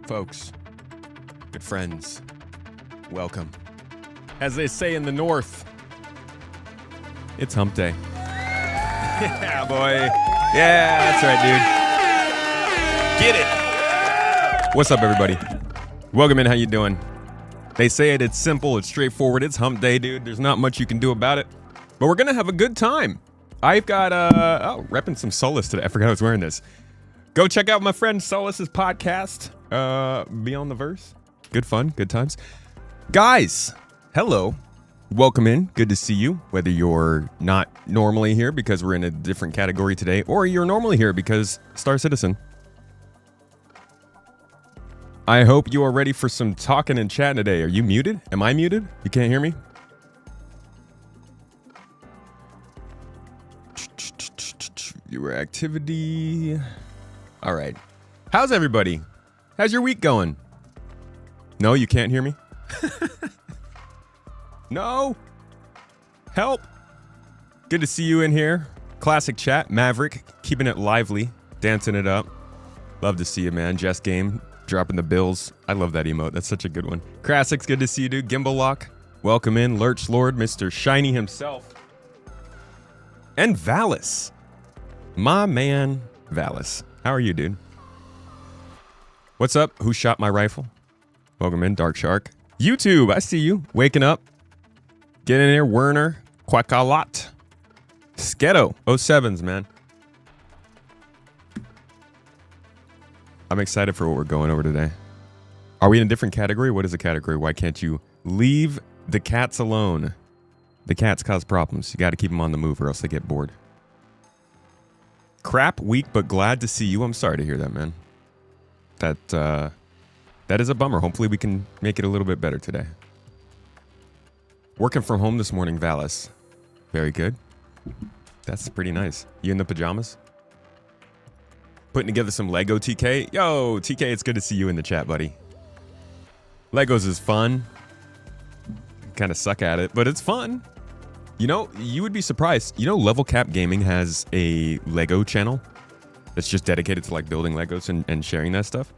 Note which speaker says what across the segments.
Speaker 1: Folks, good friends, welcome. As they say in the North, it's hump day. Yeah, boy. Yeah, that's right, dude. Get it. What's up, everybody? Welcome in. How you doing? They say it's simple, it's straightforward. It's hump day, dude. There's not much you can do about it. But we're going to have a good time. I've got, repping some Solus today. I forgot I was wearing this. Go check out my friend Solus's podcast, Beyond the Verse. Good fun, good times. Guys, hello. Welcome in. Good to see you. Whether you're not normally here because we're in a different category today, or you're normally here because Star Citizen. I hope you are ready for some talking and chatting today. Are you muted? Am I muted? You can't hear me? Your activity. All right. How's everybody? How's your week going? No, you can't hear me? No? Help. Good to see you in here. Classic chat. Maverick, keeping it lively, dancing it up. Love to see you, man. Jess Game, dropping the bills. I love that emote. That's such a good one. Krasik's good to see you, dude. Gimbal Lock, welcome in. Lurch Lord, Mr. Shiny himself. And Valis. My man, Valis. How are you, dude? What's up? Who shot my rifle? Welcome in, Dark Shark. YouTube, I see you. Waking up. Get in there, Werner. Quackalot. Sketo. 07s, man. I'm excited for what we're going over today. Are we in a different category? What is the category? Why can't you leave the cats alone? The cats cause problems. You got to keep them on the move or else they get bored. Crap week, but glad to see you. I'm sorry to hear that, man. That is a bummer. Hopefully we can make it a little bit better today. Working from home this morning, Valis. Very good. That's pretty nice. You in the pajamas? Putting together some Lego, TK. Yo, TK, it's good to see you in the chat, buddy. Legos is fun. Kind of suck at it, but it's fun. You know, you would be surprised. You know, Level Cap Gaming has a Lego channel that's just dedicated to like building Legos and sharing that stuff.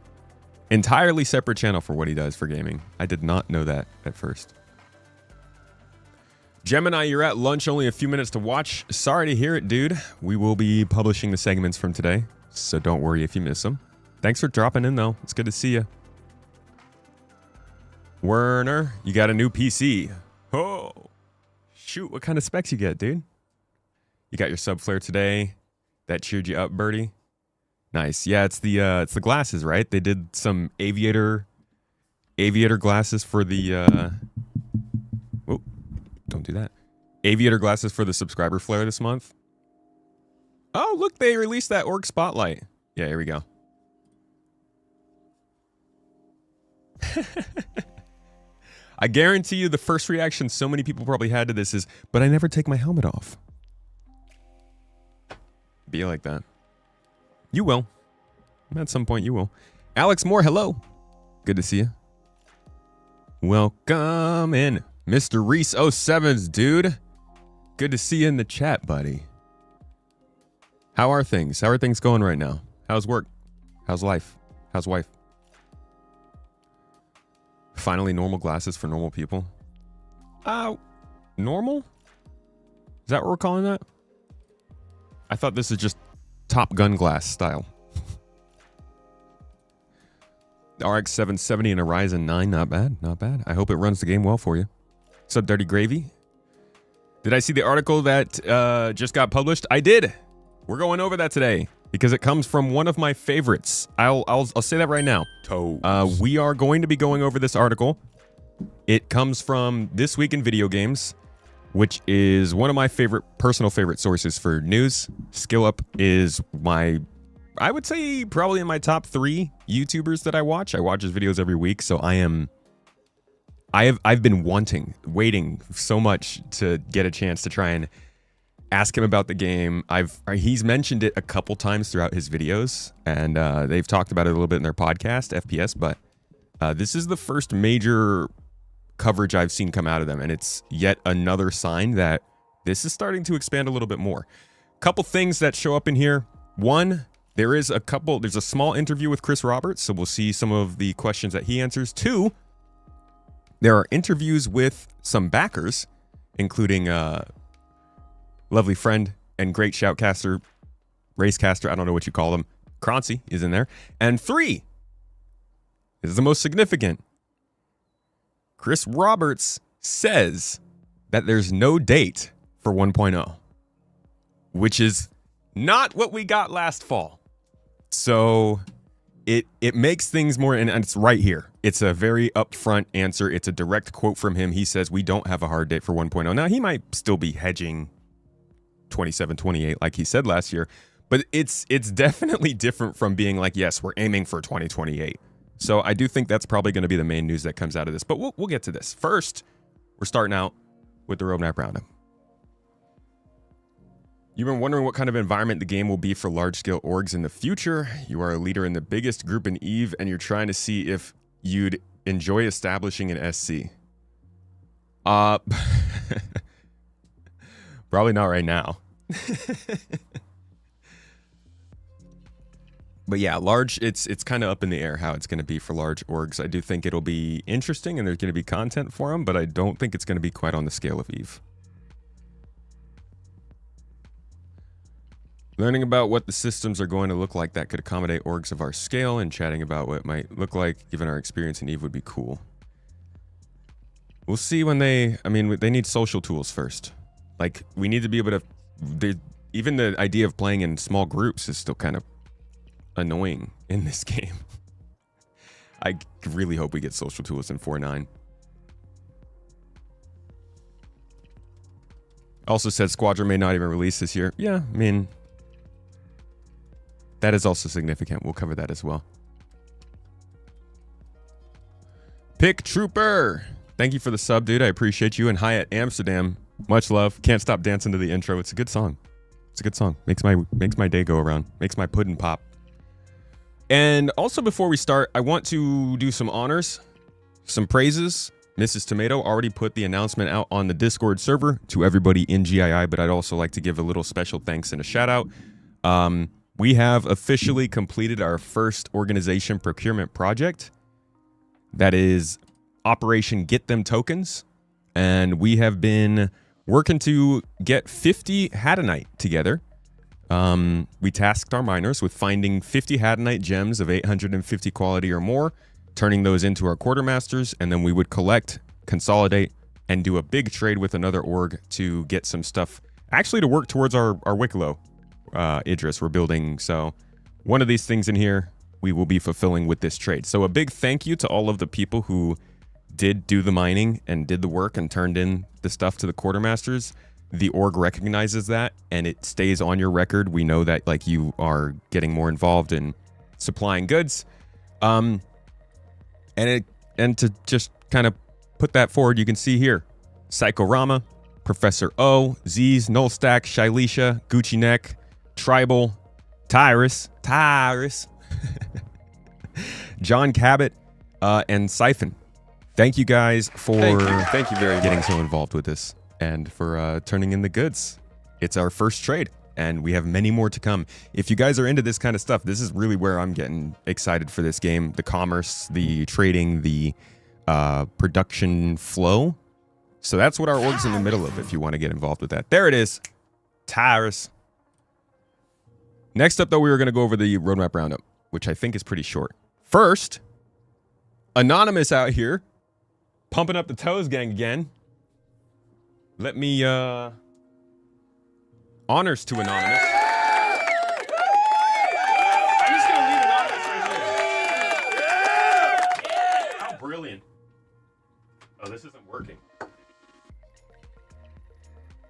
Speaker 1: Entirely separate channel for what he does for gaming. I did not know that at first. Gemini, you're at lunch, only a few minutes to watch. Sorry to hear it, dude. We will be publishing the segments from today, so don't worry if you miss them. Thanks for dropping in, though. It's good to see you. Werner, you got a new PC. Oh, shoot. What kind of specs you get, dude? You got your subflare today. That cheered you up, birdie. Nice. Yeah, it's the glasses, right? They did some aviator glasses for the oh, don't do that. Aviator glasses for the subscriber flare this month. Oh, look, they released that Orc Spotlight. Yeah, here we go. I guarantee you the first reaction so many people probably had to this is, but I never take my helmet off. Be like that. You will. At some point you will. Alex Moore, hello. Good to see you. Welcome in. Mr. Reese 07s, dude. Good to see you in the chat, buddy. How are things? How are things going right now? How's work? How's life? How's wife? Finally normal glasses for normal people. Normal? Is that what we're calling that? I thought this is just Top Gun glass style. RX 770 and a Ryzen 9, not bad, not bad. I hope it runs the game well for you. What's up, Dirty Gravy? Did I see the article that just got published? I did. We're going over that today because it comes from one of my favorites. I'll say that right now. We are going to be going over this article. It comes from This Week in Video Games, which is one of my personal favorite sources for news. SkillUp is I would say probably in my top 3 YouTubers that I watch. I watch his videos every week, so I've been waiting so much to get a chance to try and ask him about the game. He's mentioned it a couple times throughout his videos, and they've talked about it a little bit in their podcast, FPS, but this is the first major coverage I've seen come out of them, and it's yet another sign that this is starting to expand a little bit more. Couple things that show up in here. One, There's a small interview with Chris Roberts, so we'll see some of the questions that he answers. 2, there are interviews with some backers, including lovely friend and great shoutcaster, racecaster, I don't know what you call them, Croncy is in there. And 3 is the most significant. Chris Roberts says that there's no date for 1.0, which is not what we got last fall. So it makes things more, and it's right here. It's a very upfront answer. It's a direct quote from him. He says, we don't have a hard date for 1.0. Now, he might still be hedging 27, 28, like he said last year, but it's definitely different from being like, yes, we're aiming for 2028. So I do think that's probably going to be the main news that comes out of this, but we'll get to this. First, we're starting out with the roadmap roundup. You've been wondering what kind of environment the game will be for large-scale orgs in the future. You are a leader in the biggest group in EVE, and you're trying to see if you'd enjoy establishing an SC. Probably not right now. But yeah, large, it's kind of up in the air how it's going to be for large orgs. I do think it'll be interesting and there's going to be content for them, but I don't think it's going to be quite on the scale of EVE. Learning about what the systems are going to look like that could accommodate orgs of our scale and chatting about what it might look like given our experience in EVE would be cool. We'll see when they need social tools first. Like, we need to be able to, even the idea of playing in small groups is still kind of annoying in this game. I really hope we get social tools in 4.9. Also said Squadron may not even release this year. Yeah, I mean, that is also significant. We'll cover that as well. Pick Trooper. Thank you for the sub, dude. I appreciate you. And Hyatt Amsterdam. Much love. Can't stop dancing to the intro. It's a good song. It's a good song. Makes my day go around. Makes my pudding pop. And also before we start, I want to do some honors, some praises. Mrs. Tomato already put the announcement out on the Discord server to everybody in GII, but I'd also like to give a little special thanks and a shout out. We have officially completed our first organization procurement project. That is Operation Get Them Tokens. And we have been working to get 50 Hadanite together. We tasked our miners with finding 50 Hadanite gems of 850 quality or more, turning those into our quartermasters, and then we would collect, consolidate, and do a big trade with another org to get some stuff, actually to work towards our Wicklow, Idris, we're building. So one of these things in here, we will be fulfilling with this trade. So a big thank you to all of the people who did do the mining and did the work and turned in the stuff to the quartermasters. The org recognizes that and it stays on your record. We know that like you are getting more involved in supplying goods. And to just kind of put that forward, you can see here, Psychorama, Professor O, Z's, Nullstack, Shailisha, Gucci Neck, Tribal, Tyrus, John Cabot, and Siphon. Thank you guys for
Speaker 2: Thank you very
Speaker 1: getting
Speaker 2: much.
Speaker 1: so involved with this and for turning in the goods. It's our first trade and we have many more to come. If you guys are into this kind of stuff, this is really where I'm getting excited for this game. The commerce, the trading, the production flow. So that's what our org's in the middle of if you want to get involved with that. There it is. Tyrus. Next up, though, we were going to go over the roadmap roundup, which I think is pretty short. First, Anonymous out here, pumping up the toes gang again. Let me, honors to Anonymous.
Speaker 2: I'm just gonna leave Anonymous right here.
Speaker 1: How brilliant. Oh, this isn't working.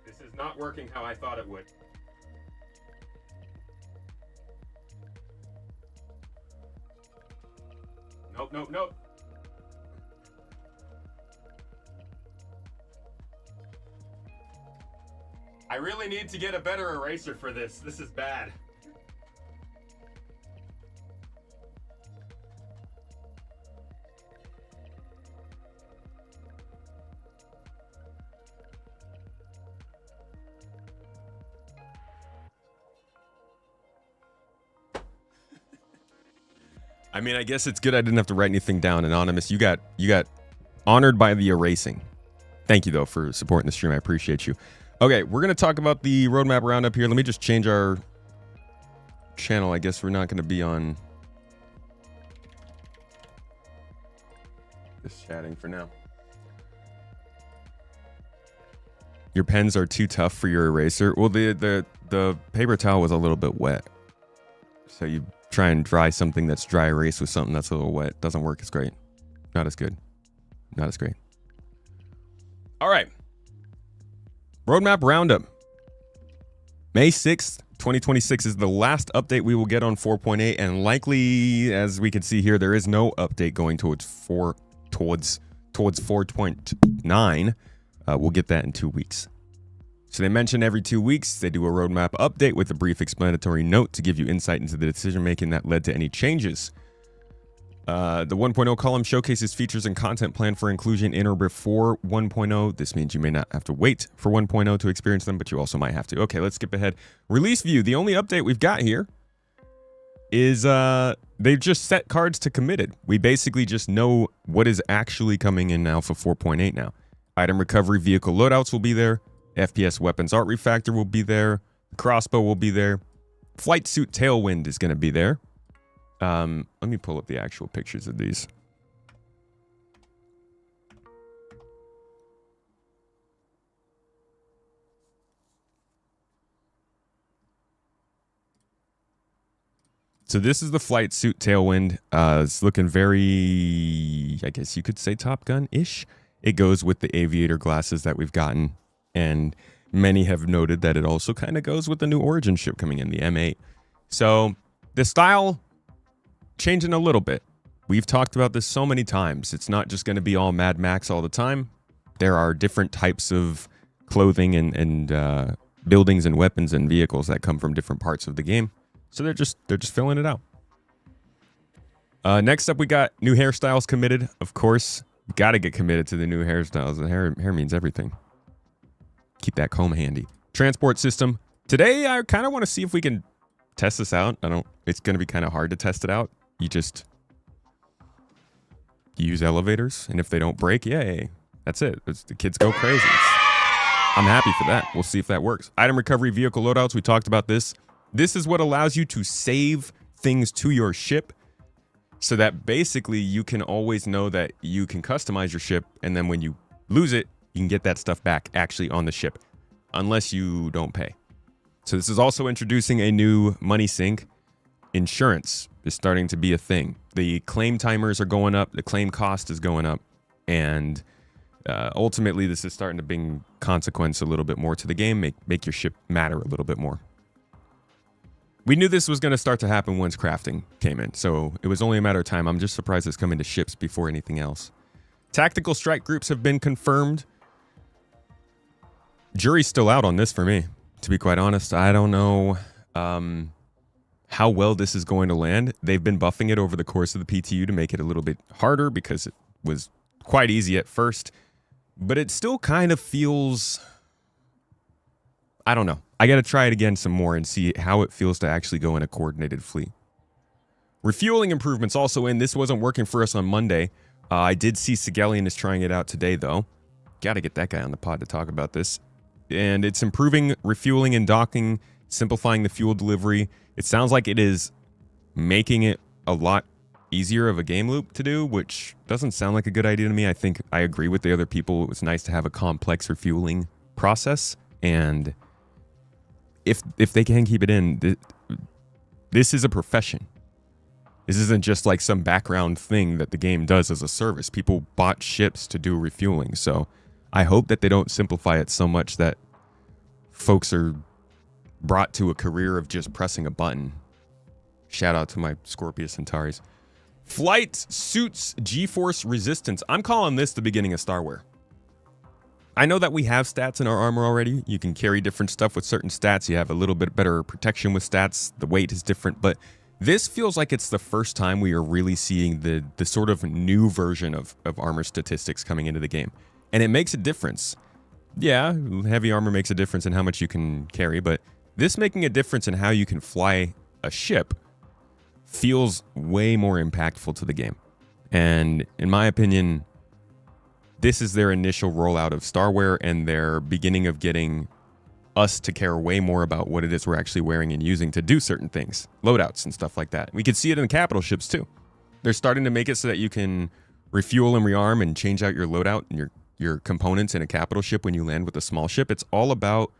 Speaker 1: This is not working how I thought it would. Nope. I really need to get a better eraser for this. This is bad. I mean, I guess it's good I didn't have to write anything down. Anonymous, you got honored by the erasing. Thank you, though, for supporting the stream. I appreciate you. Okay, we're going to talk about the roadmap roundup here. Let me just change our channel. I guess we're not going to be on just chatting for now. Your pens are too tough for your eraser. Well, the paper towel was a little bit wet. So you try and dry something that's dry erase with something that's a little wet. Doesn't work as great. Not as good. Not as great. All right. Roadmap roundup. May 6th, 2026 is the last update we will get on 4.8, and likely, as we can see here, there is no update going towards 4.9. We'll get that in 2 weeks. So they mention every 2 weeks they do a roadmap update with a brief explanatory note to give you insight into the decision making that led to any changes. The 1.0 column showcases features and content planned for inclusion in or before 1.0. This means you may not have to wait for 1.0 to experience them, but you also might have to. Okay, let's skip ahead. Release view. The only update we've got here is they've just set cards to committed. We basically just know what is actually coming in Alpha 4.8 now. Item recovery vehicle loadouts will be there. FPS weapons art refactor will be there. Crossbow will be there. Flight suit tailwind is going to be there. Let me pull up the actual pictures of these. So this is the flight suit tailwind. It's looking very, I guess you could say Top Gun-ish. It goes with the aviator glasses that we've gotten. And many have noted that it also kind of goes with the new Origin ship coming in, the M8. So the style changing a little bit. We've talked about this so many times. It's not just going to be all Mad Max all the time. There are different types of clothing and buildings and weapons and vehicles that come from different parts of the game. So they're just filling it out. Next up, we got new hairstyles committed. Of course, got to get committed to the new hairstyles. The hair means everything. Keep that comb handy. Transport system. Today, I kind of want to see if we can test this out. It's going to be kind of hard to test it out. You use elevators, and if they don't break, yay. That's it. The kids go crazy. I'm happy for that. We'll see if that works. Item recovery vehicle loadouts. We talked about this. This is what allows you to save things to your ship so that basically you can always know that you can customize your ship, and then when you lose it, you can get that stuff back actually on the ship, unless you don't pay. So this is also introducing a new money sink. Insurance is starting to be a thing. The claim timers are going up. The claim cost is going up. And ultimately, this is starting to bring consequence a little bit more to the game, make your ship matter a little bit more. We knew this was going to start to happen once crafting came in, so it was only a matter of time. I'm just surprised it's coming to ships before anything else. Tactical strike groups have been confirmed. Jury's still out on this for me, to be quite honest. I don't know how well this is going to land. They've been buffing it over the course of the PTU to make it a little bit harder because it was quite easy at first, but it still kind of feels, I don't know. I got to try it again some more and see how it feels to actually go in a coordinated fleet. Refueling improvements also in. This wasn't working for us on Monday. I did see Sigelian is trying it out today, though. Got to get that guy on the pod to talk about this. And it's improving refueling and docking, simplifying the fuel delivery. It sounds like it is making it a lot easier of a game loop to do, which doesn't sound like a good idea to me. I think I agree with the other people. It was nice to have a complex refueling process, and if they can keep it in, this is a profession. This isn't just like some background thing that the game does as a service. People bought ships to do refueling, so I hope that they don't simplify it so much that folks are brought to a career of just pressing a button. Shout out to my Scorpius Centauris. Flight suits G-force resistance. I'm calling this the beginning of Starware. I know that we have stats in our armor already. You can carry different stuff with certain stats. You have a little bit better protection with stats. The weight is different, but this feels like it's the first time we are really seeing the sort of new version of armor statistics coming into the game. And it makes a difference. Yeah, heavy armor makes a difference in how much you can carry, but this making a difference in how you can fly a ship feels way more impactful to the game. And in my opinion, this is their initial rollout of Starwear and their beginning of getting us to care way more about what it is we're actually wearing and using to do certain things, loadouts and stuff like that. We could see it in the capital ships too. They're starting to make it so that you can refuel and rearm and change out your loadout and your components in a capital ship when you land with a small ship. It's all about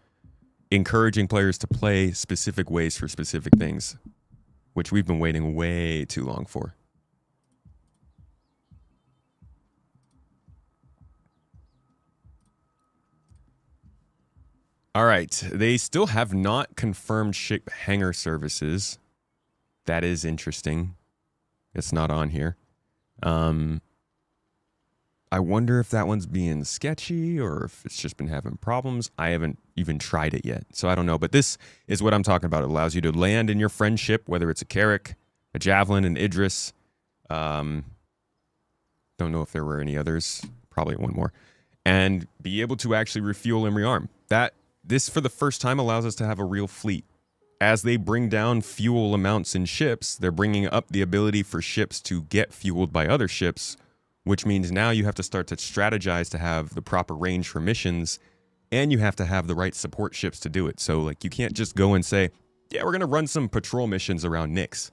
Speaker 1: encouraging players to play specific ways for specific things, which we've been waiting way too long for. All right, they still have not confirmed ship hangar services. That is interesting. It's not on here. I wonder if that one's being sketchy or if it's just been having problems. I haven't even tried it yet, so I don't know. But this is what I'm talking about. It allows you to land in your friend's ship, whether it's a Carrack, a Javelin, an Idris. Don't know if there were any others. Probably one more. And be able to actually refuel and rearm. This, for the first time, allows us to have a real fleet. As they bring down fuel amounts in ships, they're bringing up the ability for ships to get fueled by other ships, which means now you have to start to strategize to have the proper range for missions, and you have to have the right support ships to do it. So, like, you can't just go and say, yeah, we're going to run some patrol missions around Nyx.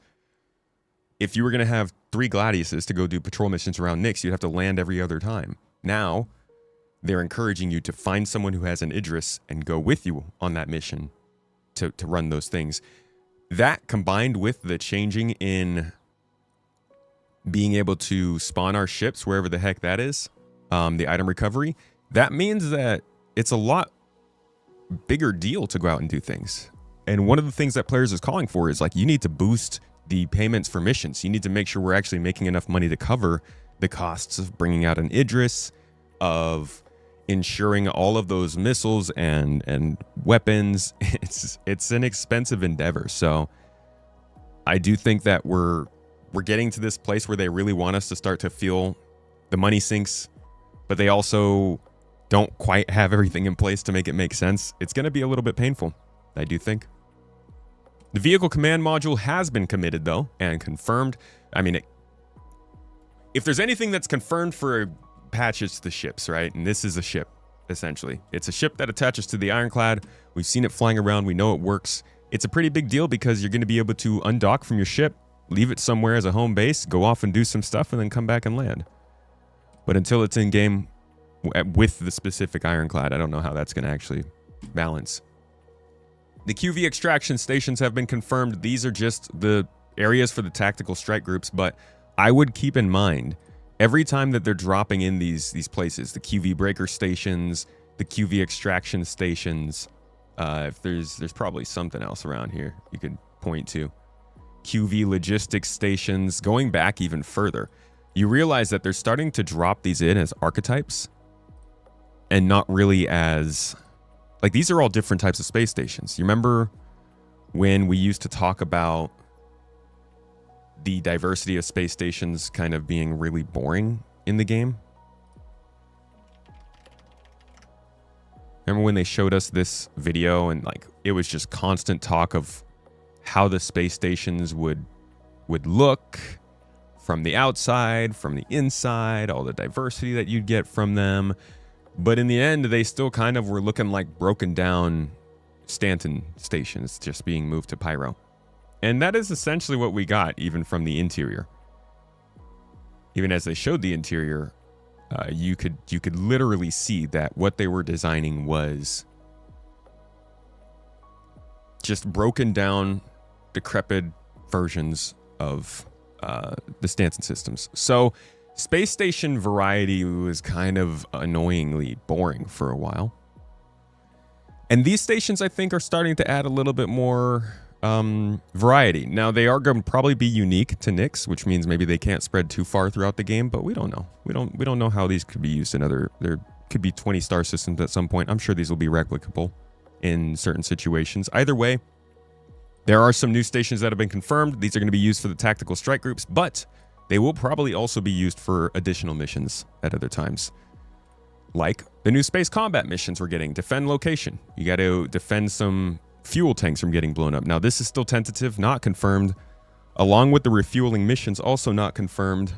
Speaker 1: If you were going to have 3 Gladiuses to go do patrol missions around Nyx, you'd have to land every other time. Now, they're encouraging you to find someone who has an Idris and go with you on that mission to run those things. That, combined with the changing in being able to spawn our ships wherever the heck that is, the item recovery, that means that it's a lot bigger deal to go out and do things. And one of the things that players is calling for is, like, you need to boost the payments for missions. You need to make sure we're actually making enough money to cover the costs of bringing out an Idris, of ensuring all of those missiles and weapons. It's an expensive endeavor. So I do think that we're getting to this place where they really want us to start to feel the money sinks, but they also don't quite have everything in place to make it make sense. It's going to be a little bit painful, I do think. The vehicle command module has been committed, though, and confirmed. I mean, if there's anything that's confirmed for patches to the ships, right? And this is a ship, essentially. It's a ship that attaches to the Ironclad. We've seen it flying around. We know it works. It's a pretty big deal because you're going to be able to undock from your ship, leave it somewhere as a home base, go off and do some stuff, and then come back and land. But until it's in game with the specific Ironclad, I don't know how that's going to actually balance. The QV extraction stations have been confirmed. These are just the areas for the tactical strike groups, but I would keep in mind, every time that they're dropping in these places, the QV breaker stations, the QV extraction stations, if there's probably something else around here you could point to. QV logistics stations, going back even further, you realize that they're starting to drop these in as archetypes and not really as, like, these are all different types of space stations. You remember when we used to talk about the diversity of space stations kind of being really boring in the game? Remember when they showed us this video and, like, it was just constant talk of how the space stations would look from the outside, from the inside, all the diversity that you'd get from them. But in the end, they still kind of were looking like broken down Stanton stations just being moved to Pyro. And that is essentially what we got, even from the interior. Even as they showed the interior, you could literally see that what they were designing was just broken down, decrepit versions of the Stanton systems. So space station variety was kind of annoyingly boring for a while. And these stations, I think, are starting to add a little bit more variety. Now, they are going to probably be unique to Nyx, which means maybe they can't spread too far throughout the game, but we don't know. We don't know how these could be used in other. There could be 20-star systems at some point. I'm sure these will be replicable in certain situations. Either way, there are some new stations that have been confirmed. These are going to be used for the tactical strike groups, but they will probably also be used for additional missions at other times. Like the new space combat missions we're getting. Defend location. You got to defend some fuel tanks from getting blown up. Now, this is still tentative, not confirmed. along with the refueling missions, also not confirmed.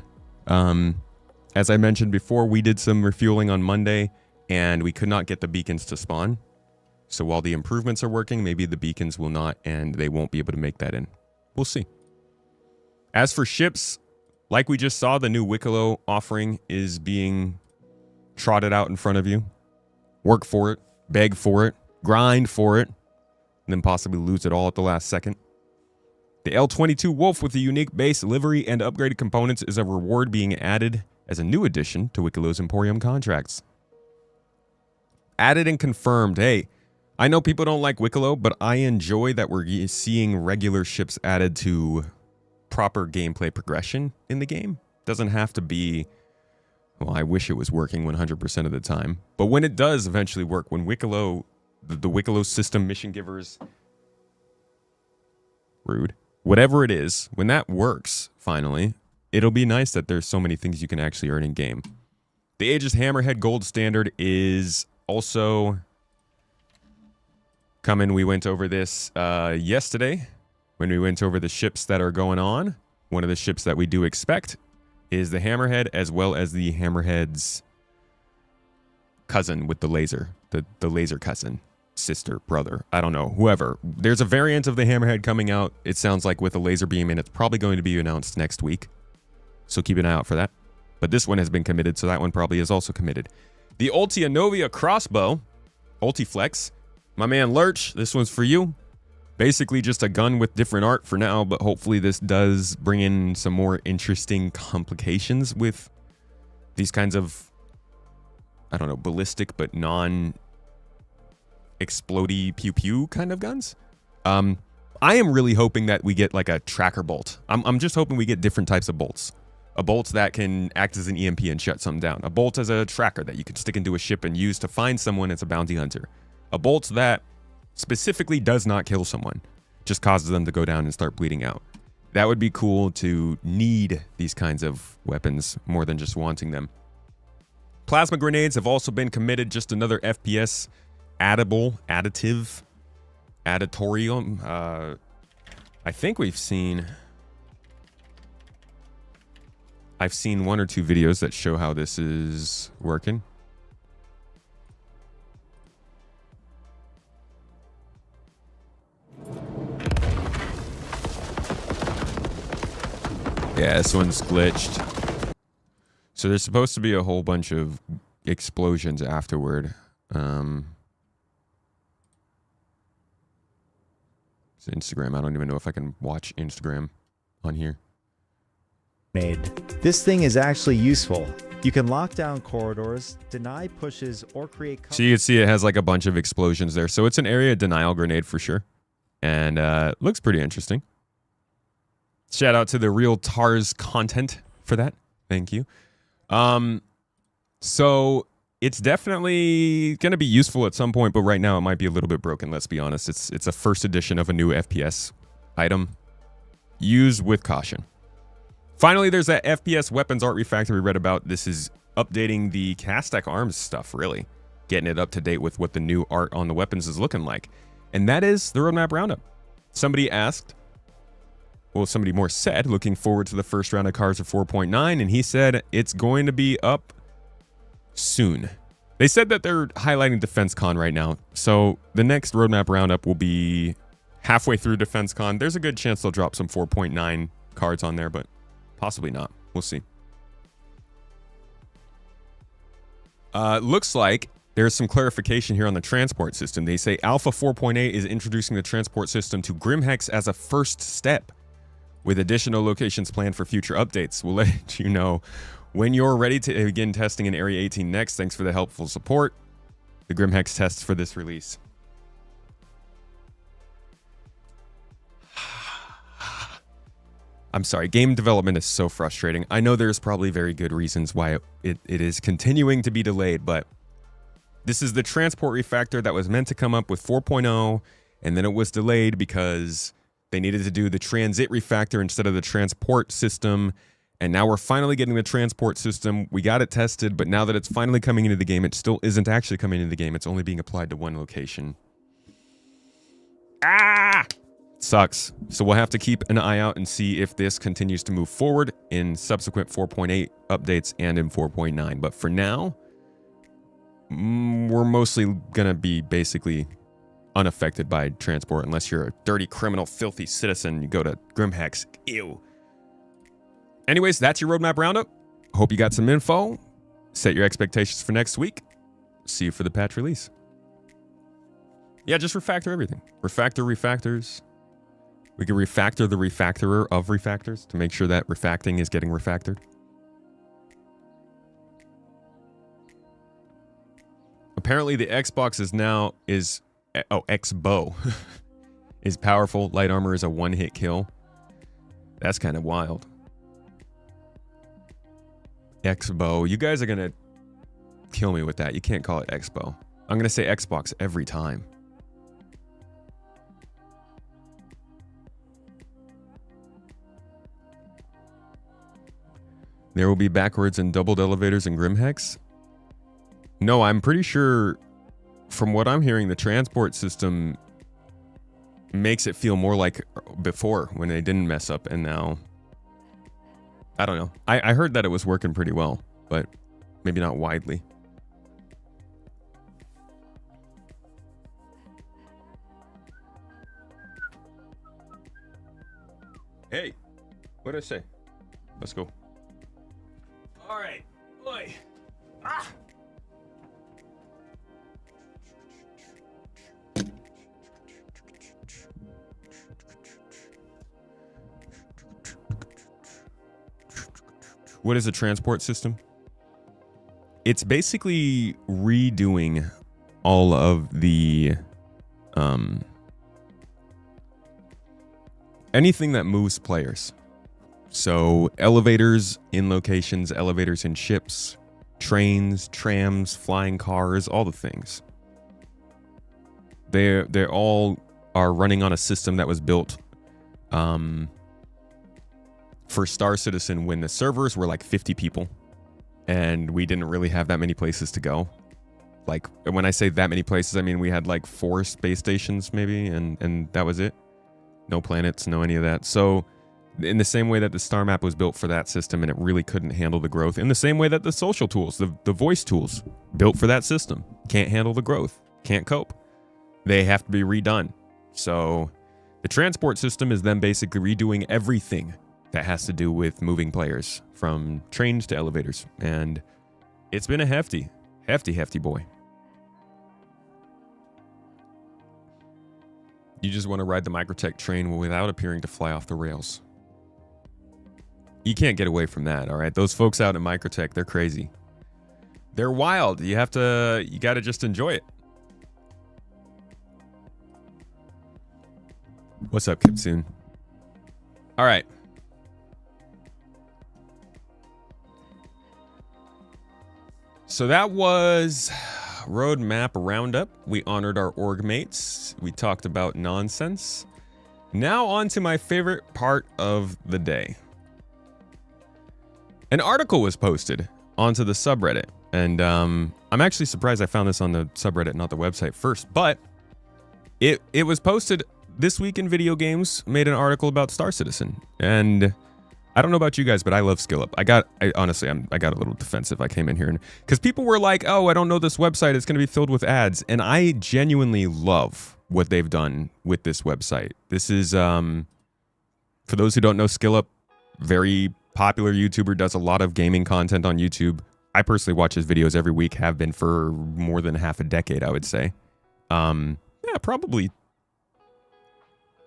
Speaker 1: As I mentioned before, we did some refueling on Monday, and we could not get the beacons to spawn. So while the improvements are working, maybe the beacons will not, and they won't be able to make that in. We'll see. As for ships, like we just saw, the new Wicklow offering is being trotted out in front of you. Work for it, beg for it, grind for it, and then possibly lose it all at the last second. The L-22 Wolf with a unique base livery and upgraded components is a reward being added as a new addition to Wicklow's Emporium contracts. Added and confirmed. Hey, I know people don't like Wicklow, but I enjoy that we're seeing regular ships added to proper gameplay progression in the game. Doesn't have to be, well, I wish it was working 100% of the time. But when it does eventually work, when Wicklow, the Wicklow system, mission givers, rude, whatever it is, when that works, finally, it'll be nice that there's so many things you can actually earn in game. The Aegis Hammerhead Gold Standard is also coming. We went over this yesterday when we went over the ships that are going on. One of the ships that we do expect is the Hammerhead, as well as the Hammerhead's cousin with the laser. The laser cousin. Sister, brother, I don't know, whoever. There's a variant of the Hammerhead coming out, it sounds like, with a laser beam, and it's probably going to be announced next week. So keep an eye out for that. But this one has been committed, so that one probably is also committed. The Ultia Novia crossbow, Ultiflex. My man Lurch, this one's for you. Basically just a gun with different art for now, but hopefully this does bring in some more interesting complications with these kinds of, I don't know, ballistic but non-explodey pew-pew kind of guns. I am really hoping that we get like a tracker bolt. I'm just hoping we get different types of bolts. A bolt that can act as an EMP and shut something down. A bolt as a tracker that you can stick into a ship and use to find someone as a bounty hunter. A bolt that specifically does not kill someone, just causes them to go down and start bleeding out. That would be cool to need these kinds of weapons more than just wanting them. Plasma grenades have also been committed, just another FPS additorium. I think I've seen one or two videos that show how this is working. Yeah, this one's glitched. So there's supposed to be a whole bunch of explosions afterward. It's Instagram. I don't even know if I can watch Instagram on here.
Speaker 3: This thing is actually useful. You can lock down corridors, deny pushes, or create...
Speaker 1: So you can see it has like a bunch of explosions there. So it's an area denial grenade for sure. And looks pretty interesting. Shout out to the Real Tars content for that. Thank you. So it's definitely going to be useful at some point, but right now it might be a little bit broken, let's be honest. It's a first edition of a new FPS item. Use with caution. Finally, there's that FPS weapons art refactor we read about. This is updating the Castec Arms stuff, really. Getting it up to date with what the new art on the weapons is looking like. And that is the Roadmap Roundup. Somebody asked, well, somebody more said, looking forward to the first round of cards of 4.9, and he said it's going to be up soon. They said that they're highlighting Defense Con right now, so the next Roadmap Roundup will be halfway through Defense Con. There's a good chance they'll drop some 4.9 cards on there, but possibly not. We'll see. Looks like there's some clarification here on the transport system. They say Alpha 4.8 is introducing the transport system to Grimhex as a first step, with additional locations planned for future updates. We'll let you know when you're ready to begin testing in Area 18 next. Thanks for the helpful support. The Grimhex tests for this release. I'm sorry, game development is so frustrating. I know there's probably very good reasons why it is continuing to be delayed, but this is the transport refactor that was meant to come up with 4.0, and then it was delayed because they needed to do the transit refactor instead of the transport system, and now we're finally getting the transport system. We got it tested, but now that it's finally coming into the game, it still isn't actually coming into the game. It's only being applied to one location. Sucks. So we'll have to keep an eye out and see if this continues to move forward in subsequent 4.8 updates and in 4.9. But for now, we're mostly going to be basically unaffected by transport unless you're a dirty, criminal, filthy citizen. You go to Grimhex. Ew. Anyways, that's your roadmap roundup. Hope you got some info. Set your expectations for next week. See you for the patch release. Yeah, just refactor everything. Refactor refactors. We can refactor the refactorer of refactors to make sure that refacting is getting refactored. Apparently the Xbox X-Bow is powerful. Light armor is a one-hit kill. That's kind of wild. X-Bow. You guys are going to kill me with that. You can't call it X-Bow. I'm going to say Xbox every time. There will be backwards and doubled elevators in Grimhex? No, I'm pretty sure, from what I'm hearing, the transport system makes it feel more like before when they didn't mess up, and now... I don't know. I heard that it was working pretty well, but maybe not widely. Hey, what did I say? Let's go. All right. Oi. Ah. What is a transport system? It's basically redoing all of the anything that moves players. So elevators in locations, elevators in ships, trains, trams, flying cars, all the things. They all are running on a system that was built for Star Citizen when the servers were like 50 people and we didn't really have that many places to go. Like when I say that many places, I mean we had like 4 space stations maybe, and that was it. No planets, no any of that. So in the same way that the star map was built for that system and it really couldn't handle the growth, in the same way that the social tools, the voice tools built for that system can't handle the growth, can't cope. They have to be redone. So the transport system is then basically redoing everything that has to do with moving players from trains to elevators. And it's been a hefty boy. You just want to ride the Microtech train without appearing to fly off the rails. You can't get away from that, all right? Those folks out in Microtech, they're crazy. They're wild. You got to just enjoy it. What's up, Kipsoon? All right. So that was Roadmap Roundup. We honored our org mates. We talked about nonsense. Now on to my favorite part of the day. An article was posted onto the subreddit, and I'm actually surprised I found this on the subreddit, not the website first, but it was posted this week in video games, made an article about Star Citizen, and I don't know about you guys, but I love Skill Up. I got a little defensive. I came in here and because people were like, "Oh, I don't know this website. It's going to be filled with ads," and I genuinely love what they've done with this website. This is for those who don't know, Skill Up, very popular YouTuber, does a lot of gaming content on YouTube. I personally watch his videos every week. Have been for more than half a decade, I would say. Yeah, probably.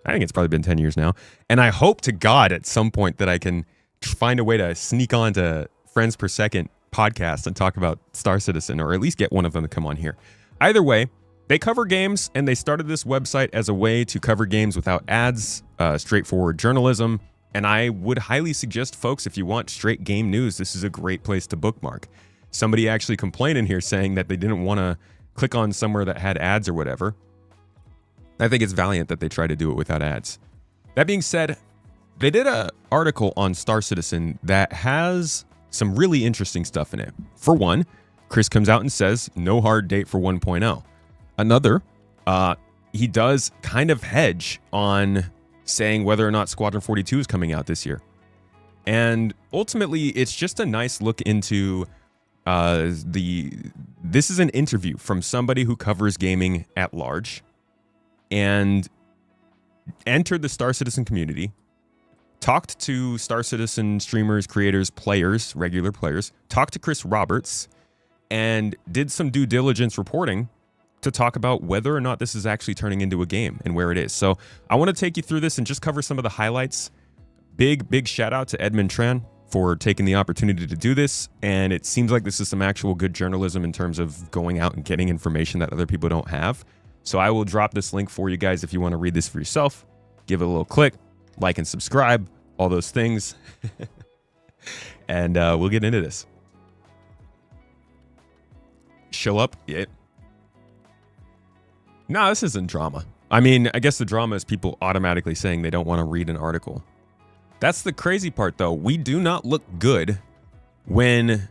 Speaker 1: I think it's probably been 10 years now. And I hope to God at some point that I can find a way to sneak onto Friends Per Second podcast and talk about Star Citizen, or at least get one of them to come on here. Either way, they cover games, and they started this website as a way to cover games without ads, straightforward journalism. And I would highly suggest, folks, if you want straight game news, this is a great place to bookmark. Somebody actually complained in here saying that they didn't want to click on somewhere that had ads or whatever. I think it's valiant that they try to do it without ads. That being said, they did an article on Star Citizen that has some really interesting stuff in it. For one, Chris comes out and says, no hard date for 1.0. Another, he does kind of hedge on saying whether or not Squadron 42 is coming out this year. And ultimately, it's just a nice look into this is an interview from somebody who covers gaming at large and entered the Star Citizen community, talked to Star Citizen streamers, creators, players, regular players, talked to Chris Roberts, and did some due diligence reporting to talk about whether or not this is actually turning into a game and where it is. So I want to take you through this and just cover some of the highlights. Big shout out to Edmund Tran for taking the opportunity to do this. And it seems like this is some actual good journalism in terms of going out and getting information that other people don't have. So I will drop this link for you guys if you want to read this for yourself. Give it a little click, like and subscribe, all those things. And we'll get into this. Show up? Yeah. No, this isn't drama. I mean, I guess the drama is people automatically saying they don't want to read an article. That's the crazy part, though. We do not look good when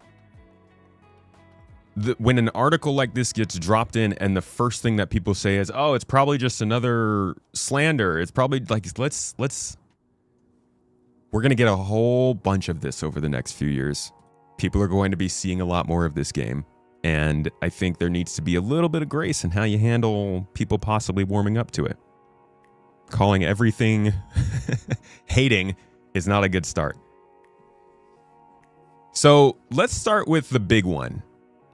Speaker 1: an article like this gets dropped in and the first thing that people say is, oh, it's probably just another slander. It's probably like, we're going to get a whole bunch of this over the next few years. People are going to be seeing a lot more of this game. And I think there needs to be a little bit of grace in how you handle people possibly warming up to it. Calling everything hating is not a good start. So let's start with the big one.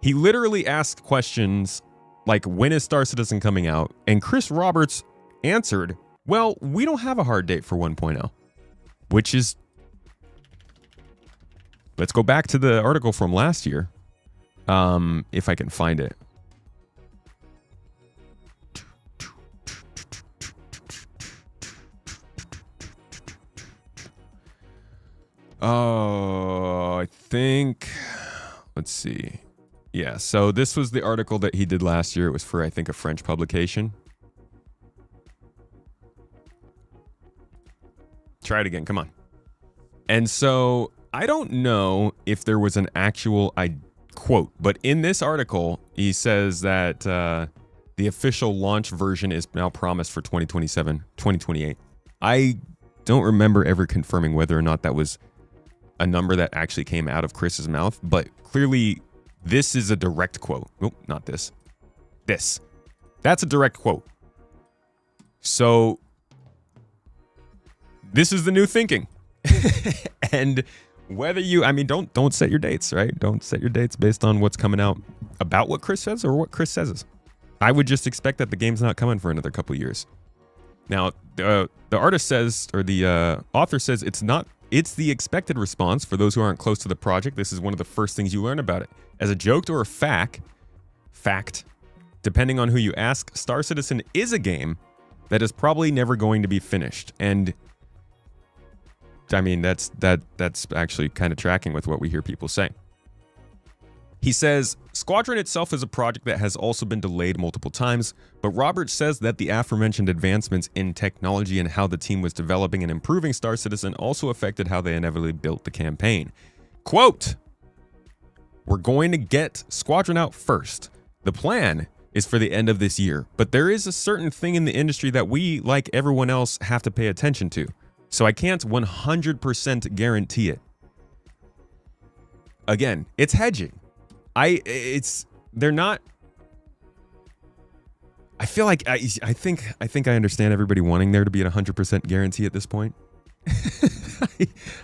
Speaker 1: He literally asked questions like, when is Star Citizen coming out? And Chris Roberts answered, well, we don't have a hard date for 1.0, which is, let's go back to the article from last year. If I can find it. Oh, I think, let's see. Yeah, so this was the article that he did last year. It was for, I think, a French publication. Try it again, come on. And so I don't know if there was an actual quote, but in this article, he says that the official launch version is now promised for 2027, 2028. I don't remember ever confirming whether or not that was a number that actually came out of Chris's mouth, but clearly this is a direct quote. Nope, not this. This. That's a direct quote. So this is the new thinking. And whether you, I mean, don't set your dates, right? Don't set your dates based on what's coming out about what Chris says or what Chris says. I would just expect that the game's not coming for another couple years. Now, the artist says, or the author says, it's the expected response for those who aren't close to the project. This is one of the first things you learn about it. As a joke or a fact, depending on who you ask, Star Citizen is a game that is probably never going to be finished. And I mean, that's actually kind of tracking with what we hear people say. He says, Squadron itself is a project that has also been delayed multiple times, but Roberts says that the aforementioned advancements in technology and how the team was developing and improving Star Citizen also affected how they inevitably built the campaign. Quote, we're going to get Squadron out first. The plan is for the end of this year, but there is a certain thing in the industry that we, like everyone else, have to pay attention to. So I can't 100% guarantee it. Again, it's hedging. They're not. I feel like I think I understand everybody wanting there to be a 100% guarantee at this point.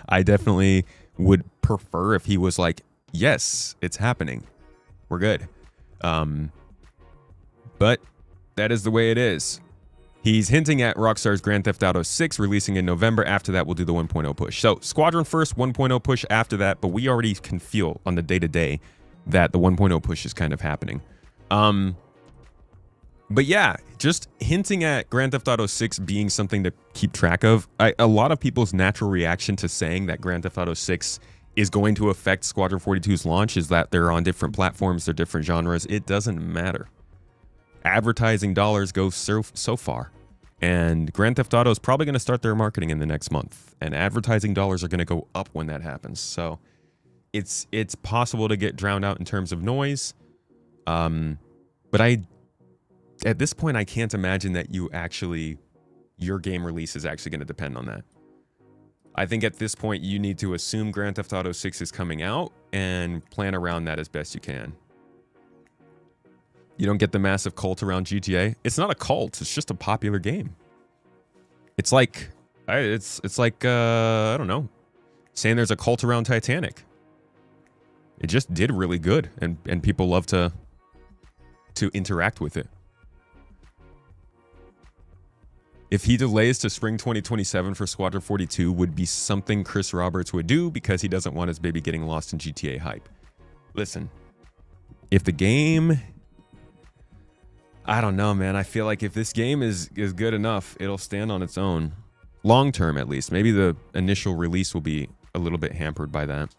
Speaker 1: I definitely would prefer if he was like, yes, it's happening. We're good. But that is the way it is. He's hinting at Rockstar's Grand Theft Auto 6 releasing in November. After that, we'll do the 1.0 push. So Squadron first, 1.0 push after that, but we already can feel on the day-to-day that the 1.0 push is kind of happening. But yeah, just hinting at Grand Theft Auto 6 being something to keep track of. A lot of people's natural reaction to saying that Grand Theft Auto 6 is going to affect Squadron 42's launch is that they're on different platforms, they're different genres. It doesn't matter. Advertising dollars go so far. And Grand Theft Auto is probably going to start their marketing in the next month. And advertising dollars are going to go up when that happens. So it's possible to get drowned out in terms of noise. But at this point, I can't imagine that you actually your game release is actually going to depend on that. I think at this point, you need to assume Grand Theft Auto 6 is coming out and plan around that as best you can. You don't get the massive cult around GTA. It's not a cult. It's just a popular game. It's like, I don't know, saying there's a cult around Titanic. It just did really good, and people love to interact with it. If he delays to spring 2027 for Squadron 42 would be something Chris Roberts would do because he doesn't want his baby getting lost in GTA hype. Listen, if the game... I don't know, man. I feel like if this game is good enough, it'll stand on its own. Long term, at least. Maybe the initial release will be a little bit hampered by that.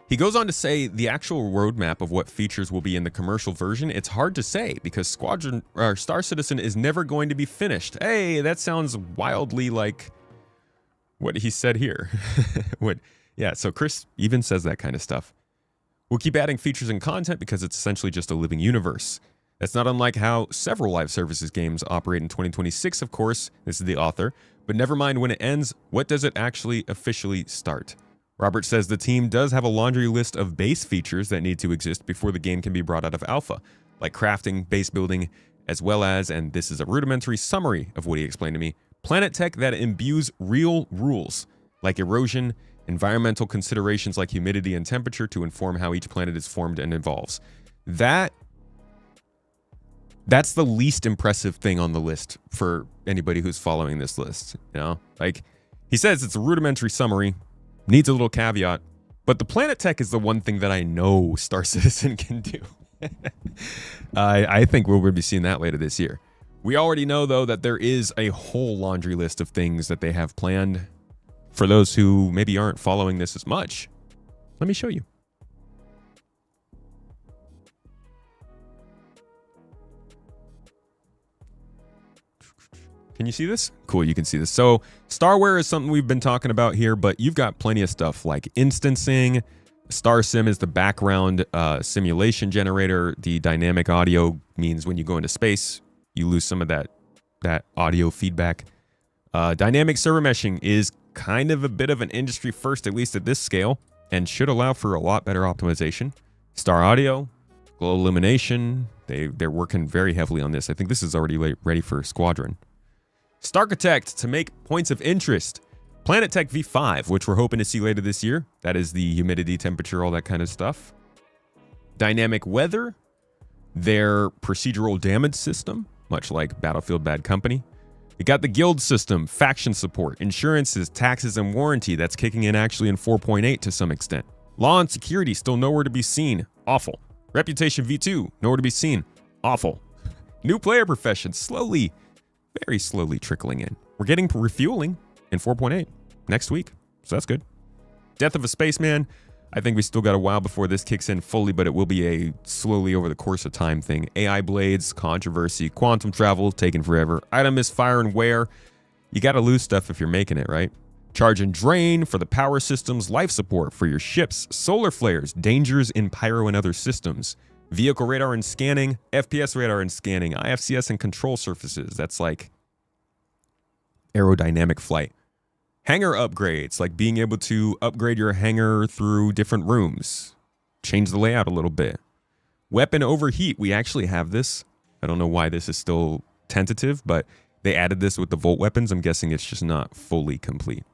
Speaker 1: He goes on to say the actual roadmap of what features will be in the commercial version, it's hard to say because Star Citizen is never going to be finished. Hey, that sounds wildly like what he said here. So Chris even says that kind of stuff. We'll keep adding features and content because it's essentially just a living universe. That's not unlike how several live services games operate in 2026, of course. This is the author. But never mind when it ends, what does it actually officially start? Robert says the team does have a laundry list of base features that need to exist before the game can be brought out of alpha, like crafting, base building, as well as, and this is a rudimentary summary of what he explained to me, planet tech that imbues real rules, like erosion, environmental considerations like humidity and temperature to inform how each planet is formed and evolves. That's the least impressive thing on the list for anybody who's following this list. You know, like he says, it's a rudimentary summary, needs a little caveat, but the planet tech is the one thing that I know Star Citizen can do. I think we're going to be seeing that later this year. We already know, though, that there is a whole laundry list of things that they have planned. For those who maybe aren't following this as much, let me show you. Can you see this? Cool, you can see this. So Starware is something we've been talking about here, but you've got plenty of stuff like instancing. StarSim is the background simulation generator. The dynamic audio means when you go into space, you lose some of that audio feedback. Dynamic server meshing is kind of a bit of an industry first, at least at this scale, and should allow for a lot better optimization. Star Audio, Glow Illumination, they're working very heavily on this. I think this is already ready for Squadron. Starchitect to make points of interest. Planet Tech V5, which we're hoping to see later this year. That is the humidity, temperature, all that kind of stuff. Dynamic Weather, their procedural damage system, much like Battlefield Bad Company. You got the guild system, faction support, insurances, taxes, and warranty. That's kicking in actually in 4.8 to some extent. Law and security, still nowhere to be seen. Awful. Reputation V2, nowhere to be seen. Awful. New player professions, slowly, very slowly trickling in. We're getting refueling in 4.8 next week, so that's good. Death of a Spaceman, I think we still got a while before this kicks in fully, but it will be a slowly over the course of time thing. AI blades, controversy, quantum travel, taking forever. Item misfire and wear. You got to lose stuff if you're making it, right? Charge and drain for the power systems, life support for your ships, solar flares, dangers in pyro and other systems, vehicle radar and scanning, FPS radar and scanning, IFCS and control surfaces. That's like aerodynamic flight. Hangar upgrades, like being able to upgrade your hangar through different rooms. Change the layout a little bit. Weapon overheat, we actually have this. I don't know why this is still tentative, but they added this with the Volt weapons. I'm guessing it's just not fully complete.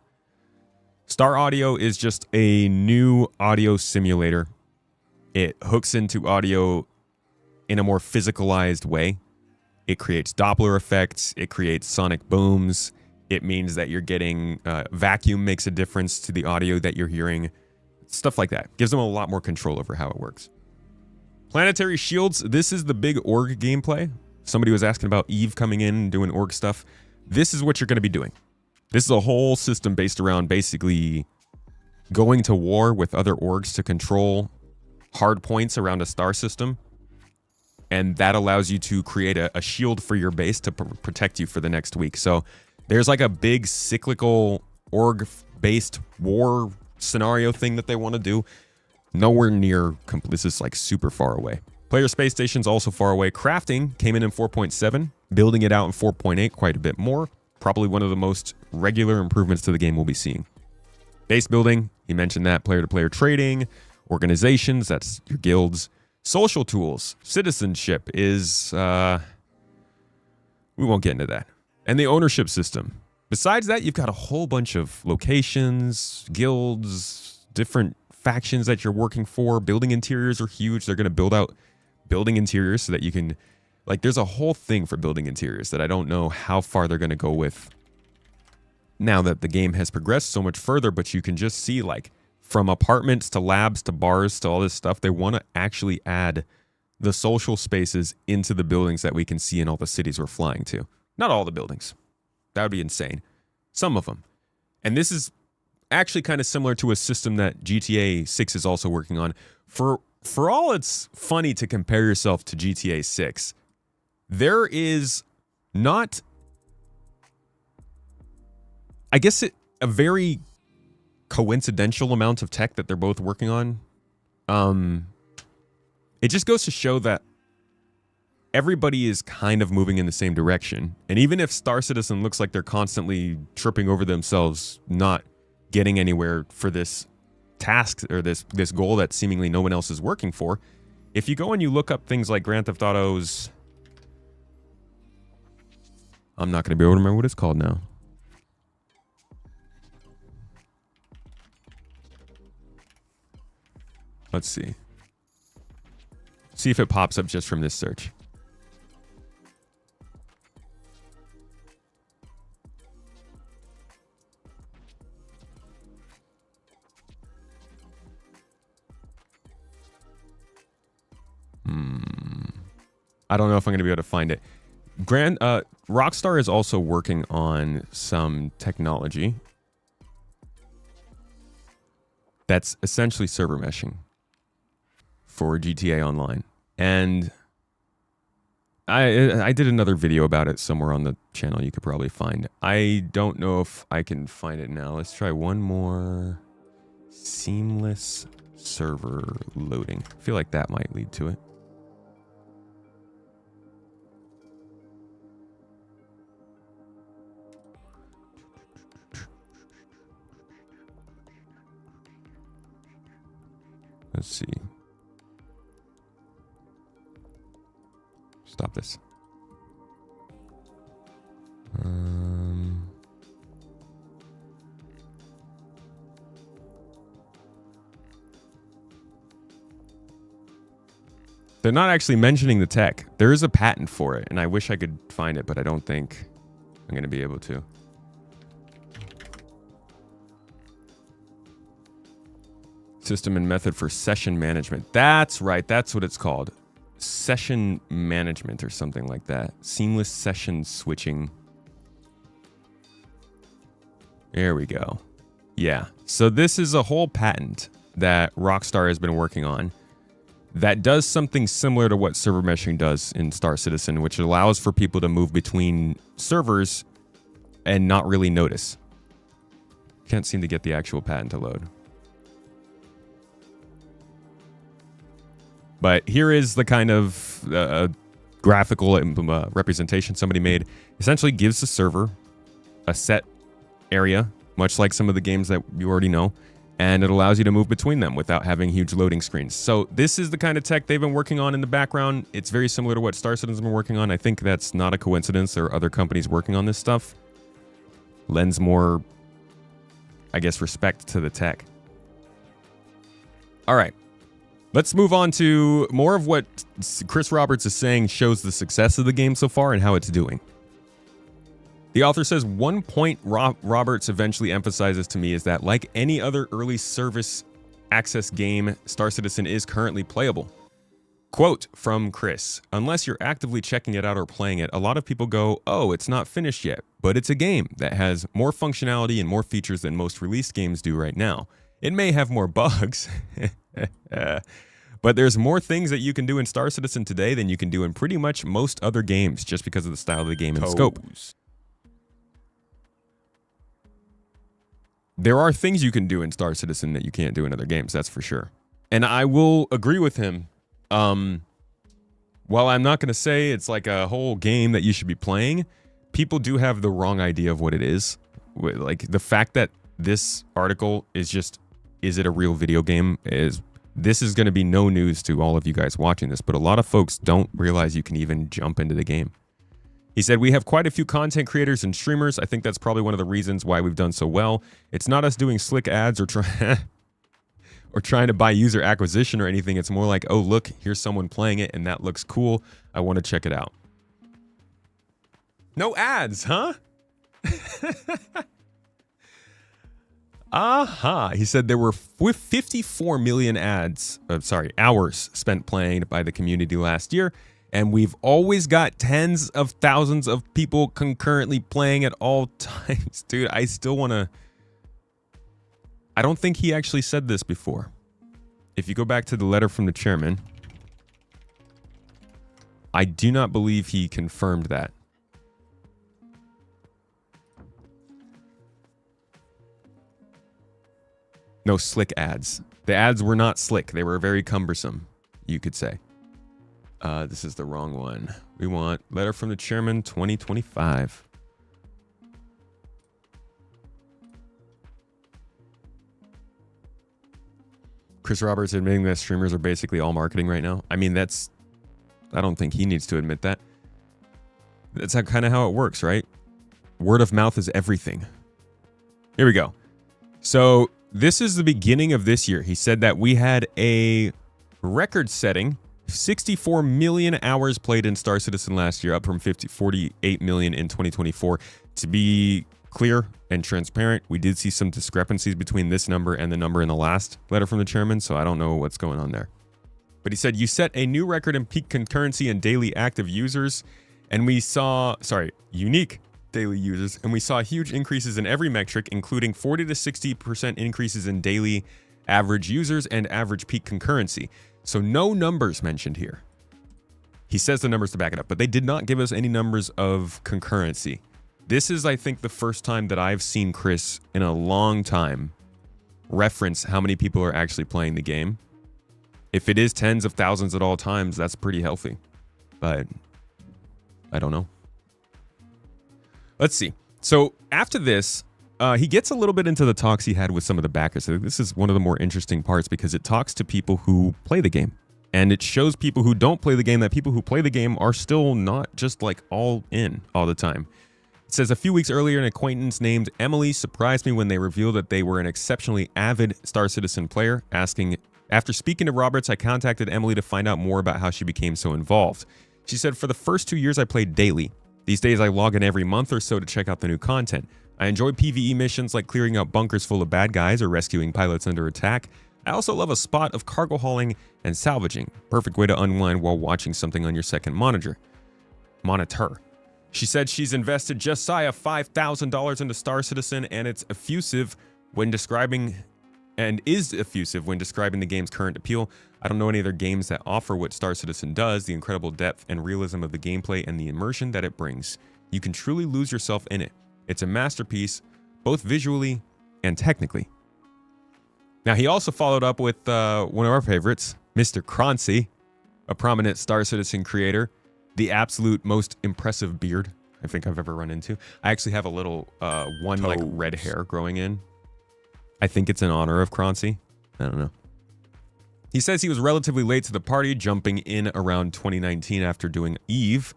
Speaker 1: Star Audio is just a new audio simulator. It hooks into audio in a more physicalized way. It creates Doppler effects. It creates sonic booms. It means that you're getting vacuum makes a difference to the audio that you're hearing. Stuff like that. Gives them a lot more control over how it works. Planetary shields. This is the big org gameplay. Somebody was asking about Eve coming in and doing org stuff. This is what you're going to be doing. This is a whole system based around basically going to war with other orgs to control hard points around a star system. And that allows you to create a shield for your base to protect you for the next week. So there's like a big cyclical org-based war scenario thing that they want to do. Nowhere near complete. This is like super far away. Player space station's also far away. Crafting came in 4.7. Building it out in 4.8, quite a bit more. Probably one of the most regular improvements to the game we'll be seeing. Base building, he mentioned that. Player-to-player trading, organizations, that's your guilds. Social tools, citizenship is... we won't get into that. And the ownership system. Besides that, you've got a whole bunch of locations, guilds, different factions that you're working for. Building interiors are huge. They're going to build out building interiors so that you can... Like, there's a whole thing for building interiors that I don't know how far they're going to go with now that the game has progressed so much further, but you can just see, like, from apartments to labs to bars to all this stuff, they want to actually add the social spaces into the buildings that we can see in all the cities we're flying to. Not all the buildings. That would be insane. Some of them. And this is actually kind of similar to a system that GTA 6 is also working on. For all it's funny to compare yourself to GTA 6, there is not, I guess, a very coincidental amount of tech that they're both working on. It just goes to show that everybody is kind of moving in the same direction. And even if Star Citizen looks like they're constantly tripping over themselves, not getting anywhere for this task or this goal that seemingly no one else is working for, if you go and you look up things like Grand Theft Auto's... I'm not going to be able to remember what it's called now. Let's see. See if it pops up just from this search. I don't know if I'm going to be able to find it. Rockstar is also working on some technology that's essentially server meshing for GTA Online. And I did another video about it somewhere on the channel you could probably find. I don't know if I can find it now. Let's try one more. Seamless server loading. I feel like that might lead to it. Let's see. Stop this. They're not actually mentioning the tech. There is a patent for it, and I wish I could find it, but I don't think I'm going to be able to. System and method for session management. That's right. That's what it's called. Session management or something like that. Seamless session switching. There we go. Yeah. So this is a whole patent that Rockstar has been working on that does something similar to what server meshing does in Star Citizen, which allows for people to move between servers and not really notice. Can't seem to get the actual patent to load. But here is the kind of graphical representation somebody made. Essentially gives the server a set area, much like some of the games that you already know, and it allows you to move between them without having huge loading screens. So this is the kind of tech they've been working on in the background. It's very similar to what Star Citizen's been working on. I think that's not a coincidence. There are other companies working on this stuff. Lends more, I guess, respect to the tech. All right. Let's move on to more of what Chris Roberts is saying shows the success of the game so far and how it's doing. The author says, one point Roberts eventually emphasizes to me is that, like any other early service access game, Star Citizen is currently playable. Quote from Chris, unless you're actively checking it out or playing it, a lot of people go, oh, it's not finished yet, but it's a game that has more functionality and more features than most released games do right now. It may have more bugs, but there's more things that you can do in Star Citizen today than you can do in pretty much most other games just because of the style of the game and scope. There are things you can do in Star Citizen that you can't do in other games, that's for sure. And I will agree with him. while I'm not going to say it's like a whole game that you should be playing, people do have the wrong idea of what it is. Like the fact that this article is just, is it a real video game? This is going to be no news to all of you guys watching this, but a lot of folks don't realize you can even jump into the game. He said, we have quite a few content creators and streamers. I think that's probably one of the reasons why we've done so well. It's not us doing slick ads or trying to buy user acquisition or anything. It's more like, oh, look, here's someone playing it and that looks cool. I want to check it out. No ads, huh? He said there were 54 million hours spent playing by the community last year, and we've always got tens of thousands of people concurrently playing at all times. Dude, I still want to... I don't think he actually said this before. If you go back to the letter from the chairman, I do not believe he confirmed that. No slick ads. The ads were not slick. They were very cumbersome, you could say. This is the wrong one. We want letter from the chairman 2025. Chris Roberts admitting that streamers are basically all marketing right now. I mean, I don't think he needs to admit that. That's kind of how it works, right? Word of mouth is everything. Here we go. So this is the beginning of this year. He said that we had a record-setting 64 million hours played in Star Citizen last year, up from 48 million in 2024. To be clear and transparent, we did see some discrepancies between this number and the number in the last letter from the chairman, so I don't know what's going on there. But he said, you set a new record in peak concurrency and daily active users, and we saw, unique daily users, and we saw huge increases in every metric, including 40 to 60% increases in daily average users and average peak concurrency. So no numbers mentioned here. He says the numbers to back it up, but they did not give us any numbers of concurrency. This is, I think, the first time that I've seen Chris in a long time reference how many people are actually playing the game. If it is tens of thousands at all times, that's pretty healthy. But I don't know. Let's see. So after this, he gets a little bit into the talks he had with some of the backers. So this is one of the more interesting parts because it talks to people who play the game. And it shows people who don't play the game that people who play the game are still not just like all in all the time. It says, a few weeks earlier, an acquaintance named Emily surprised me when they revealed that they were an exceptionally avid Star Citizen player. After speaking to Roberts, I contacted Emily to find out more about how she became so involved. She said, for the first 2 years, I played daily. These days, I log in every month or so to check out the new content. I enjoy PvE missions like clearing out bunkers full of bad guys or rescuing pilots under attack. I also love a spot of cargo hauling and salvaging. Perfect way to unwind while watching something on your second monitor. She said she's invested just shy of $5,000 into Star Citizen, and is effusive when describing the game's current appeal. I don't know any other games that offer what Star Citizen does, the incredible depth and realism of the gameplay and the immersion that it brings. You can truly lose yourself in it. It's a masterpiece, both visually and technically. Now, he also followed up with one of our favorites, Mr. Croncy, a prominent Star Citizen creator. The absolute most impressive beard I think I've ever run into. I actually have a little like red hair growing in. I think it's in honor of Croncy. I don't know. He says he was relatively late to the party, jumping in around 2019 after doing Eve.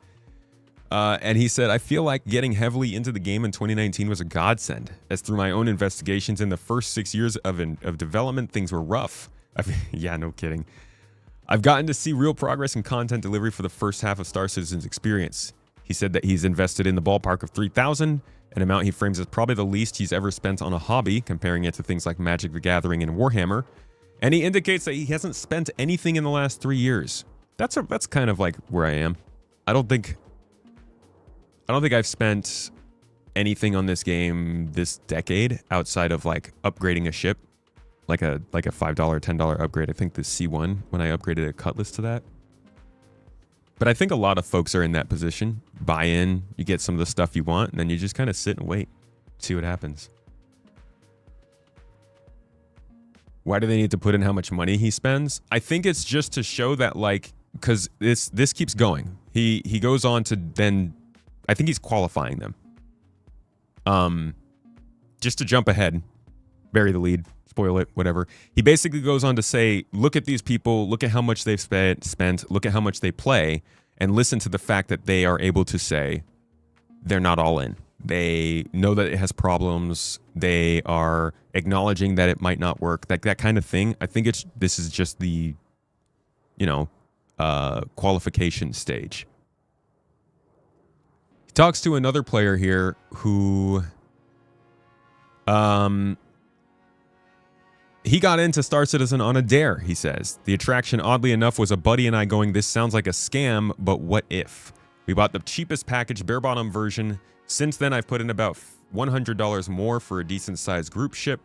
Speaker 1: And he said, I feel like getting heavily into the game in 2019 was a godsend, as through my own investigations in the first 6 years of development, things were rough. Yeah, no kidding. I've gotten to see real progress in content delivery for the first half of Star Citizen's experience. He said that he's invested in the ballpark of 3,000, an amount he frames as probably the least he's ever spent on a hobby, comparing it to things like Magic the Gathering and Warhammer. And he indicates that he hasn't spent anything in the last 3 years. That's kind of like where I am. I don't think I've spent anything on this game this decade outside of like upgrading a ship. Like a $5, $10 upgrade. I think the C1 when I upgraded a Cutlass to that. But I think a lot of folks are in that position. Buy in, you get some of the stuff you want, and then you just kind of sit and wait. See what happens. Why do they need to put in how much money he spends? I think it's just to show that like because this keeps going. He goes on to then, I think he's qualifying them. Just to jump ahead, bury the lead, spoil it, whatever. He basically goes on to say, look at these people, look at how much they've spent, look at how much they play, and listen to the fact that they are able to say they're not all in. They know that it has problems. They are acknowledging that it might not work, that kind of thing. I think this is just the, qualification stage. He talks to another player here who, he got into Star Citizen on a dare, he says. The attraction, oddly enough, was a buddy and I going, this sounds like a scam, but what if? We bought the cheapest package, bare bottom version. Since then, I've put in about $100 more for a decent-sized group ship.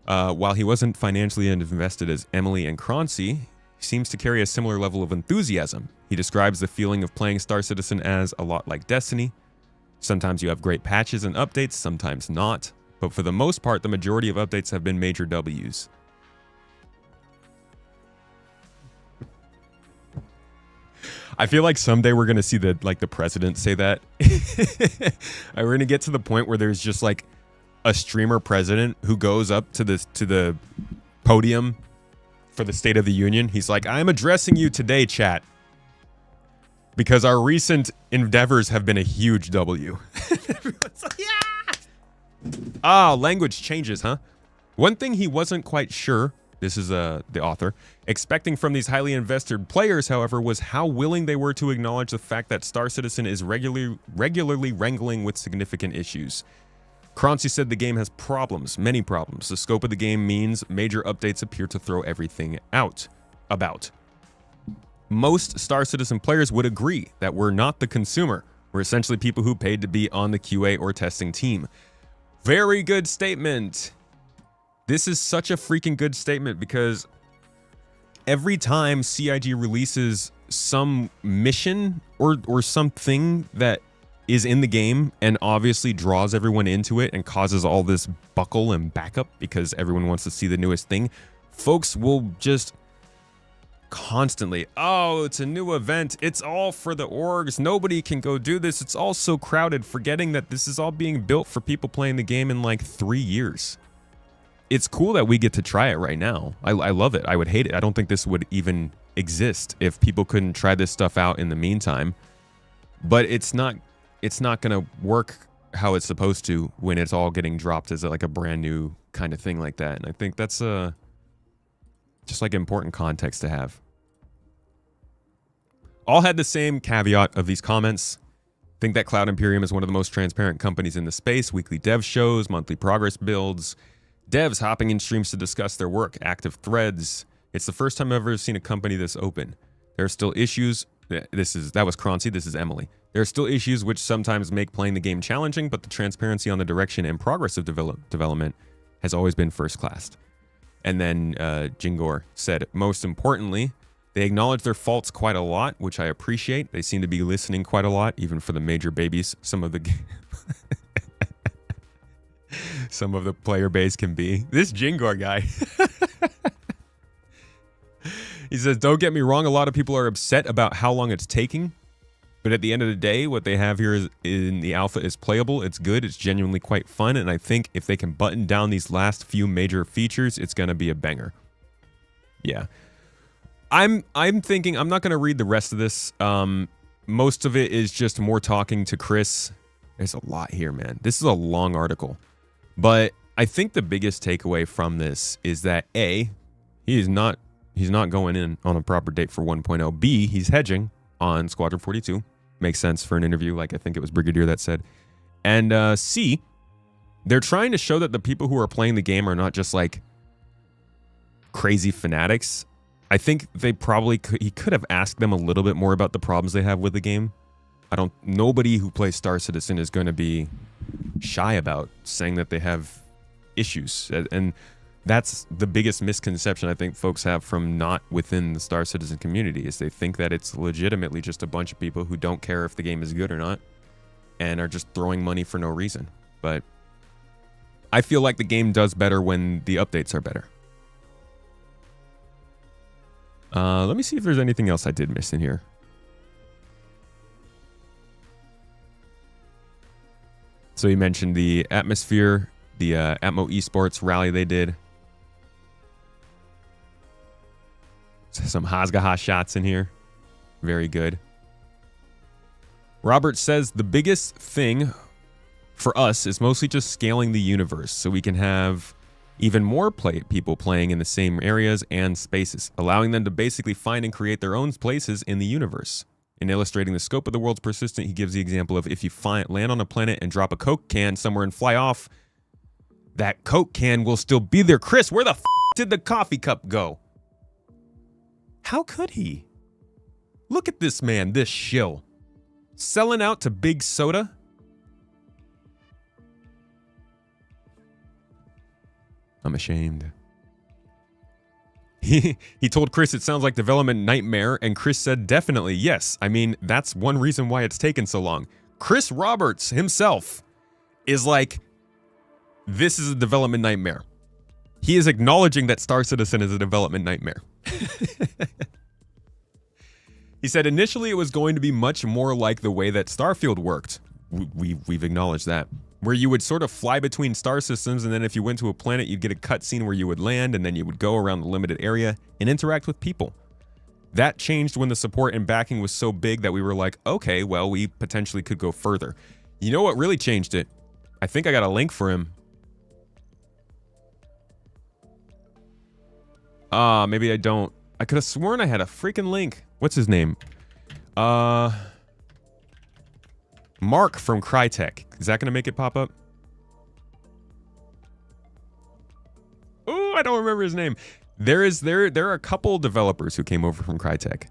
Speaker 1: While he wasn't financially invested as Emily and Croncy, he seems to carry a similar level of enthusiasm. He describes the feeling of playing Star Citizen as a lot like Destiny. Sometimes you have great patches and updates, sometimes not. But for the most part, the majority of updates have been major W's. I feel like someday we're going to see the president say that. We're going to get to the point where there's just like a streamer president who goes up to the podium for the State of the Union. He's like, I'm addressing you today, chat, because our recent endeavors have been a huge W. Everyone's like, yeah! Language changes, huh? One thing he wasn't quite sure, this is the author, expecting from these highly invested players, however, was how willing they were to acknowledge the fact that Star Citizen is regularly wrangling with significant issues. Croncy said the game has problems, many problems. The scope of the game means major updates appear to throw everything out. Most Star Citizen players would agree that we're not the consumer. We're essentially people who paid to be on the QA or testing team. Very good statement. This is such a freaking good statement because every time CIG releases some mission or something that is in the game and obviously draws everyone into it and causes all this buckle and backup because everyone wants to see the newest thing, folks will just constantly, oh, it's a new event, it's all for the orgs, nobody can go do this, it's all so crowded, forgetting that this is all being built for people playing the game in like 3 years. It's cool that we get to try it right now. I love it. I would hate it. I don't think this would even exist if people couldn't try this stuff out in the meantime. But it's not gonna work how it's supposed to when it's all getting dropped as like a brand new kind of thing like that. And I think that's just like important context to have. All had the same caveat of these comments. Think that Cloud Imperium is one of the most transparent companies in the space. Weekly dev shows, monthly progress builds, devs hopping in streams to discuss their work, active threads. It's the first time I've ever seen a company this open. There are still issues. That was Croncy, this is Emily. There are still issues which sometimes make playing the game challenging, but the transparency on the direction and progress of development has always been first class. And then Jingor said, most importantly, they acknowledge their faults quite a lot, which I appreciate. They seem to be listening quite a lot, even for the major babies. Some of the player base can be. This Jingor guy. He says, don't get me wrong, a lot of people are upset about how long it's taking. But at the end of the day, what they have here is in the alpha is playable. It's good. It's genuinely quite fun. And I think if they can button down these last few major features, it's going to be a banger. Yeah. I'm thinking, I'm not going to read the rest of this. Most of it is just more talking to Chris. There's a lot here, man. This is a long article. But I think the biggest takeaway from this is that A, he's not going in on a proper date for 1.0. B, he's hedging on Squadron 42. Makes sense for an interview, like I think it was Brigadier that said. And C, they're trying to show that the people who are playing the game are not just like crazy fanatics. I think they probably he could have asked them a little bit more about the problems they have with the game. Nobody who plays Star Citizen is going to be shy about saying that they have issues. And that's the biggest misconception I think folks have from not within the Star Citizen community, is they think that it's legitimately just a bunch of people who don't care if the game is good or not and are just throwing money for no reason. But I feel like the game does better when the updates are better. Let me see if there's anything else I did miss in here. So you mentioned the Atmosphere, the Atmo Esports rally they did. Some Hazgaha shots in here. Very good. Robert says the biggest thing for us is mostly just scaling the universe so we can have even more people playing in the same areas and spaces, allowing them to basically find and create their own places in the universe. In illustrating the scope of the world's persistent, he gives the example of if you land on a planet and drop a Coke can somewhere and fly off, that Coke can will still be there. Chris, where the f did the coffee cup go? How could he? Look at this man, this shill. Selling out to Big Soda? I'm ashamed. He told Chris it sounds like development nightmare, and Chris said definitely yes. I mean, that's one reason why it's taken so long. Chris Roberts himself is like, this is a development nightmare. He is acknowledging that Star Citizen is a development nightmare. He said initially it was going to be much more like the way that Starfield worked. We've acknowledged that. Where you would sort of fly between star systems, and then if you went to a planet, you'd get a cutscene where you would land, and then you would go around the limited area and interact with people. That changed when the support and backing was so big that we were like, okay, well, we potentially could go further. You know what really changed it? I think I got a link for him. Maybe I don't. I could have sworn I had a freaking link. What's his name? Mark from Crytek. Is that going to make it pop up? Oh, I don't remember his name. There are a couple developers who came over from Crytek.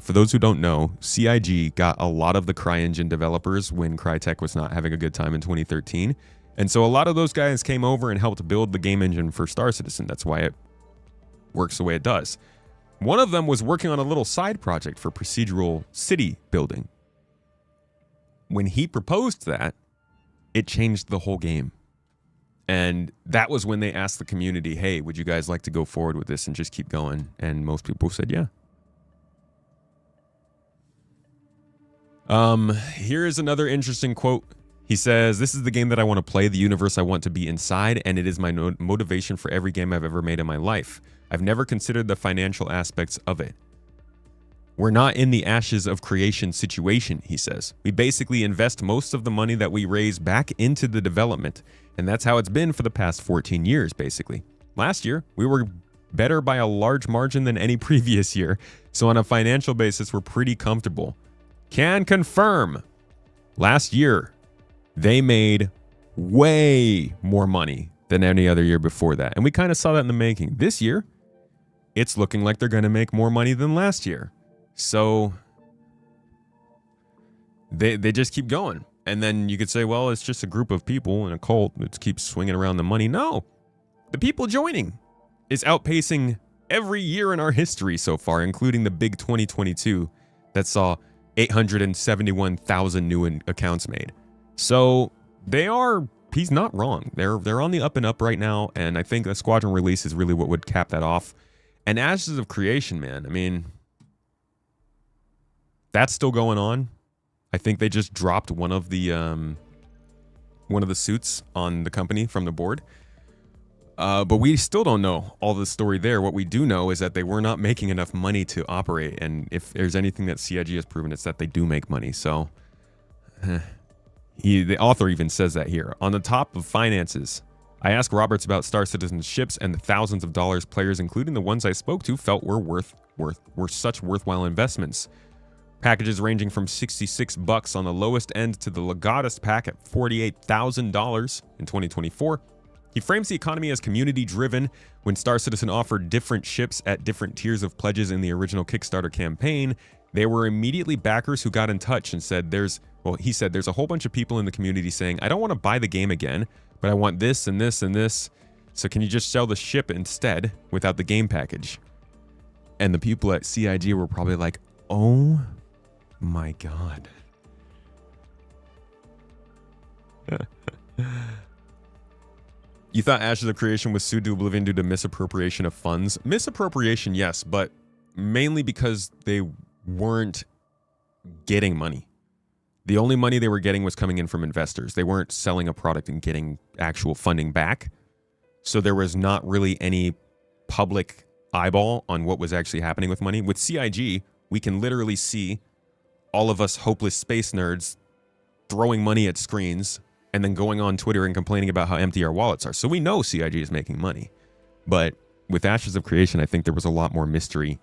Speaker 1: For those who don't know, CIG got a lot of the CryEngine developers when Crytek was not having a good time in 2013. And so a lot of those guys came over and helped build the game engine for Star Citizen. That's why it works the way it does. One of them was working on a little side project for procedural city building. When he proposed that, it changed the whole game. And that was when they asked the community, hey, would you guys like to go forward with this and just keep going? And most people said, yeah. Here is another interesting quote. He says, this is the game that I want to play, the universe I want to be inside, and it is my motivation for every game I've ever made in my life. I've never considered the financial aspects of it. We're not in the ashes of creation situation, he says. We basically invest most of the money that we raise back into the development, and that's how it's been for the past 14 years, basically. Last year, we were better by a large margin than any previous year, so on a financial basis, we're pretty comfortable. Can confirm, last year, they made way more money than any other year before that, and we kind of saw that in the making. This year, it's looking like they're going to make more money than last year. So they just keep going. And then you could say, well, it's just a group of people in a cult that keeps swinging around the money. No, the people joining is outpacing every year in our history so far, including the big 2022 that saw 871,000 new accounts made. So he's not wrong. They're on the up and up right now. And I think a Squadron release is really what would cap that off. And Ashes of Creation, man, I mean, that's still going on. I think they just dropped one of the suits on the company from the board. But we still don't know all the story there. What we do know is that they were not making enough money to operate. And if there's anything that CIG has proven, it's that they do make money. So the author even says that here. On the top of finances, I asked Roberts about Star Citizen's ships and the thousands of dollars players, including the ones I spoke to, felt were such worthwhile investments. Packages ranging from $66 on the lowest end to the Legatus pack at $48,000 in 2024. He frames the economy as community-driven. When Star Citizen offered different ships at different tiers of pledges in the original Kickstarter campaign, there were immediately backers who got in touch and said he said there's a whole bunch of people in the community saying, I don't want to buy the game again, but I want this and this and this. So can you just sell the ship instead without the game package? And the people at CIG were probably like, oh my God. You thought Ashes of Creation was sued to oblivion due to misappropriation of funds? Misappropriation, yes, but mainly because they weren't getting money. The only money they were getting was coming in from investors. They weren't selling a product and getting actual funding back. So there was not really any public eyeball on what was actually happening with money. With CIG, we can literally see all of us hopeless space nerds throwing money at screens and then going on Twitter and complaining about how empty our wallets are. So we know CIG is making money. But with Ashes of Creation, I think there was a lot more mystery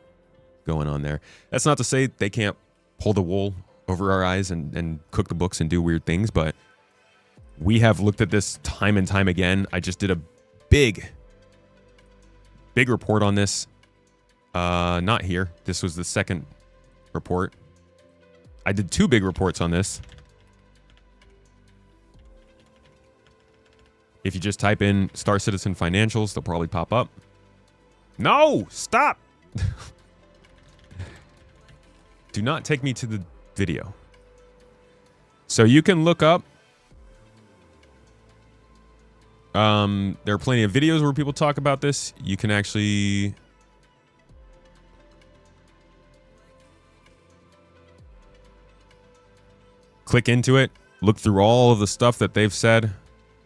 Speaker 1: going on there. That's not to say they can't pull the wool over our eyes and cook the books and do weird things, but we have looked at this time and time again. I just did a big report on this. Not here. This was the second report. I did 2 big reports on this. If you just type in Star Citizen financials, they'll probably pop up. No! Stop! Do not take me to the video. So you can look up. There are plenty of videos where people talk about this. You can actually... click into it. Look through all of the stuff that they've said.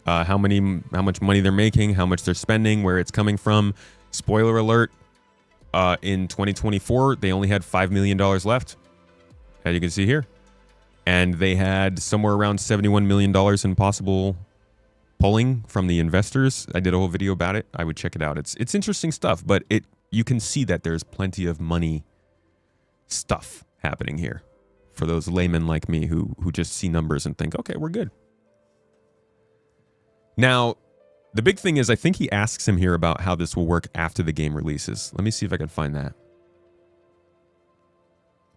Speaker 1: How much money they're making, how much they're spending, where it's coming from. Spoiler alert, in 2024, they only had $5 million left, as you can see here. And they had somewhere around $71 million in possible pulling from the investors. I did a whole video about it. I would check it out. It's interesting stuff, but you can see that there's plenty of money stuff happening here for those laymen like me who just see numbers and think, okay, we're good. Now, the big thing is I think he asks him here about how this will work after the game releases. Let me see if I can find that.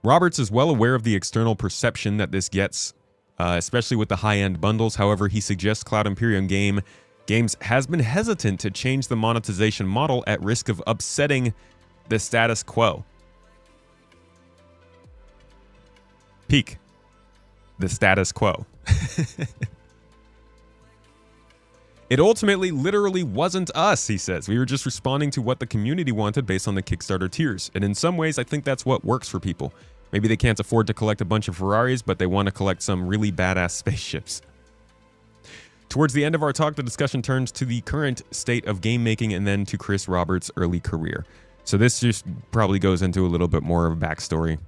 Speaker 1: Roberts is well aware of the external perception that this gets, especially with the high-end bundles. However, he suggests Cloud Imperium Games has been hesitant to change the monetization model at risk of upsetting the status quo. Peak. The status quo. It ultimately literally wasn't us, he says. We were just responding to what the community wanted based on the Kickstarter tiers. And in some ways, I think that's what works for people. Maybe they can't afford to collect a bunch of Ferraris, but they want to collect some really badass spaceships. Towards the end of our talk, the discussion turns to the current state of game making and then to Chris Roberts' early career. So this just probably goes into a little bit more of a backstory.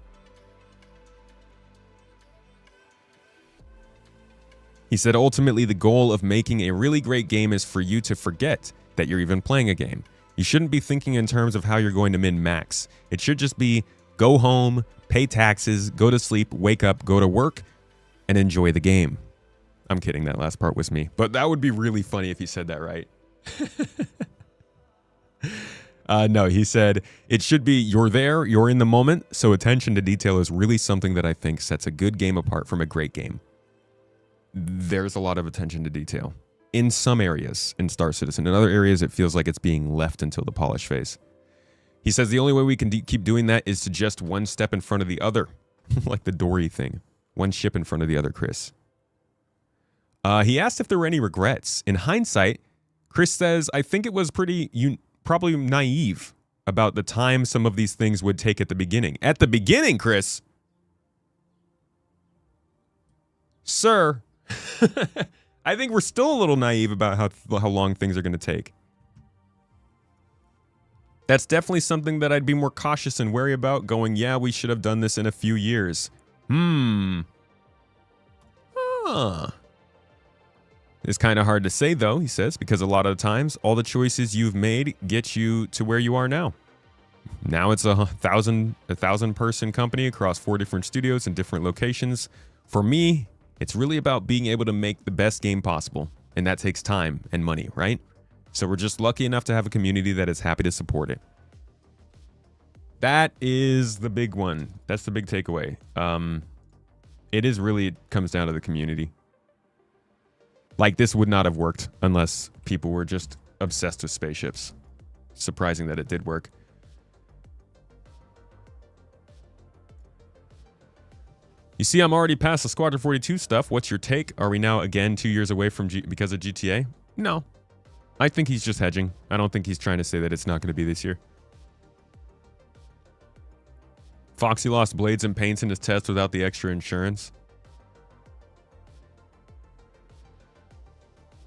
Speaker 1: He said, ultimately, the goal of making a really great game is for you to forget that you're even playing a game. You shouldn't be thinking in terms of how you're going to min-max. It should just be go home, pay taxes, go to sleep, wake up, go to work, and enjoy the game. I'm kidding, that last part was me. But that would be really funny if he said that right. No, he said, it should be you're there, you're in the moment, so attention to detail is really something that I think sets a good game apart from a great game. There's a lot of attention to detail in some areas in Star Citizen. In other areas, it feels like it's being left until the polish phase. He says the only way we can keep doing that is to just one step in front of the other, like the Dory thing. One ship in front of the other, Chris. He asked if there were any regrets. In hindsight, Chris says, I think it was probably naive about the time some of these things would take at the beginning. At the beginning, Chris? Sir, I think we're still a little naive about how long things are going to take. That's definitely something that I'd be more cautious and wary about, going, yeah, we should have done this in a few years. It's kind of hard to say, though, he says, because a lot of the times, all the choices you've made get you to where you are now. Now it's a 1,000-person company across 4 different studios in different locations. For me, it's really about being able to make the best game possible, and that takes time and money, right? So we're just lucky enough to have a community that is happy to support it. That is the big one. That's the big takeaway. It comes down to the community. Like, this would not have worked unless people were just obsessed with spaceships. Surprising that it did work. You see, I'm already past the Squadron 42 stuff. What's your take? Are we now again 2 years away from because of GTA? No. I think he's just hedging. I don't think he's trying to say that it's not going to be this year. Foxy lost blades and paints in his test without the extra insurance.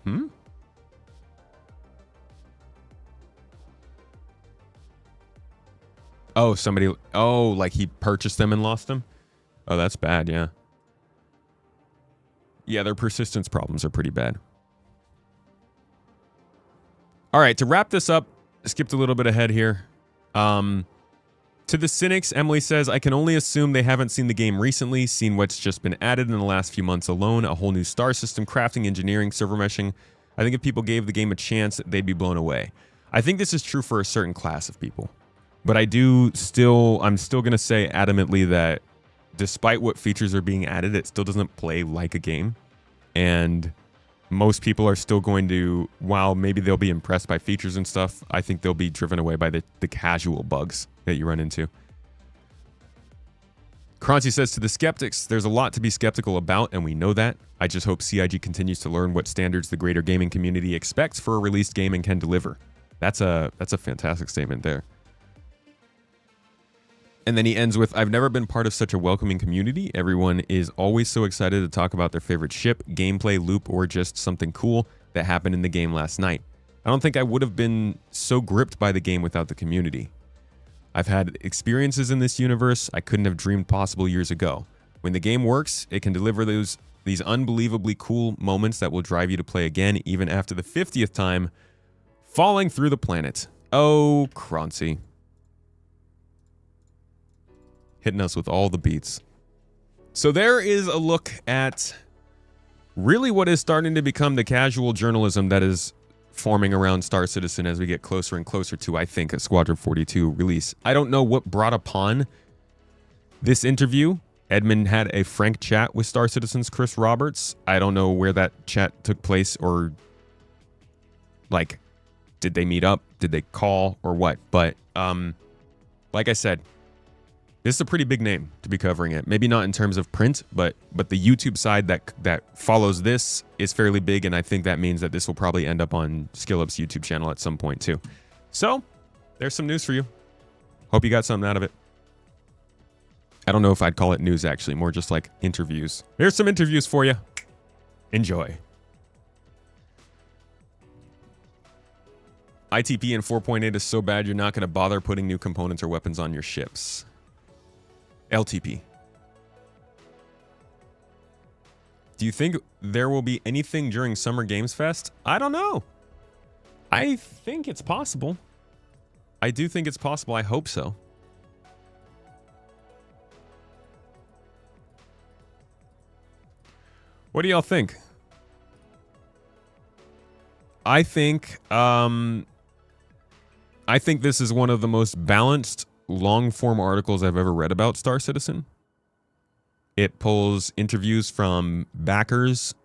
Speaker 1: Hmm? Oh, somebody... Oh, like he purchased them and lost them? Oh, that's bad, yeah. Yeah, their persistence problems are pretty bad. All right, to wrap this up, skipped a little bit ahead here. To the cynics, Emily says, I can only assume they haven't seen the game recently, seen what's just been added in the last few months alone, a whole new star system, crafting, engineering, server meshing. I think if people gave the game a chance, they'd be blown away. I think this is true for a certain class of people. But I'm still going to say adamantly that despite what features are being added, it still doesn't play like a game. And most people are still going to, while maybe they'll be impressed by features and stuff, I think they'll be driven away by the casual bugs that you run into. Croncy says, to the skeptics, there's a lot to be skeptical about, and we know that. I just hope CIG continues to learn what standards the greater gaming community expects for a released game and can deliver. That's a fantastic statement there. And then he ends with, I've never been part of such a welcoming community. Everyone is always so excited to talk about their favorite ship, gameplay, loop, or just something cool that happened in the game last night. I don't think I would have been so gripped by the game without the community. I've had experiences in this universe I couldn't have dreamed possible years ago. When the game works, it can deliver these unbelievably cool moments that will drive you to play again, even after the 50th time, falling through the planet. Oh, Croncy. Hitting us with all the beats. So there is a look at really what is starting to become the casual journalism that is forming around Star Citizen as we get closer and closer to, I think, a Squadron 42 release. I don't know what brought upon this interview. Edmund had a frank chat with Star Citizen's Chris Roberts. I don't know where that chat took place, or like, did they meet up? Did they call or what? But like I said, this is a pretty big name to be covering it. Maybe not in terms of print, but the YouTube side that follows this is fairly big, and I think that means that this will probably end up on SkillUp's YouTube channel at some point too. So, there's some news for you. Hope you got something out of it. I don't know if I'd call it news, actually. More just like interviews. Here's some interviews for you. Enjoy. ITP in 4.8 is so bad you're not going to bother putting new components or weapons on your ships. LTP. Do you think there will be anything during Summer Games Fest? I don't know. I think it's possible. I do think it's possible. I hope so. What do y'all think? I think this is one of the most balanced long-form articles I've ever read about Star Citizen. It pulls interviews from backers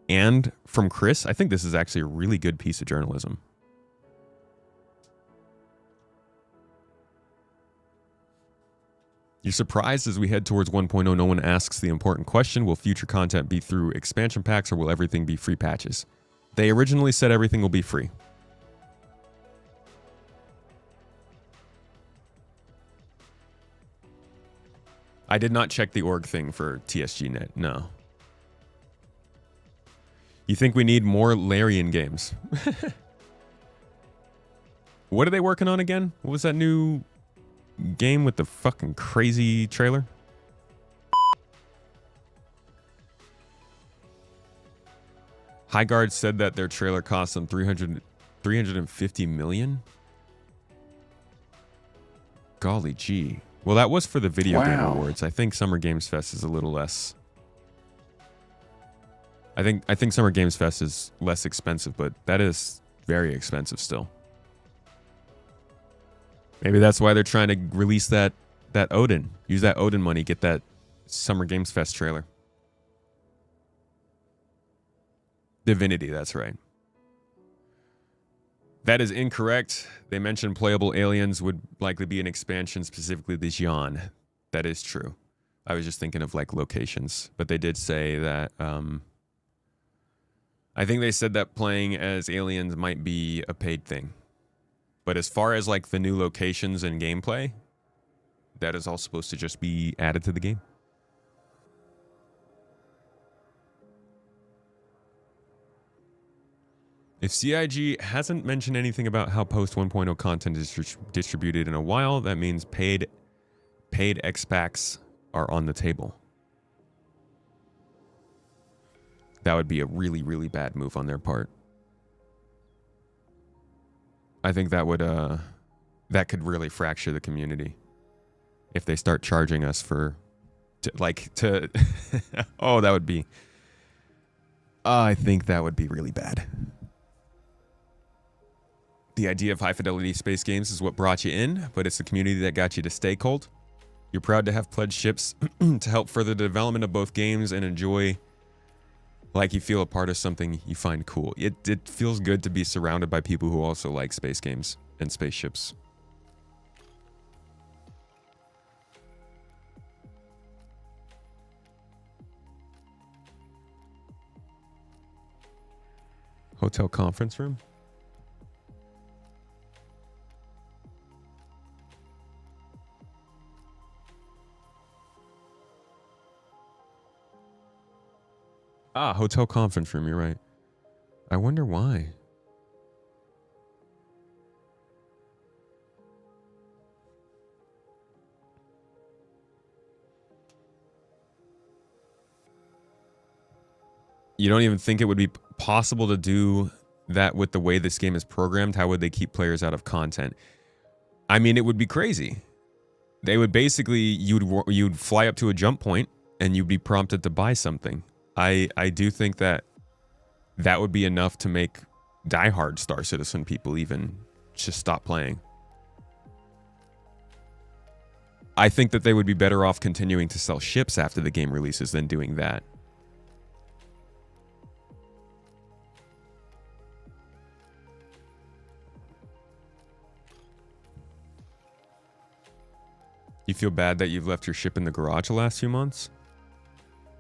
Speaker 1: and from Chris. I think this is actually a really good piece of journalism. You're surprised as we head towards 1.0, no one asks the important question, will future content be through expansion packs or will everything be free patches? They originally said everything will be free. I did not check the org thing for TSGNet, no. You think we need more Larian games? What are they working on again? What was that new game with the fucking crazy trailer? Highguard said that their trailer cost them 350 million? Golly gee. Well, that was for the Video Game Awards. I think Summer Games Fest is a little less. I think Summer Games Fest is less expensive, but that is very expensive still. Maybe that's why they're trying to release that Odin. Use that Odin money, get that Summer Games Fest trailer. Divinity, that's right. That is incorrect. They mentioned playable aliens would likely be an expansion, specifically the Xi'an. That is true. I was just thinking of like locations, but they did say that. I think they said that playing as aliens might be a paid thing. But as far as like the new locations and gameplay, that is all supposed to just be added to the game. If CIG hasn't mentioned anything about how post 1.0 content is distributed in a while, that means paid X-Packs are on the table. That would be a really, really bad move on their part. I think that would that could really fracture the community if they start charging us for oh, that would be I think that would be really bad. The idea of high-fidelity space games is what brought you in, but it's the community that got you to stay cold. You're proud to have pledged ships to help further the development of both games and enjoy like you feel a part of something you find cool. It feels good to be surrounded by people who also like space games and spaceships. Hotel conference room? Ah, hotel conference room, you're right. I wonder why. You don't even think it would be possible to do that with the way this game is programmed? How would they keep players out of content? I mean, it would be crazy. They would basically, you'd fly up to a jump point and you'd be prompted to buy something. I do think that that would be enough to make diehard Star Citizen people even just stop playing. I think that they would be better off continuing to sell ships after the game releases than doing that. You feel bad that you've left your ship in the garage the last few months?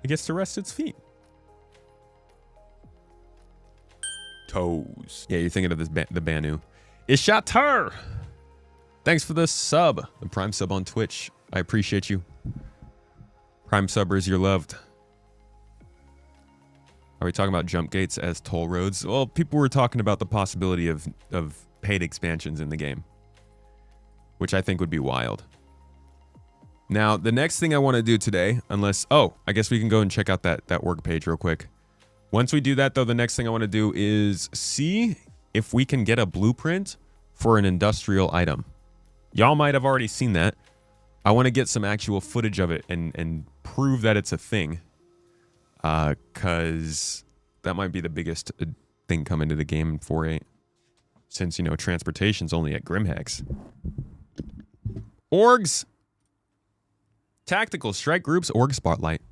Speaker 1: It gets to rest its feet. Toes. Yeah, you're thinking of this the Banu. Ishatar! Thanks for the sub. The Prime sub on Twitch. I appreciate you. Prime subbers, you're loved. Are we talking about jump gates as toll roads? Well, people were talking about the possibility of paid expansions in the game, which I think would be wild. Now, the next thing I want to do today, unless... Oh, I guess we can go and check out that work page real quick. Once we do that, though, the next thing I want to do is see if we can get a blueprint for an industrial item. Y'all might have already seen that. I want to get some actual footage of it and prove that it's a thing. Because that might be the biggest thing coming to the game in 4.8. Since, you know, transportation's only at Grimhex. Orgs! Tactical Strike Groups Org Spotlight.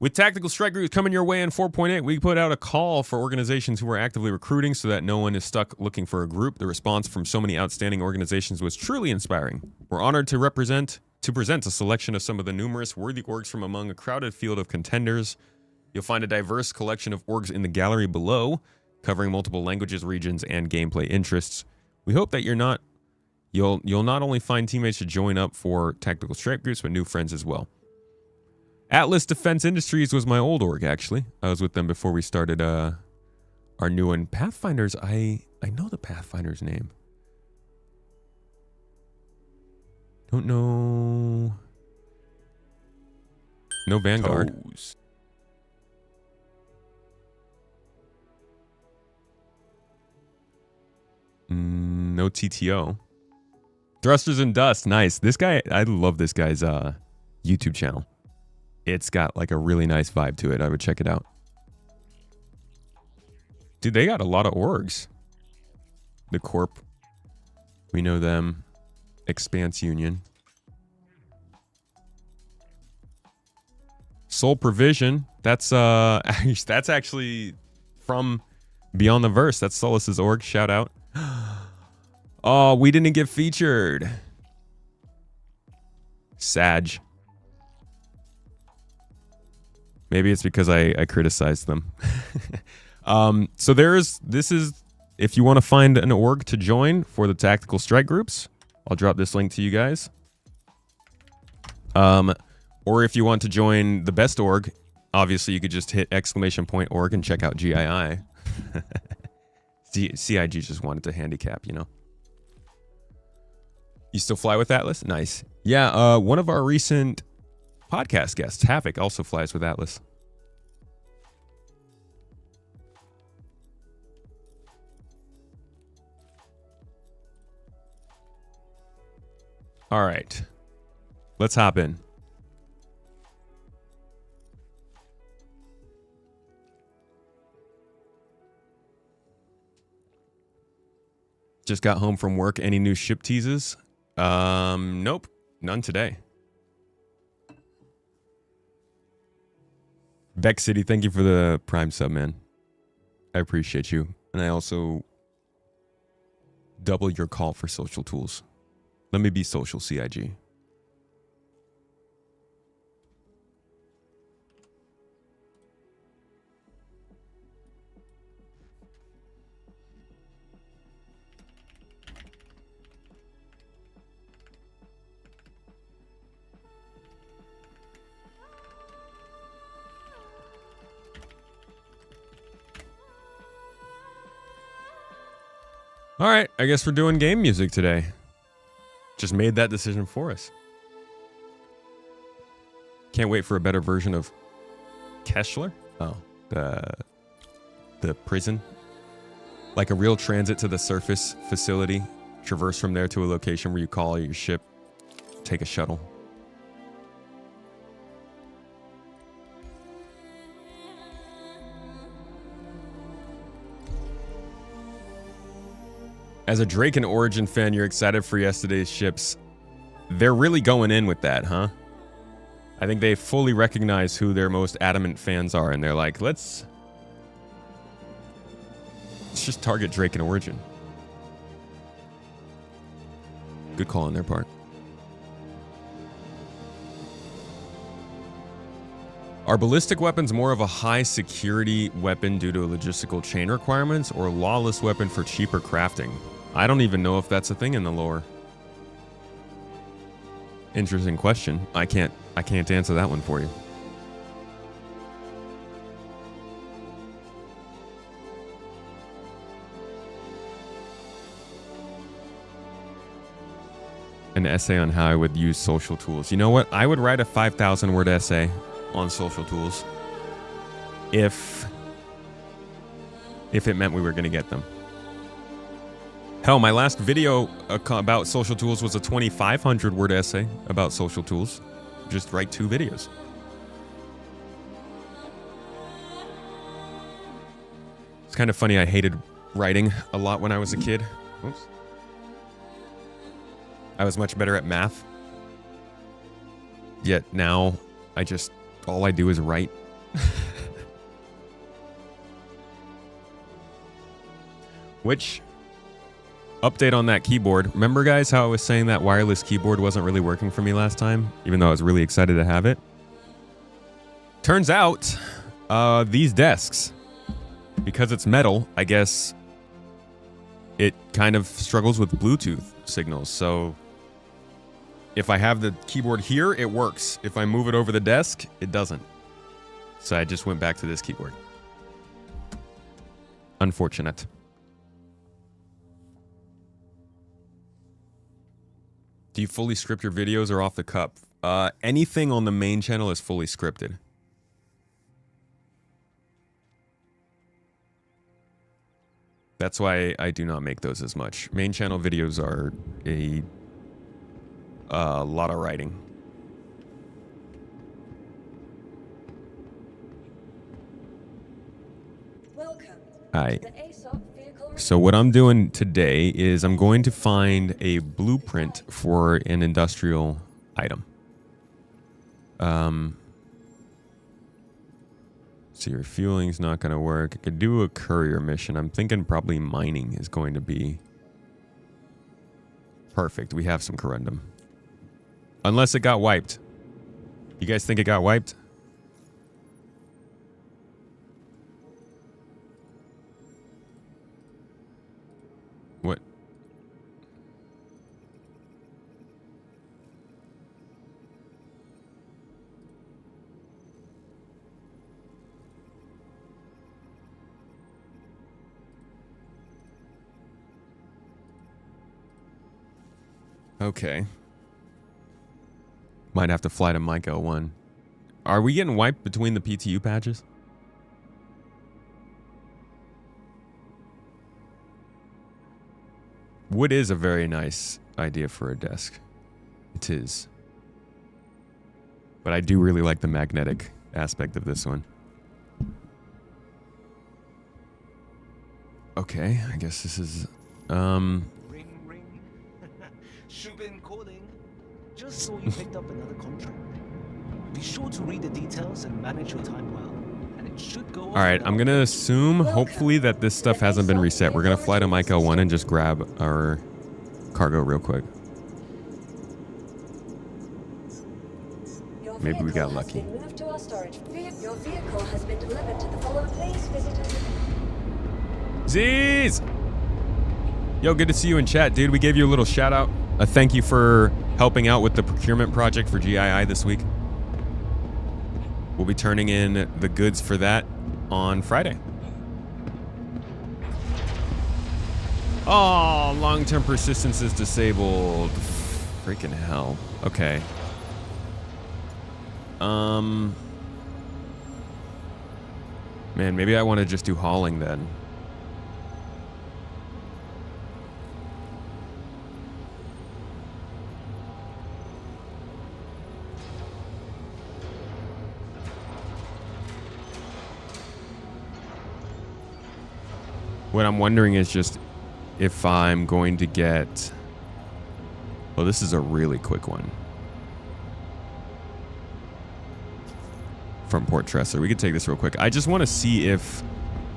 Speaker 1: With Tactical Strike Groups coming your way in 4.8, we put out a call for organizations who are actively recruiting so that no one is stuck looking for a group. The response from so many outstanding organizations was truly inspiring. We're honored to present a selection of some of the numerous worthy orgs from among a crowded field of contenders. You'll find a diverse collection of orgs in the gallery below, covering multiple languages, regions, and gameplay interests. We hope that you'll not only find teammates to join up for Tactical Strike Groups, but new friends as well. Atlas Defense Industries was my old org, actually. I was with them before we started our new one. Pathfinders, I know the Pathfinder's name. Don't know. No Vanguard. Toes. No TTO. Thrusters and Dust, nice. This guy, I love this guy's YouTube channel. It's got like a really nice vibe to it. I would check it out. Dude, they got a lot of orgs. The Corp. We know them. Expanse Union. Soul Provision. That's that's actually from Beyond the Verse. That's Solus's org. Shout out. Oh, we didn't get featured. Sag. Maybe it's because I criticized them. So this is, if you want to find an org to join for the Tactical Strike Groups, I'll drop this link to you guys. Or if you want to join the best org, obviously you could just hit !org and check out GII. CIG just wanted to handicap, you know. You still fly with Atlas? Nice. Yeah, one of our recent podcast guests, Havoc, also flies with Atlas. All right. Let's hop in. Just got home from work. Any new ship teases? Nope. None today. Beck City, thank you for the Prime sub, man. I appreciate you. And I also double your call for social tools. Let me be social CIG. All right, I guess we're doing game music today. Just made that decision for us. Can't wait for a better version of Kessler. Oh, the prison. Like a real transit to the surface facility. Traverse from there to a location where you call your ship. Take a shuttle. As a Drake and Origin fan, you're excited for yesterday's ships. They're really going in with that, huh? I think they fully recognize who their most adamant fans are, and they're like, let's just target Drake and Origin. Good call on their part. Are ballistic weapons more of a high security weapon due to logistical chain requirements, or a lawless weapon for cheaper crafting? I don't even know if that's a thing in the lore. Interesting question. I can't answer that one for you. An essay on how I would use social tools. You know what? I would write a 5,000 word essay on social tools if it meant we were going to get them. Hell, my last video about social tools was a 2,500 word essay about social tools. Just write 2 videos. It's kind of funny, I hated writing a lot when I was a kid. Oops. I was much better at math. Yet now, all I do is write. Which, update on that keyboard. Remember, guys, how I was saying that wireless keyboard wasn't really working for me last time, even though I was really excited to have it? Turns out, these desks, because it's metal, I guess it kind of struggles with Bluetooth signals. So if I have the keyboard here, it works. If I move it over the desk, it doesn't. So I just went back to this keyboard. Unfortunate. Do you fully script your videos or off the cup? Anything on the main channel is fully scripted. That's why I do not make those as much. Main channel videos are a lot of writing. Hi. So what I'm doing today is I'm going to find a blueprint for an industrial item. So your fueling's not going to work. I could do a courier mission. I'm thinking probably mining is going to be perfect. We have some corundum. Unless it got wiped. You guys think it got wiped? What? Okay. Might have to fly to Mike 01. Are we getting wiped between the PTU patches? Wood is a very nice idea for a desk. It is. But I do really like the magnetic aspect of this one. Okay, I guess this is...
Speaker 4: Ring, ring. Shubin calling. Just saw you picked up another contract. Be sure to read the details and manage your time well. And it should go.
Speaker 1: Alright, I'm gonna assume, hopefully, that this stuff hasn't been reset. We're gonna fly to Mike 01 and just grab our cargo real quick. Maybe we got lucky.
Speaker 5: Your vehicle has been delivered to the following. Please visit us.
Speaker 1: Z's! Yo, good to see you in chat, dude. We gave you a little shout out. A thank you for helping out with the procurement project for GII this week. We'll be turning in the goods for that on Friday. Oh, long-term persistence is disabled. Freaking hell. Okay. Man, maybe I want to just do hauling then. What I'm wondering is just if I'm going to get... Well, this is a really quick one. From Port Tressor. We could take this real quick. I just want to see if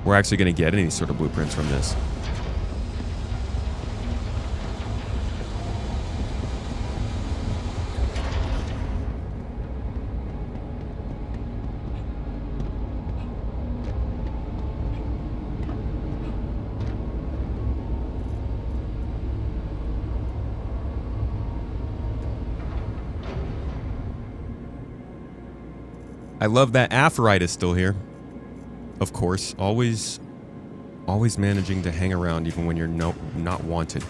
Speaker 1: we're actually going to get any sort of blueprints from this. I love that Aphorite is still here. Of course, always managing to hang around even when you're not wanted.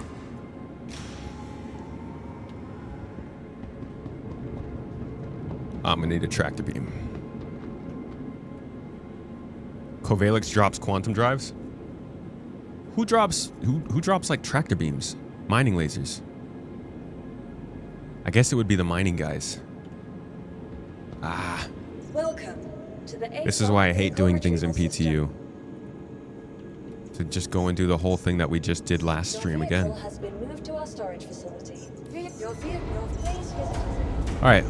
Speaker 1: I'm gonna need a tractor beam. Covalix drops quantum drives. Who drops like tractor beams? Mining lasers. I guess it would be the mining guys. Ah.
Speaker 5: Welcome to the
Speaker 1: This is why I hate doing things in PTU. To just go and do the whole thing that we just did last stream again.
Speaker 5: Has been moved to our storage facility. Your vehicle, please visit us.
Speaker 1: All right,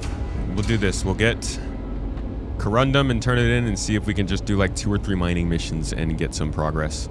Speaker 1: we'll do this. We'll get Corundum and turn it in and see if we can just do like 2 or 3 mining missions and get some progress.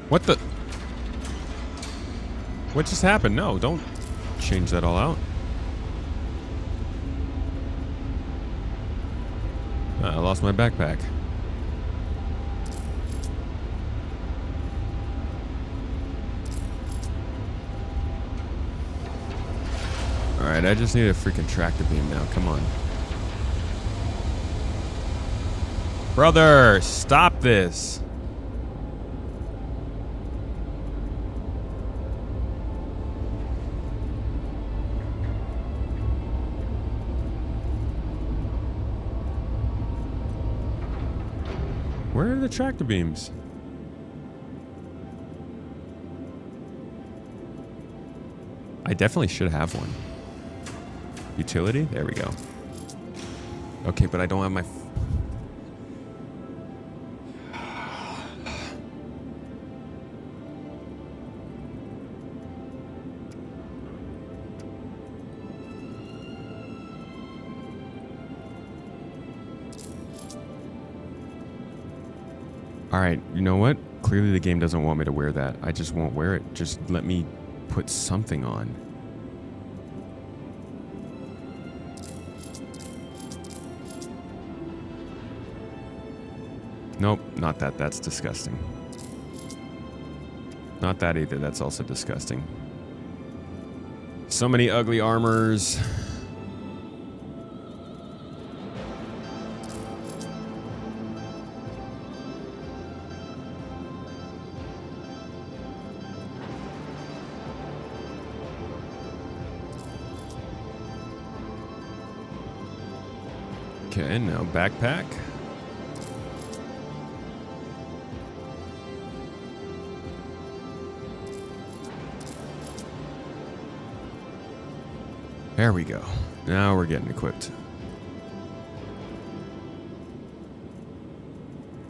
Speaker 1: What the? What just happened? No, don't change that all out. I lost my backpack. Alright, I just need a freaking tractor beam now. Come on. Brother, stop this. Where are the tractor beams? I definitely should have one. Utility? There we go. Okay, but I don't have my... All right, you know what? Clearly the game doesn't want me to wear that. I just won't wear it. Just let me put something on. Nope, not that. That's disgusting. Not that either. That's also disgusting. So many ugly armors. Okay, now backpack. There we go. Now we're getting equipped.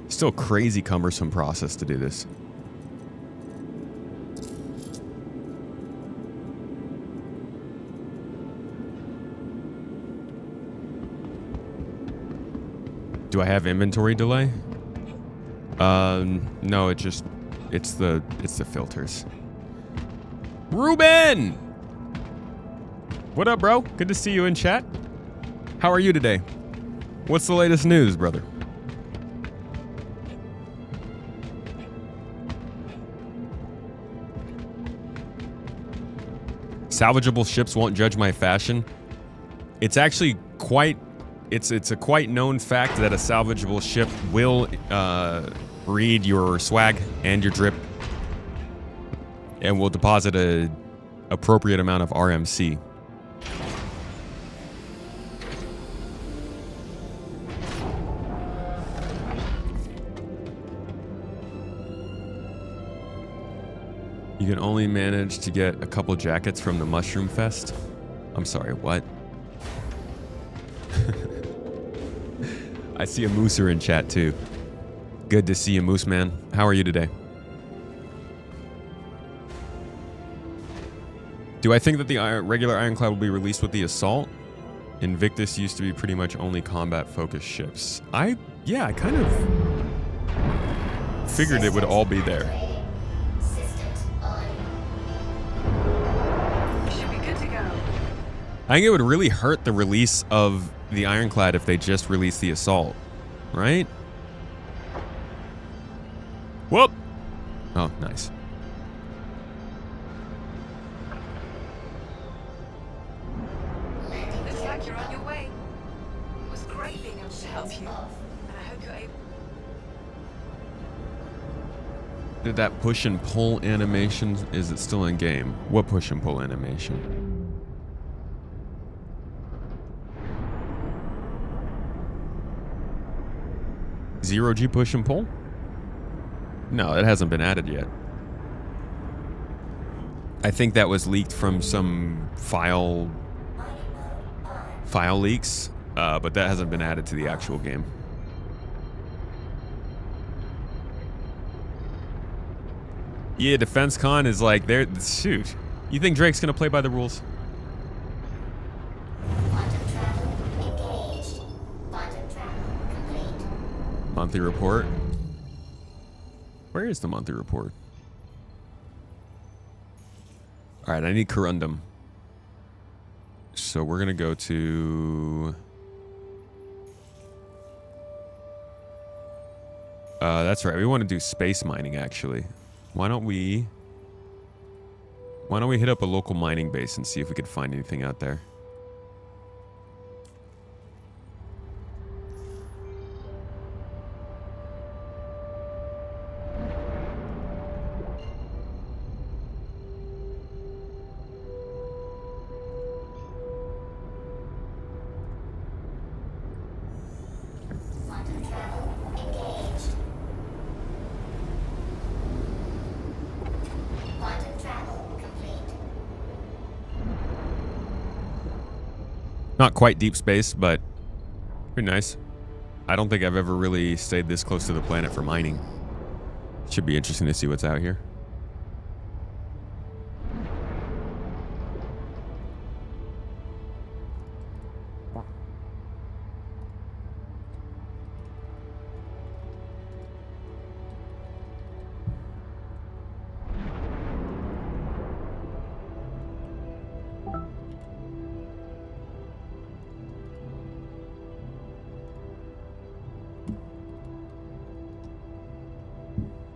Speaker 1: Still crazy cumbersome process to do this. Do I have inventory delay? No, it's the filters. Ruben! What up, bro? Good to see you in chat. How are you today? What's the latest news, brother? Salvageable ships won't judge my fashion. It's actually quite... It's a quite known fact that a salvageable ship will read your swag and your drip and will deposit a appropriate amount of RMC. You can only manage to get a couple jackets from the Mushroom Fest. I'm sorry, what? I see a Mooser in chat too. Good to see you, Moose Man. How are you today? Do I think that the regular Ironclad will be released with the Assault? Invictus used to be pretty much only combat-focused ships. Yeah, I kind of figured it would all be there. I think it would really hurt the release of the Ironclad if they just released the Assault, right? Whoop! Oh, nice.
Speaker 6: Looks like you're on your way. It was great being able to help you, and I hope you're able.
Speaker 1: Did that push and pull animation, is it still in game? What push and pull animation? Zero G push and pull? No, it hasn't been added yet. I think that was leaked from some file leaks, but that hasn't been added to the actual game. Yeah, Defense Con is like, shoot. You think Drake's gonna play by the rules? Monthly report. Where is the monthly report? All right, I need Corundum. So we're gonna go to. That's right. We want to do space mining actually. Why don't we hit up a local mining base and see if we could find anything out there? Not quite deep space, but pretty nice. I don't think I've ever really stayed this close to the planet for mining. Should be interesting to see what's out here.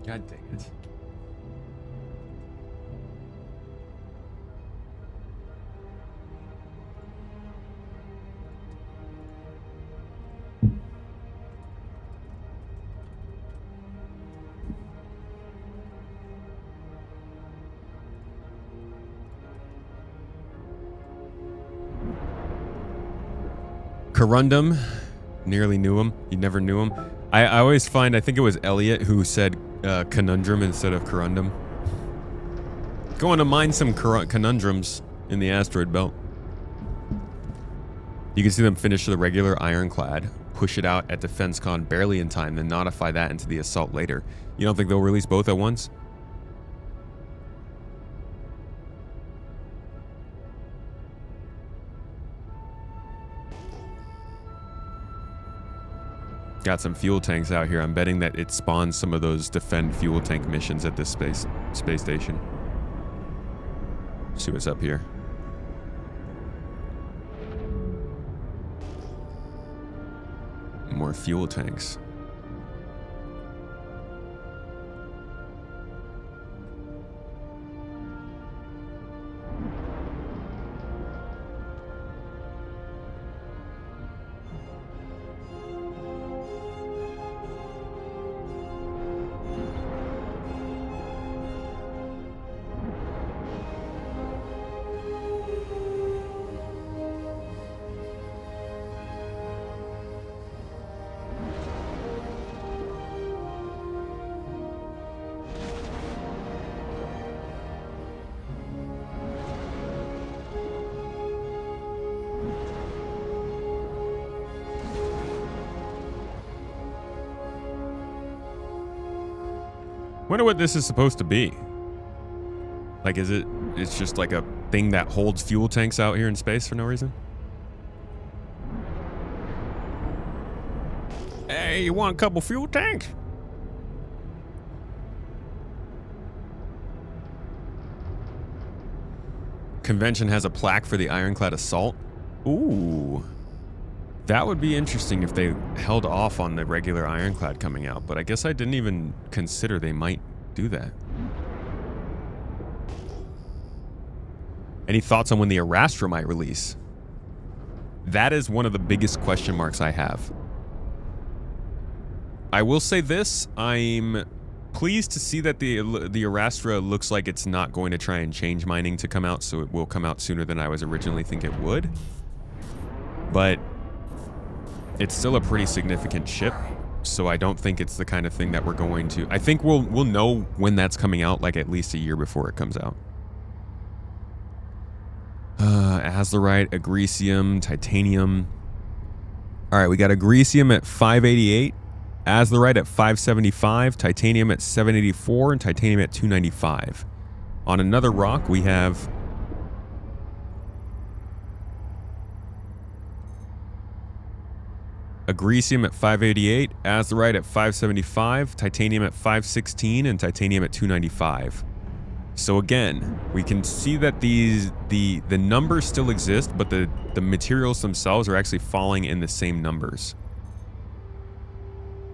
Speaker 1: God dang it. Corundum, nearly knew him. You never knew him. I always find, I think it was Elliot who said conundrum instead of corundum. Going to mine some conundrums in the asteroid belt. You can see them finish the regular ironclad, push it out at Defense Con barely in time, then modify that into the assault later. You don't think they'll release both at once? Got some fuel tanks out here. I'm betting that it spawns some of those defend fuel tank missions at this space station. See what's up here. More fuel tanks. Wonder what this is supposed to be. Like, it's just like a thing that holds fuel tanks out here in space for no reason? Hey, you want a couple fuel tanks? Convention has a plaque for the ironclad assault. Ooh. That would be interesting if they held off on the regular ironclad coming out, but I guess I didn't even consider they might do that. Any thoughts on when the Arastra might release? That is one of the biggest question marks I have. I will say this, I'm pleased to see that the Arastra looks like it's not going to try and change mining to come out, so it will come out sooner than I was originally think it would. But it's still a pretty significant ship, so I don't think it's the kind of thing that we're going to... I think we'll know when that's coming out, like at least a year before it comes out. Azlerite, Agricium, Titanium. Alright, we got Agricium at 588, Azlerite at 575, Titanium at 784, and Titanium at 295. On another rock, we have... Agricium at 588, Azlerite at 575, Titanium at 516, and Titanium at 295. So again, we can see that the numbers still exist, but the materials themselves are actually falling in the same numbers.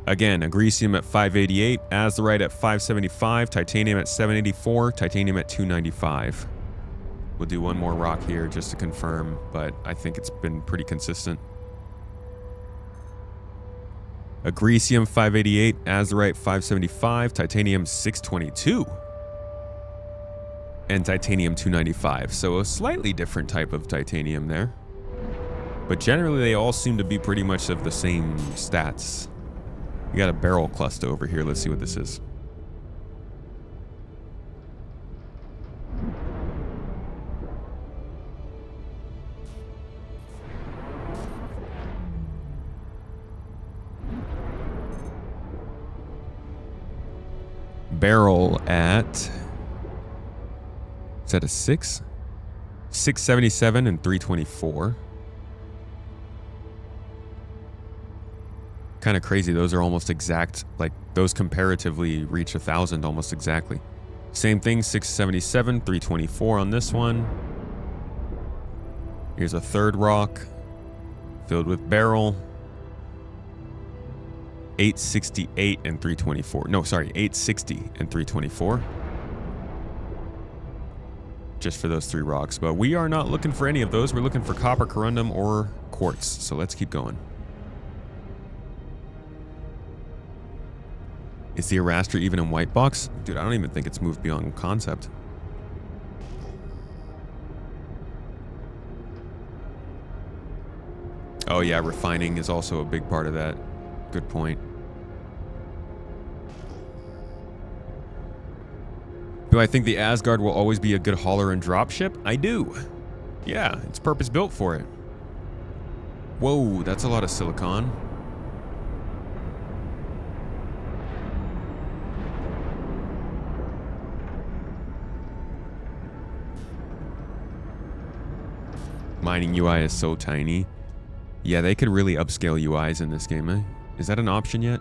Speaker 1: Again, Agricium at 588, Azlerite at 575, Titanium at 784, Titanium at 295. We'll do one more rock here just to confirm, but I think it's been pretty consistent. Agricium 588, Azlerite 575, Titanium 622, and Titanium 295. So a slightly different type of titanium there. But generally they all seem to be pretty much of the same stats. We got a barrel cluster over here. Let's see what this is. Barrel at, is that a 6? 677 and 324. Kind of crazy. Those are almost exact. Like, those comparatively reach 1,000 almost exactly. Same thing, 677, 324 on this one. Here's a third rock filled with barrel. 868 and 324. No, sorry, 860 and 324. Just for those 3 rocks. But we are not looking for any of those. We're looking for copper, corundum, or quartz. So let's keep going. Is the Araster even in white box? Dude, I don't even think it's moved beyond concept. Oh yeah, refining is also a big part of that. Good point. Do I think the Asgard will always be a good hauler and dropship? I do. Yeah, it's purpose built for it. Whoa, that's a lot of silicon. Mining UI is so tiny. Yeah, they could really upscale UIs in this game, eh? Is that an option yet?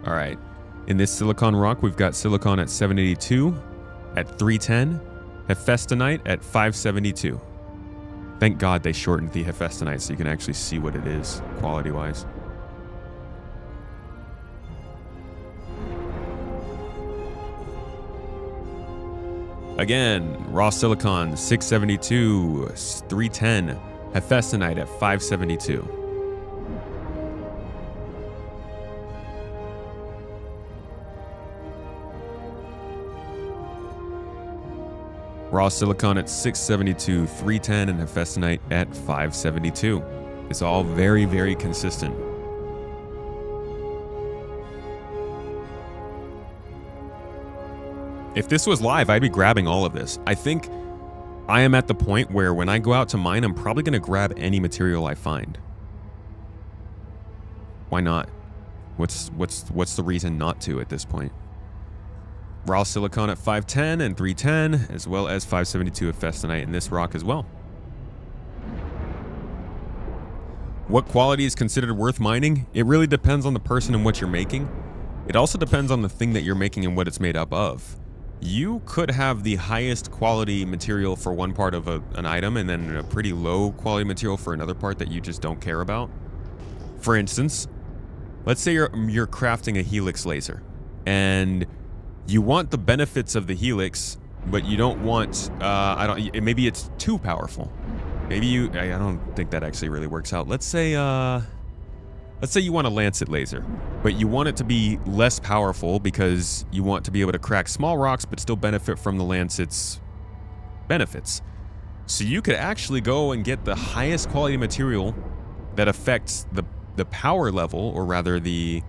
Speaker 1: All right. In this silicon rock, we've got silicon at 782, at 310, Hephaestonite at 572. Thank God they shortened the Hephaestonite so you can actually see what it is, quality-wise. Again, raw silicon, 672, 310, Hephaestonite at 572. Raw silicon at 672, 310, and Hephaestonite at 572. It's all very, very consistent. If this was live, I'd be grabbing all of this. I think I am at the point where when I go out to mine, I'm probably going to grab any material I find. Why not? What's the reason not to at this point? Raw silicon at 510 and 310, as well as 572 Hephaestonite in this rock as well. What quality is considered worth mining? It really depends on the person and what you're making. It also depends on the thing that you're making and what it's made up of. You could have the highest quality material for one part of an item and then a pretty low quality material for another part that you just don't care about. For instance, let's say you're crafting a helix laser and you want the benefits of the helix, but you don't want, maybe it's too powerful. Maybe I don't think that actually really works out. Let's say you want a lancet laser, but you want it to be less powerful because you want to be able to crack small rocks, but still benefit from the lancet's benefits. So you could actually go and get the highest quality material that affects the power level, or rather the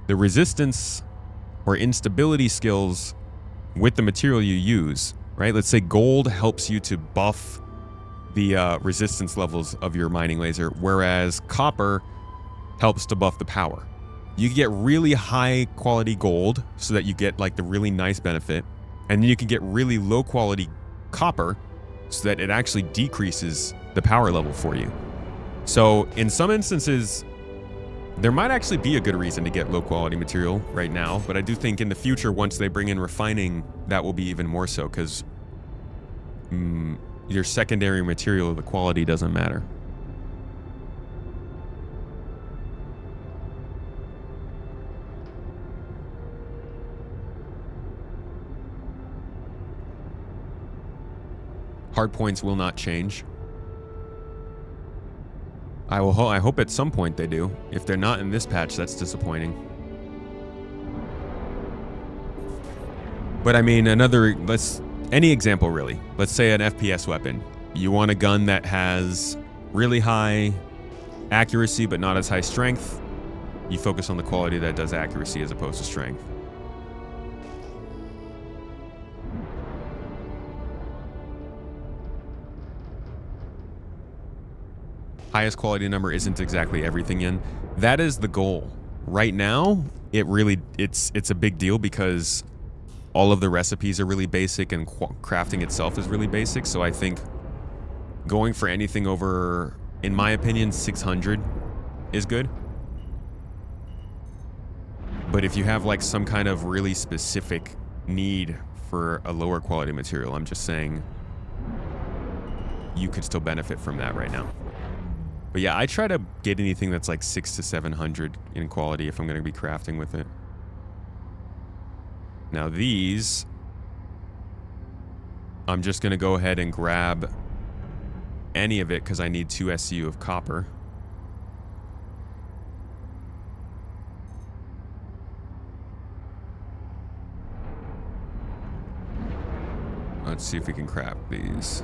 Speaker 1: resistance or instability skills with the material you use, right? Let's say gold helps you to buff the resistance levels of your mining laser, whereas copper helps to buff the power. You can get really high quality gold so that you get like the really nice benefit, and then you can get really low quality copper so that it actually decreases the power level for you. So in some instances, there might actually be a good reason to get low quality material right now, but I do think in the future, once they bring in refining, that will be even more so, because your secondary material, the quality doesn't matter. Hard points will not change. I hope at some point they do. If they're not in this patch, that's disappointing. But I mean, any example really. Let's say an FPS weapon. You want a gun that has really high accuracy but not as high strength. You focus on the quality that does accuracy as opposed to strength. Highest quality number isn't exactly everything in. That is the goal. Right now, it's a big deal because all of the recipes are really basic and crafting itself is really basic. So I think going for anything over, in my opinion, 600 is good. But if you have like some kind of really specific need for a lower quality material, I'm just saying you could still benefit from that right now. But yeah, I try to get anything that's like 600 to 700 in quality if I'm going to be crafting with it. Now these, I'm just going to go ahead and grab any of it because I need 2 SCU of copper. Let's see if we can craft these.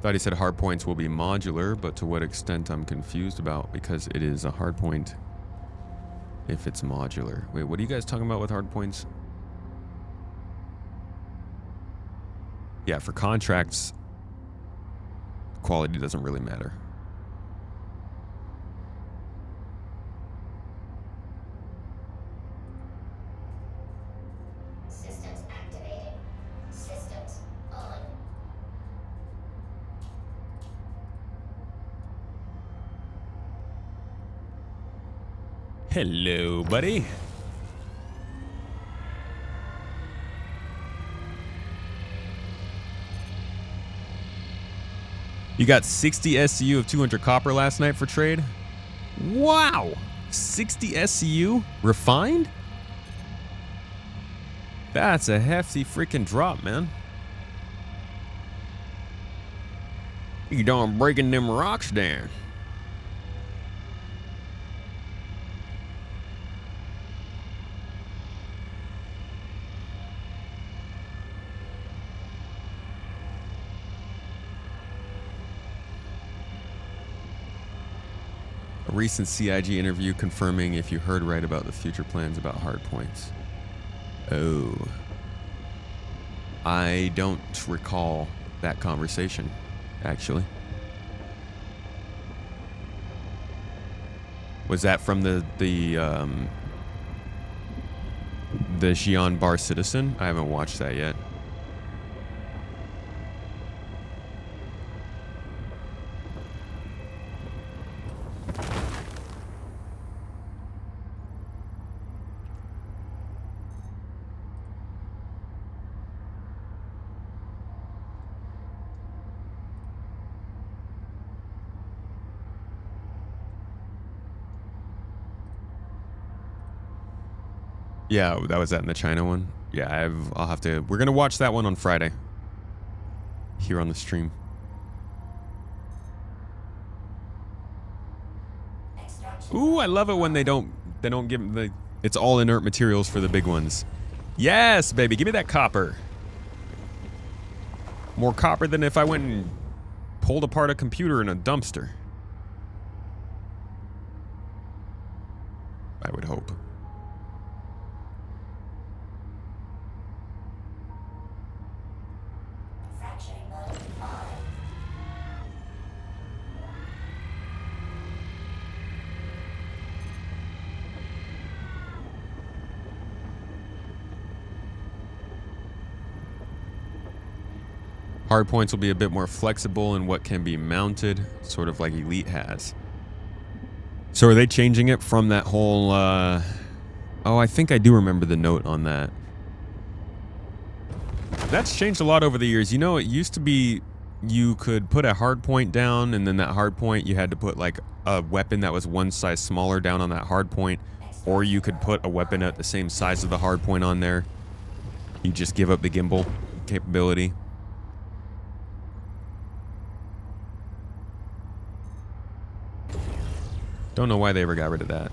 Speaker 1: Thought he said hardpoints will be modular, but to what extent I'm confused about because it is a hardpoint if it's modular. Wait, what are you guys talking about with hardpoints? Yeah, for contracts, quality doesn't really matter.
Speaker 7: Systems activated. Systems on.
Speaker 1: Hello, buddy. You got 60 SCU of 200 copper last night for trade? Wow! 60 SCU? Refined? That's a hefty freaking drop, man. You done breaking them rocks down. A recent CIG interview confirming if you heard right about the future plans about hardpoints. Oh. I don't recall that conversation, actually. Was that from the Xi'an Bar Citizen? I haven't watched that yet. Yeah, that was that in the China one. Yeah, I'll have to. We're gonna watch that one on Friday. Here on the stream. Ooh, I love it when they don't give the. It's all inert materials for the big ones. Yes, baby, give me that copper. More copper than if I went and pulled apart a computer in a dumpster. I would hope. Hardpoints will be a bit more flexible in what can be mounted, sort of like Elite has. So are they changing it from that whole... Oh, I think I do remember the note on that. That's changed a lot over the years. You know, it used to be you could put a hardpoint down, and then that hardpoint you had to put like a weapon that was one size smaller down on that hardpoint, or you could put a weapon at the same size of the hardpoint on there. You just give up the gimbal capability. Don't know why they ever got rid of that.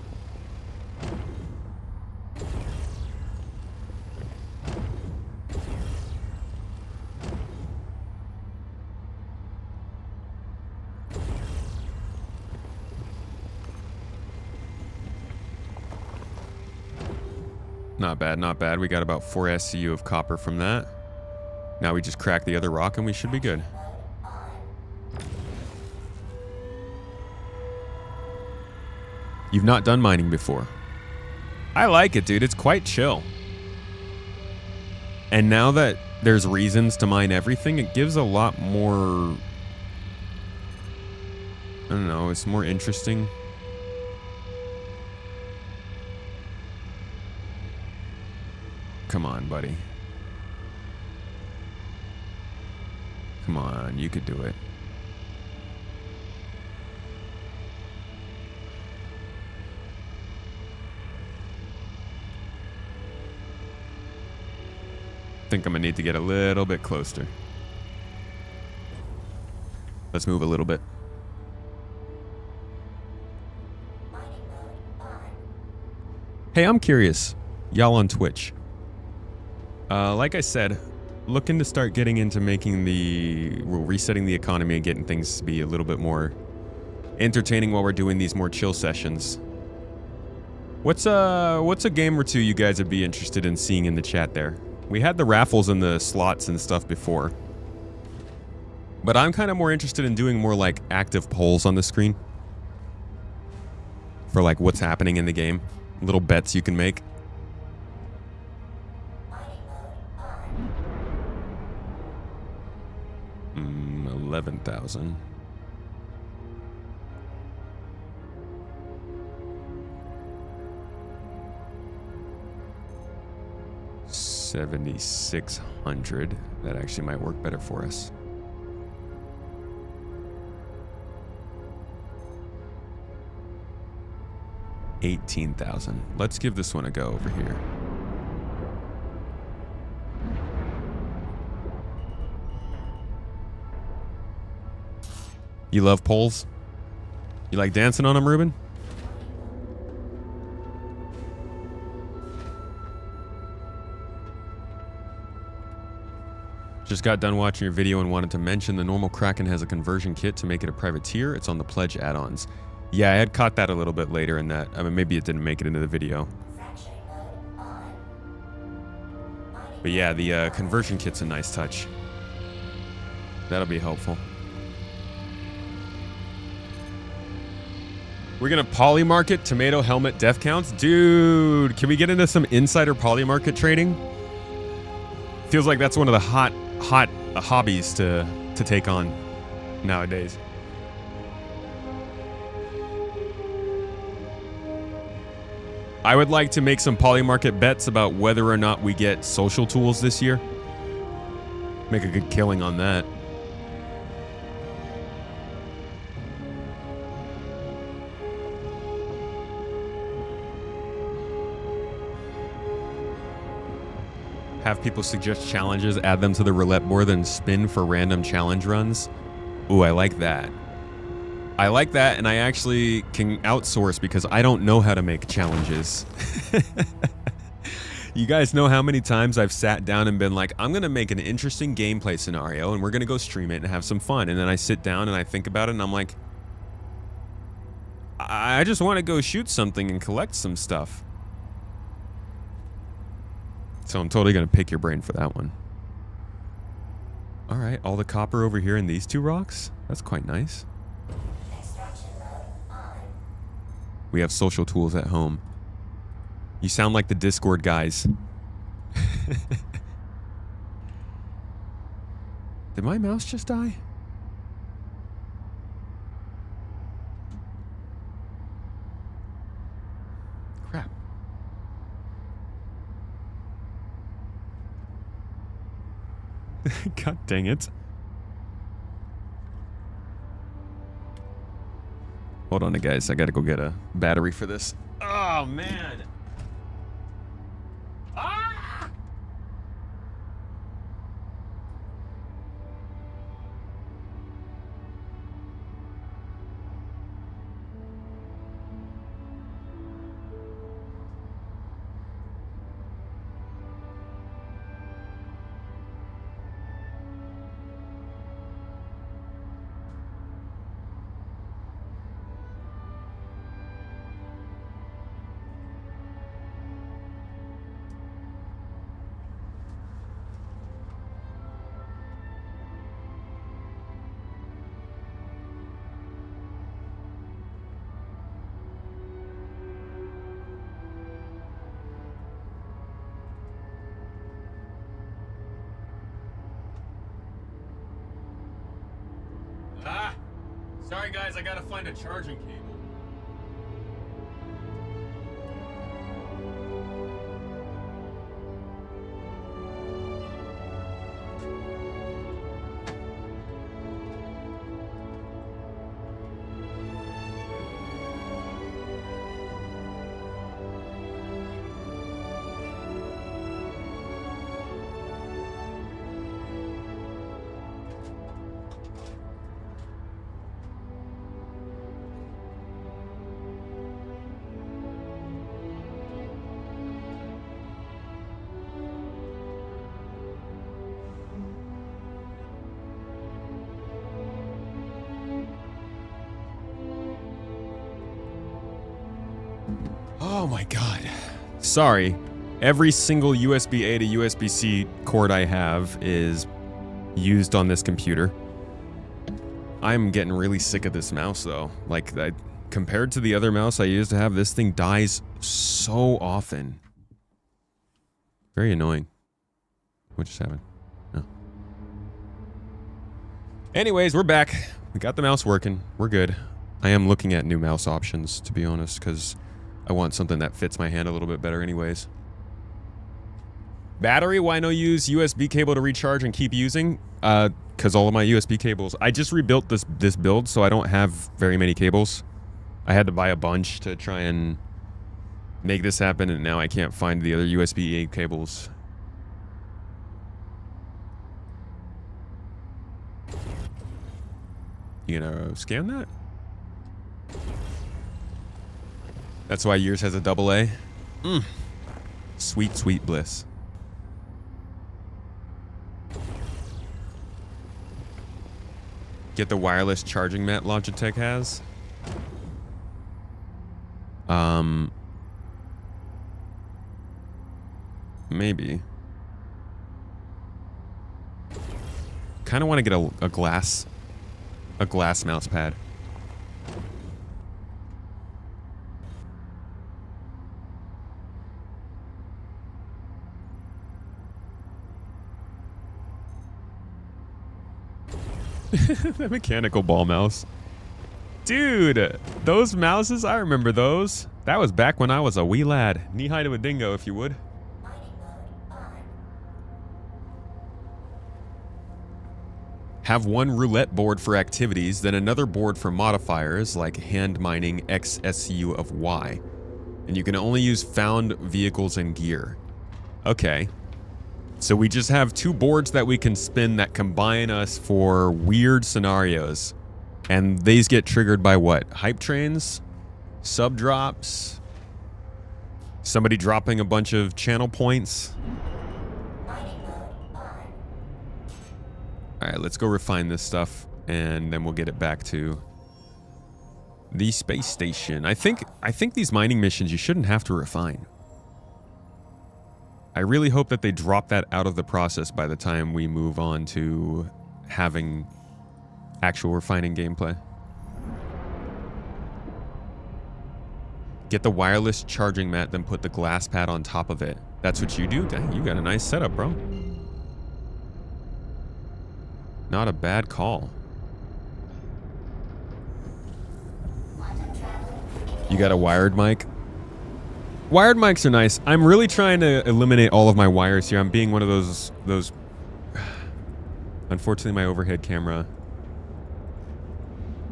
Speaker 1: Not bad, not bad. We got about 4 SCU of copper from that. Now we just crack the other rock and we should be good. You've not done mining before. I like it, dude. It's quite chill. And now that there's reasons to mine everything, it gives a lot more... I don't know, it's more interesting. Come on, buddy. Come on, you could do it. Think I'm gonna need to get a little bit closer. Let's move a little bit. Hey, I'm curious, y'all on Twitch. Like I said, looking to start getting into making resetting the economy and getting things to be a little bit more entertaining while we're doing these more chill sessions. What's a game or two you guys would be interested in seeing in the chat there? We had the raffles and the slots and stuff before. But I'm kind of more interested in doing more like active polls on the screen. For like what's happening in the game. Little bets you can make. 11,000. $7,600. That actually might work better for us. $18,000. Let's give this one a go over here. You love polls? You like dancing on them, Ruben? Just got done watching your video and wanted to mention the normal Kraken has a conversion kit to make it a privateer. It's on the pledge add-ons. Yeah, I had caught that a little bit later in that. I mean, maybe it didn't make it into the video. But yeah, the conversion kit's a nice touch. That'll be helpful. We're gonna polymarket tomato helmet death counts? Dude, can we get into some insider polymarket trading? Feels like that's one of the hot hobbies to take on nowadays. I would like to make some polymarket bets about whether or not we get social tools this year. Make a good killing on that. Have people suggest challenges, add them to the roulette board, and spin for random challenge runs. Ooh, I like that. I like that, and I actually can outsource because I don't know how to make challenges. You guys know how many times I've sat down and been like, I'm going to make an interesting gameplay scenario, and we're going to go stream it and have some fun. And then I sit down and I think about it, and I'm like, I just want to go shoot something and collect some stuff. So I'm totally going to pick your brain for that one. All right, all the copper over here in these two rocks? That's quite nice. We have social tools at home. You sound like the Discord guys. Did my mouse just die? Crap. God dang it. Hold on, guys. I gotta go get a battery for this. Oh, man. Ah! Sorry guys, I gotta find a charging cable. Oh my god. Sorry. Every single USB-A to USB-C cord I have is used on this computer. I'm getting really sick of this mouse though. Like, compared to the other mouse I used to have, this thing dies so often. Very annoying. What just happened? No. Anyways, we're back. We got the mouse working. We're good. I am looking at new mouse options, to be honest, because I want something that fits my hand a little bit better anyways. Battery, why no use USB cable to recharge and keep using? Because all of my USB cables... I just rebuilt this build, so I don't have very many cables. I had to buy a bunch to try and make this happen, and now I can't find the other USB-A cables. You gonna scan that? That's why yours has a AA. Sweet, sweet bliss. Get the wireless charging mat Logitech has. Maybe. Kind of want to get a glass mouse pad. The mechanical ball mouse. Dude, those mouses, I remember those. That was back when I was a wee lad. Knee high to a dingo, if you would. Have one roulette board for activities, then another board for modifiers like hand mining XSU of Y. And you can only use found vehicles and gear. Okay. So we just have two boards that we can spin that combine us for weird scenarios. And these get triggered by what? Hype trains? Sub drops? Somebody dropping a bunch of channel points? Alright, let's go refine this stuff and then we'll get it back to the space station. I think these mining missions you shouldn't have to refine. I really hope that they drop that out of the process by the time we move on to having actual refining gameplay. Get the wireless charging mat, then put the glass pad on top of it. That's what you do? Dang, you got a nice setup, bro. Not a bad call. You got a wired mic? Wired mics are nice. I'm really trying to eliminate all of my wires here. I'm being one of those... Unfortunately, my overhead camera...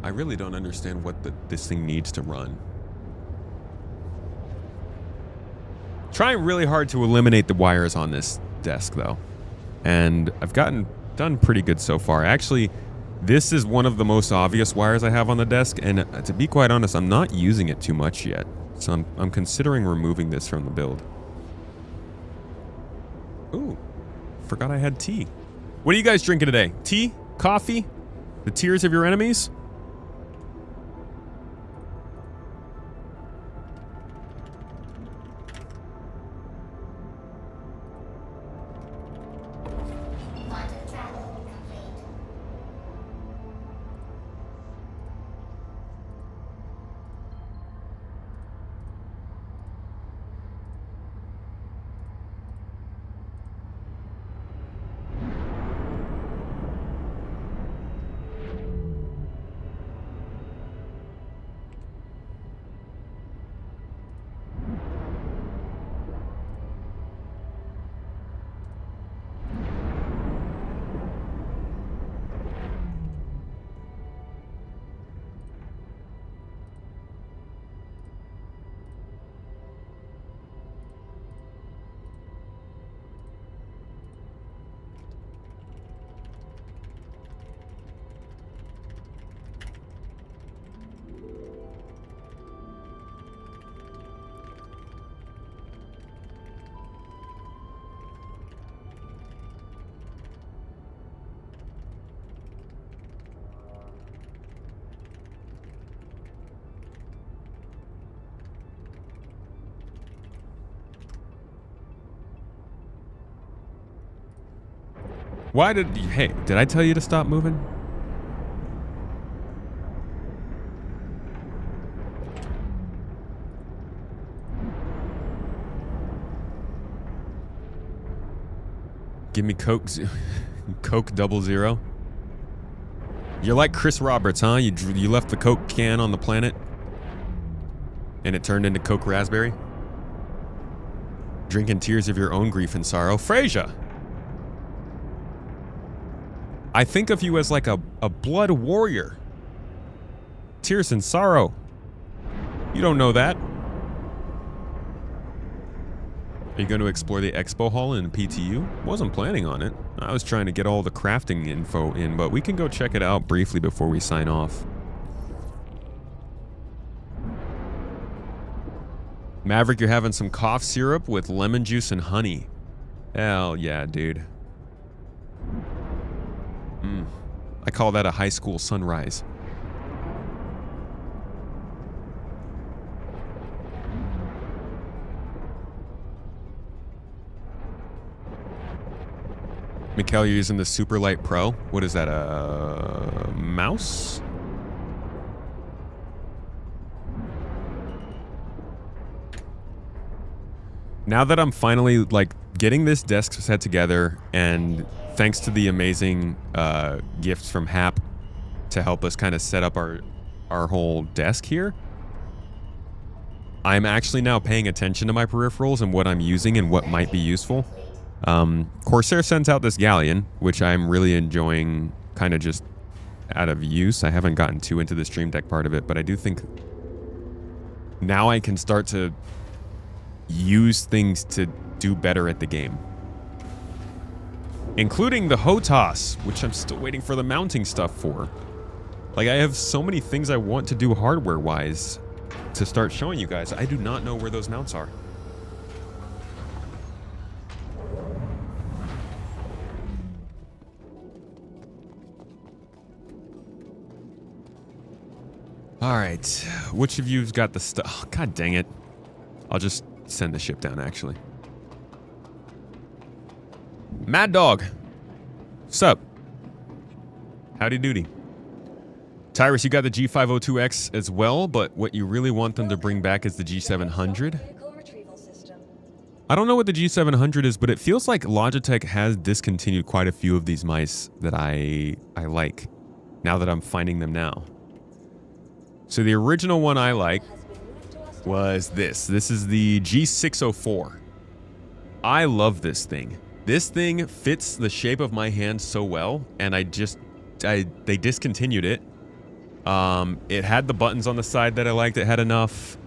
Speaker 1: I really don't understand what this thing needs to run. Trying really hard to eliminate the wires on this desk, though. And I've done pretty good so far. Actually, this is one of the most obvious wires I have on the desk, and to be quite honest, I'm not using it too much yet. So I'm considering removing this from the build. Ooh, forgot I had tea. What are you guys drinking today? Tea? Coffee? The tears of your enemies? Why did you... Hey, did I tell you to stop moving? Give me Coke 00. You're like Chris Roberts, huh? You left the Coke can on the planet and it turned into Coke Raspberry? Drinking tears of your own grief and sorrow. Frasier! I think of you as like a blood warrior. Tears and sorrow. You don't know that. Are you going to explore the expo hall in PTU? Wasn't planning on it. I was trying to get all the crafting info in, but we can go check it out briefly before we sign off. Maverick, you're having some cough syrup with lemon juice and honey. Hell yeah, dude. I call that a high school sunrise. Mikkel, you're using the Super Light Pro. What is that, a mouse? Now that I'm finally, like, getting this desk set together, and thanks to the amazing gifts from Hap to help us kind of set up our whole desk here, I'm actually now paying attention to my peripherals and what I'm using and what might be useful. Corsair sends out this galleon, which I'm really enjoying kind of just out of use. I haven't gotten too into the Stream Deck part of it, but I do think now I can start to use things to do better at the game. Including the HOTAS, which I'm still waiting for the mounting stuff for. Like, I have so many things I want to do hardware-wise to start showing you guys. I do not know where those mounts are. Alright, which of you's got the stuff? Oh, God dang it. I'll just send the ship down, actually. Mad Dog. Sup? Howdy doody. Tyrus, you got the G502X as well, but what you really want them to bring back is the G700. I don't know what the G700 is, but it feels like Logitech has discontinued quite a few of these mice that I like, now that I'm finding them now. So the original one I like was this. This is the G604. I love this thing. This thing fits the shape of my hand so well, and they discontinued it. It had the buttons on the side that I liked. It had enough.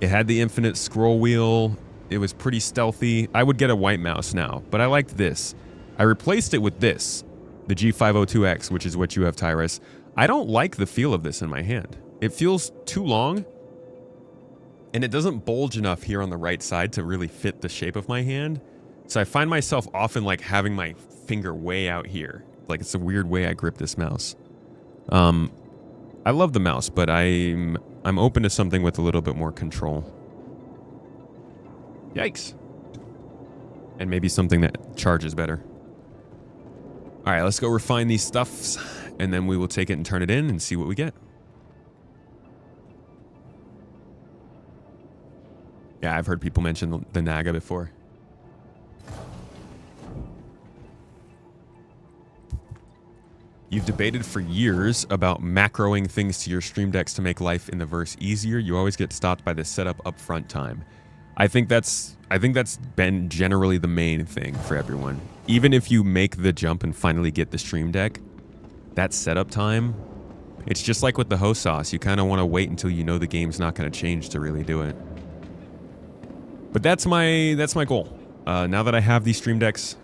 Speaker 1: It had the infinite scroll wheel. It was pretty stealthy. I would get a white mouse now, but I liked this. I replaced it with this, the G502X, which is what you have, Tyrus. I don't like the feel of this in my hand. It feels too long, and it doesn't bulge enough here on the right side to really fit the shape of my hand. So I find myself often like having my finger way out here. Like, it's a weird way I grip this mouse. I love the mouse, but I'm open to something with a little bit more control. Yikes. And maybe something that charges better. All right, let's go refine these stuffs, and then we will take it and turn it in and see what we get. Yeah, I've heard people mention the Naga before. You've debated for years about macroing things to your stream decks to make life in the verse easier. You always get stopped by the setup upfront time. I think that's been generally the main thing for everyone. Even if you make the jump and finally get the stream deck, that setup time, it's just like with the host sauce. You kind of want to wait until you know the game's not going to change to really do it. But that's my goal. Now that I have these stream decks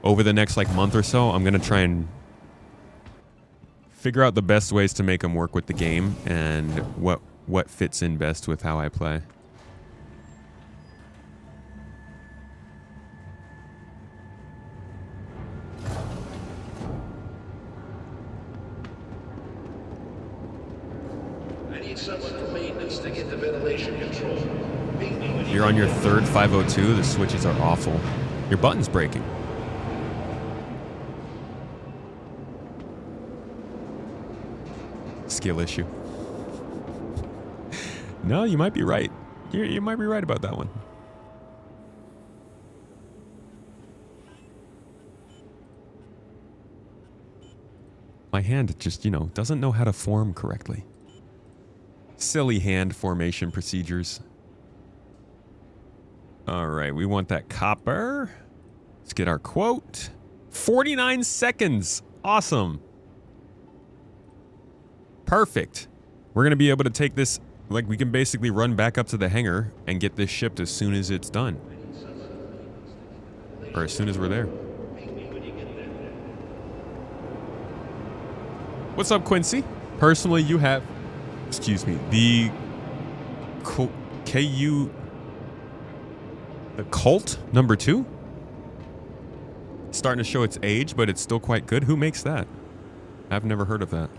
Speaker 1: over the next like month or so, I'm going to try and figure out the best ways to make them work with the game and what fits in best with how I play.
Speaker 8: I need someone from maintenance to get the ventilation control.
Speaker 1: You're on your third 502. The switches are awful. Your button's breaking. skill issue. No, you might be right. You might be right about that one. My hand just, doesn't know how to form correctly. Silly hand formation procedures. All right, we want that copper. Let's get our quote. 49 seconds. Awesome. Perfect. We're going to be able to take this, we can basically run back up to the hangar and get this shipped as soon as it's done. Or as soon as we're there. What's up, Quincy? Personally, you have, the the Colt number 2? Starting to show its age, but it's still quite good. Who makes that? I've never heard of that.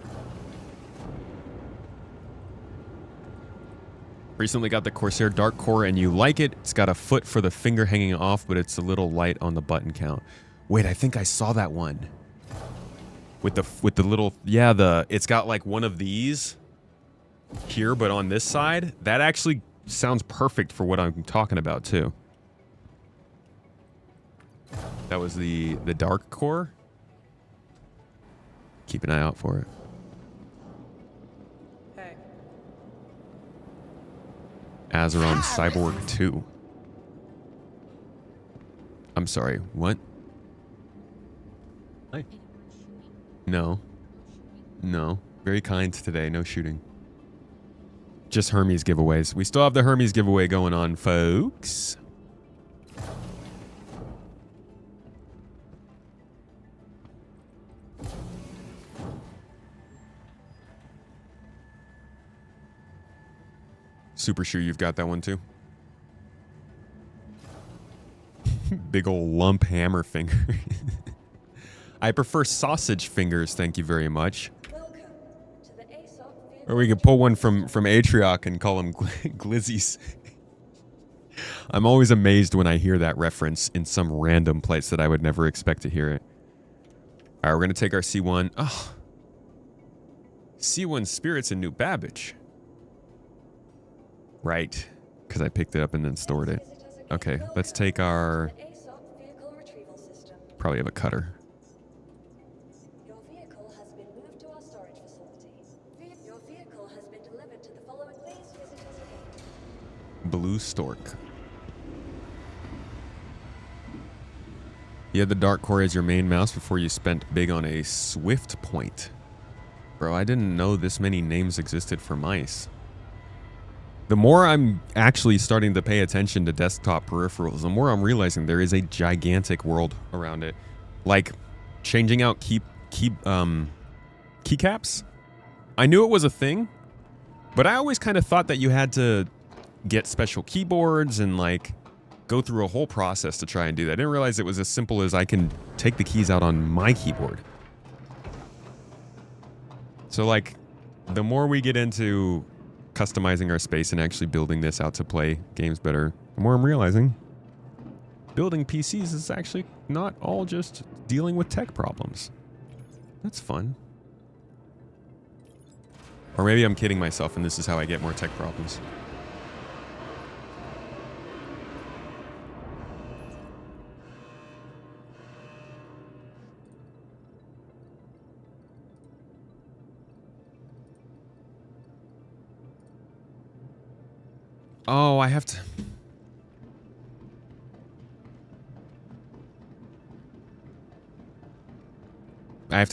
Speaker 1: Recently got the Corsair Dark Core and you like it. It's got a foot for the finger hanging off, but it's a little light on the button count. Wait, I think I saw that one. With the little, it's got like one of these here, but on this side. That actually sounds perfect for what I'm talking about too. That was the Dark Core. Keep an eye out for it.
Speaker 6: Hey.
Speaker 1: Azeron Cyborg 2. I'm sorry, what? Hi. No. No. Very kind today, no shooting. Just Hermes giveaways. We still have the Hermes giveaway going on, folks. Super sure you've got that one too. Big ol' lump hammer finger. I prefer sausage fingers, thank you very much. Or we could pull one from Atrioc and call them glizzies. I'm always amazed when I hear that reference in some random place that I would never expect to hear it. Alright, we're going to take our C1. Oh. C1 Spirits in New Babbage. Right, because I picked it up and then stored it. Okay, let's take our... Probably have a cutter.
Speaker 5: Your vehicle has been moved to our storage facility. Your vehicle has been delivered to the following. Please visit us again.
Speaker 1: Blue Stork. You had the Dark Core as your main mouse before you spent big on a Swift Point. Bro, I didn't know this many names existed for mice. The more I'm actually starting to pay attention to desktop peripherals, the more I'm realizing there is a gigantic world around it. Like changing out keycaps. I knew it was a thing, but I always kind of thought that you had to get special keyboards and like go through a whole process to try and do that. I didn't realize it was as simple as I can take the keys out on my keyboard. So like the more we get into customizing our space and actually building this out to play games better, the more I'm realizing building PCs is actually not all just dealing with tech problems. That's fun. Or maybe I'm kidding myself and this is how I get more tech problems. Oh, I have to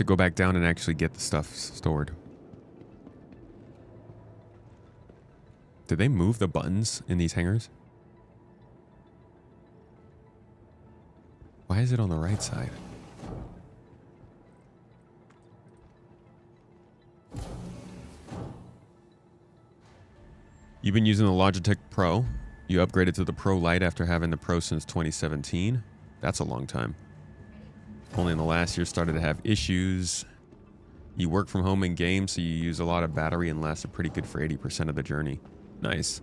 Speaker 1: go back down and actually get the stuff stored. Did they move the buttons in these hangars? Why is it on the right side? You've been using the Logitech Pro. You upgraded to the Pro Lite after having the Pro since 2017. That's a long time. Only in the last year started to have issues. You work from home and game, so you use a lot of battery and lasted pretty good for 80% of the journey. Nice.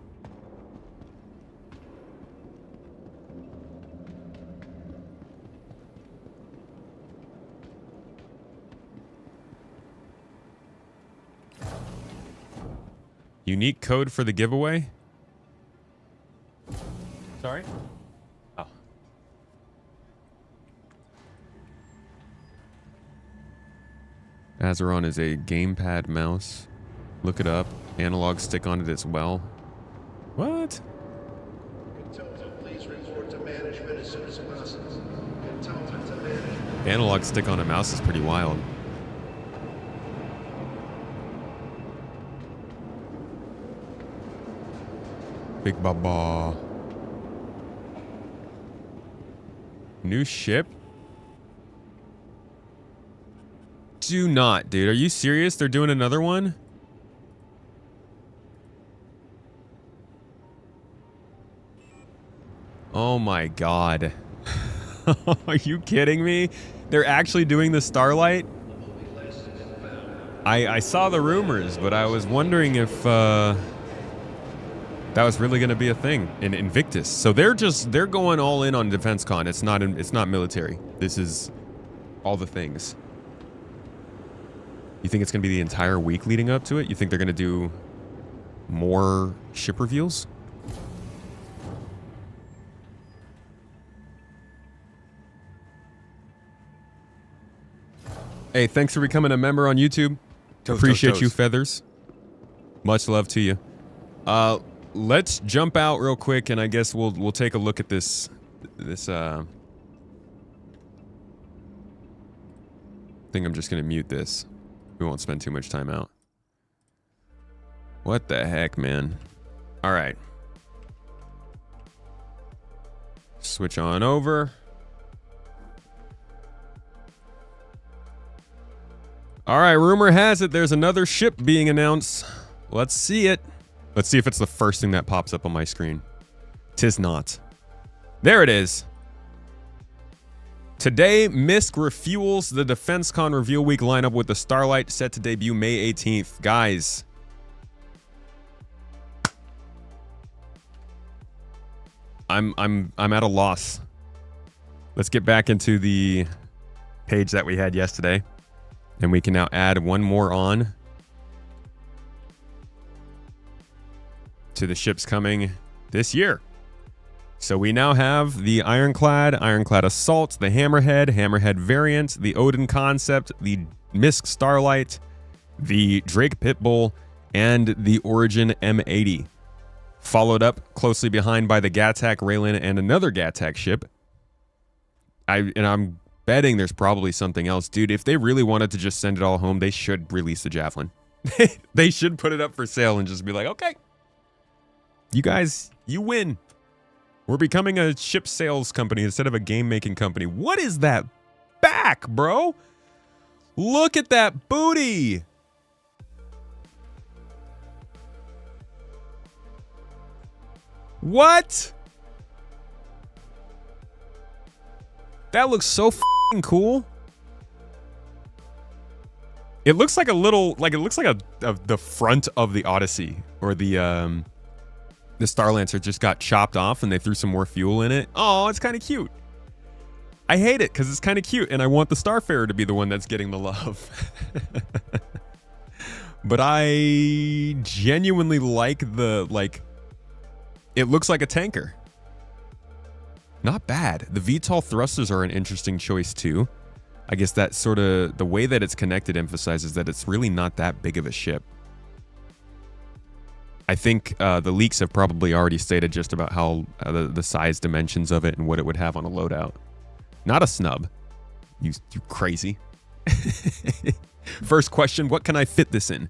Speaker 1: Unique code for the giveaway? Sorry? Oh. Azeron is a gamepad mouse. Look it up. Analog stick on it as well. What?
Speaker 8: Please report to management as soon as possible. Contact to management.
Speaker 1: Analog stick on a mouse is pretty wild. Big Baba. New ship? Do not, dude. Are you serious? They're doing another one? Oh my god. Are you kidding me? They're actually doing the Starlight? I saw the rumors, but I was wondering if that was really going to be a thing in Invictus. So they're going all in on DefenseCon. It's not military. This is all the things. You think it's going to be the entire week leading up to it? You think they're going to do more ship reveals? Hey, thanks for becoming a member on YouTube. Appreciate you, Feathers. Much love to you. Let's jump out real quick, and I guess we'll take a look at this. I think I'm just gonna mute this. We won't spend too much time out. What the heck, man? All right. Switch on over. All right, rumor has it there's another ship being announced. Let's see it. Let's see if it's the first thing that pops up on my screen. Tis not. There it is. Today, MISC refuels the DefenseCon Reveal Week lineup with the Starlight set to debut May 18th. Guys. I'm at a loss. Let's get back into the page that we had yesterday. And we can now add one more on to the ships coming this year. So we now have the Ironclad, Ironclad Assault, the Hammerhead, Hammerhead variant, the Odin concept, the MISC Starlight, the Drake Pitbull, and the Origin M80. Followed up closely behind by the Gattac, Raylan, and another Gattac ship. I'm betting there's probably something else. Dude, if they really wanted to just send it all home, they should release the Javelin. They should put it up for sale and just be like, okay, you guys, you win. We're becoming a ship sales company instead of a game-making company. What is that back, bro? Look at that booty. What? That looks so f***ing cool. It looks like a little, like it looks like the front of the Odyssey, or the Star Lancer just got chopped off and they threw some more fuel in it. Oh, it's kind of cute. I hate it because it's kind of cute and I want the Starfarer to be the one that's getting the love. But I genuinely like it looks like a tanker. Not bad. The VTOL thrusters are an interesting choice too. I guess that sort of, the way that it's connected emphasizes that it's really not that big of a ship. I think the leaks have probably already stated just about how the size dimensions of it and what it would have on a loadout. Not a snub. You crazy. First question, what can I fit this in?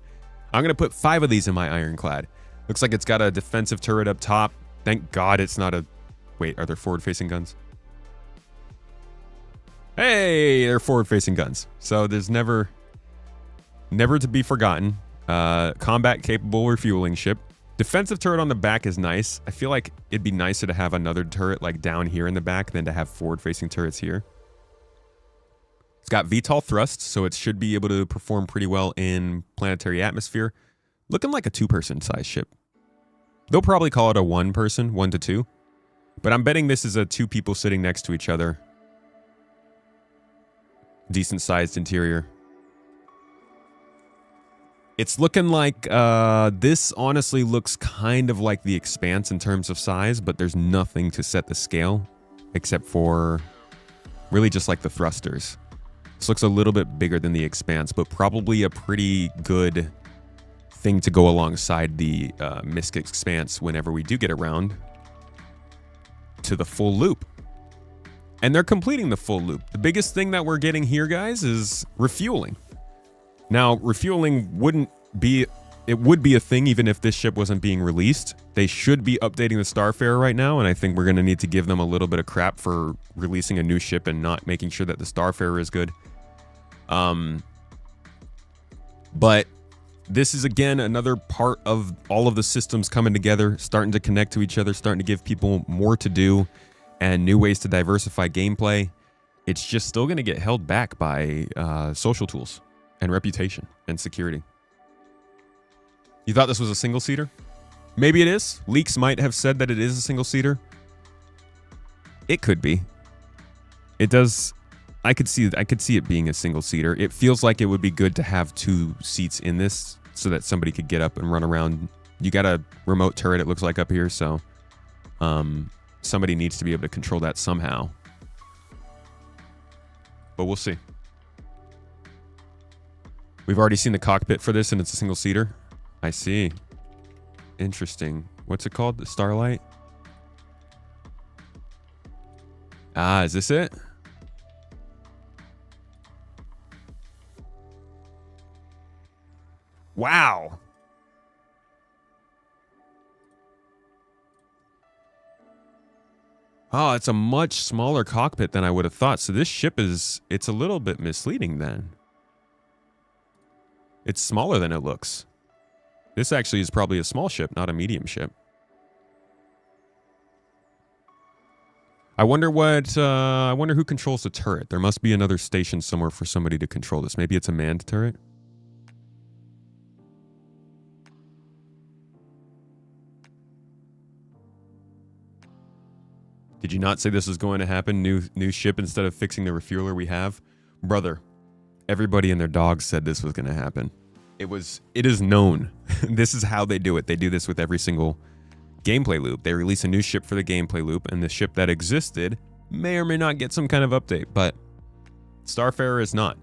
Speaker 1: I'm going to put 5 of these in my Ironclad. Looks like it's got a defensive turret up top. Thank God it's not a... Wait, are there forward-facing guns? Hey, they're forward-facing guns. So there's never to be forgotten. Combat-capable refueling ship. Defensive turret on the back is nice. I feel like it'd be nicer to have another turret like down here in the back than to have forward-facing turrets here. It's got VTOL thrust, so it should be able to perform pretty well in planetary atmosphere. Looking like a 2-person size ship. They'll probably call it a 1-person, 1 to 2. But I'm betting this is a 2 people sitting next to each other. Decent sized interior. It's looking like this honestly looks kind of like the Expanse in terms of size, but there's nothing to set the scale except for really just like the thrusters. This looks a little bit bigger than the Expanse, but probably a pretty good thing to go alongside the MISC Expanse whenever we do get around to the full loop. And they're completing the full loop. The biggest thing that we're getting here, guys, is refueling. Now, refueling would be a thing even if this ship wasn't being released. They should be updating the Starfarer right now, and I think we're going to need to give them a little bit of crap for releasing a new ship and not making sure that the Starfarer is good. But this is, again, another part of all of the systems coming together, starting to connect to each other, starting to give people more to do and new ways to diversify gameplay. It's just still going to get held back by social tools and reputation and security. You thought this was a single-seater? Maybe it is. Leaks might have said that it is a single-seater. It could be. It does. I could see it being a single-seater. It feels like it would be good to have 2 seats in this so that somebody could get up and run around. You got a remote turret, it looks like, up here, so somebody needs to be able to control that somehow. But we'll see. We've already seen the cockpit for this, and it's a single-seater. I see. Interesting. What's it called? The Starlight? Ah, is this it? Wow. Oh, it's a much smaller cockpit than I would have thought. So this ship it's a little bit misleading then. It's smaller than it looks. This actually is probably a small ship, not a medium ship. I wonder who controls the turret. There must be another station somewhere for somebody to control this. Maybe it's a manned turret. Did you not say this was going to happen? New ship instead of fixing the refueler we have? Brother, everybody and their dogs said this was going to happen. It is known. This is how they do it. They do this with every single gameplay loop. They release a new ship for the gameplay loop, and the ship that existed may or may not get some kind of update, but Starfarer is not.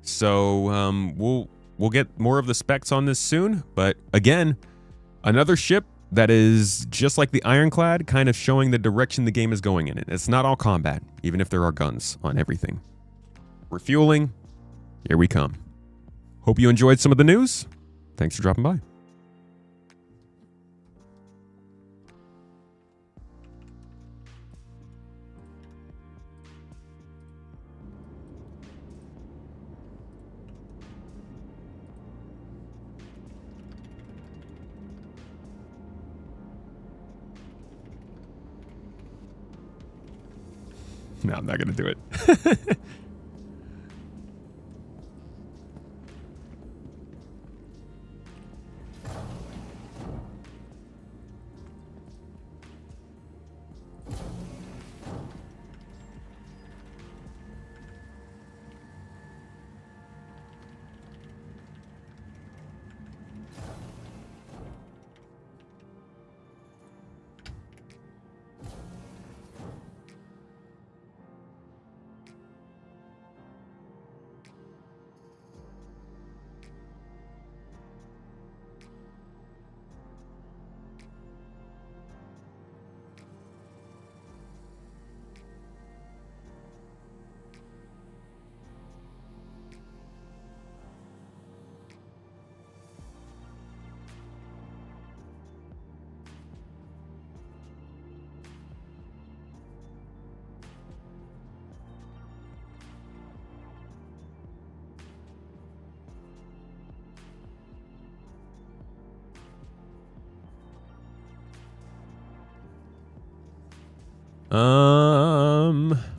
Speaker 1: So we'll get more of the specs on this soon. But again, another ship that is just like the Ironclad, kind of showing the direction the game is going in it. It's not all combat, even if there are guns on everything. Refueling, here we come. Hope you enjoyed some of the news. Thanks for dropping by. No, I'm not going to do it.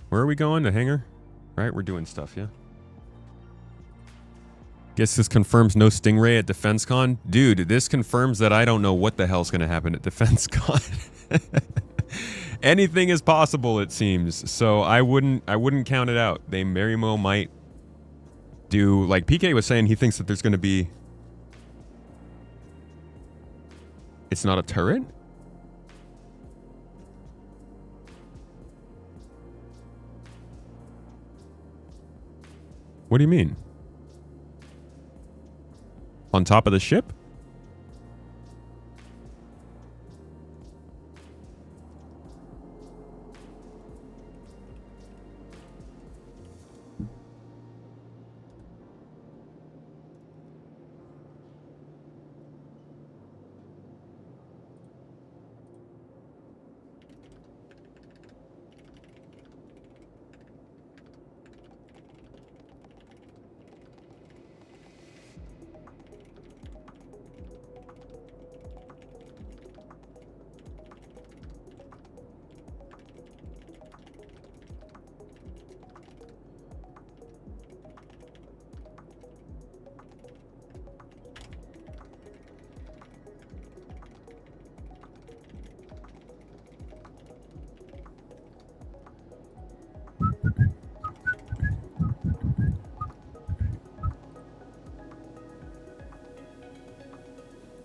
Speaker 1: Where are we going? The hangar? Right, we're doing stuff, yeah. Guess this confirms no Stingray at DefenseCon. Dude, this confirms that I don't know what the hell's going to happen at DefenseCon. Anything is possible, it seems. So I wouldn't count it out. They very well might do, like PK was saying, he thinks that there's going to be It's not a turret? What do you mean? On top of the ship?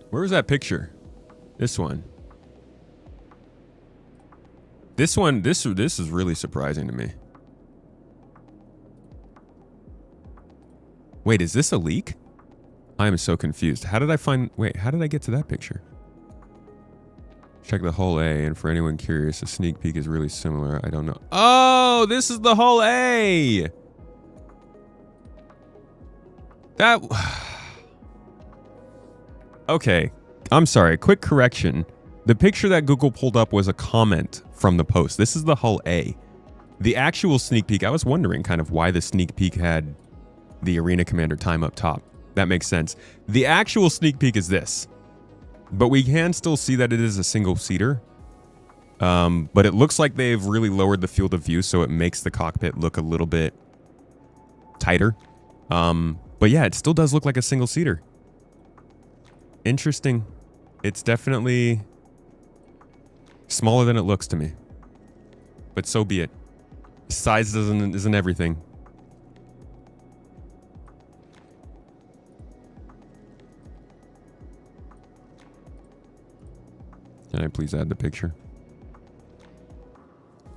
Speaker 1: Where was that picture? This one. This is really surprising to me. Wait, is this a leak? I am so confused. How did I get to that picture? Check the hull A, and for anyone curious, a sneak peek is really similar. I don't know. Oh, this is the hull A! That... Okay, I'm sorry. Quick correction. The picture that Google pulled up was a comment from the post. This is the hull A. The actual sneak peek, I was wondering kind of why the sneak peek had the Arena Commander time up top. That makes sense. The actual sneak peek is this. But we can still see that it is a single-seater. But it looks like they've really lowered the field of view, so it makes the cockpit look a little bit tighter. But yeah, it still does look like a single-seater. Interesting. It's definitely smaller than it looks to me. But so be it. Size isn't everything. Can I please add the picture?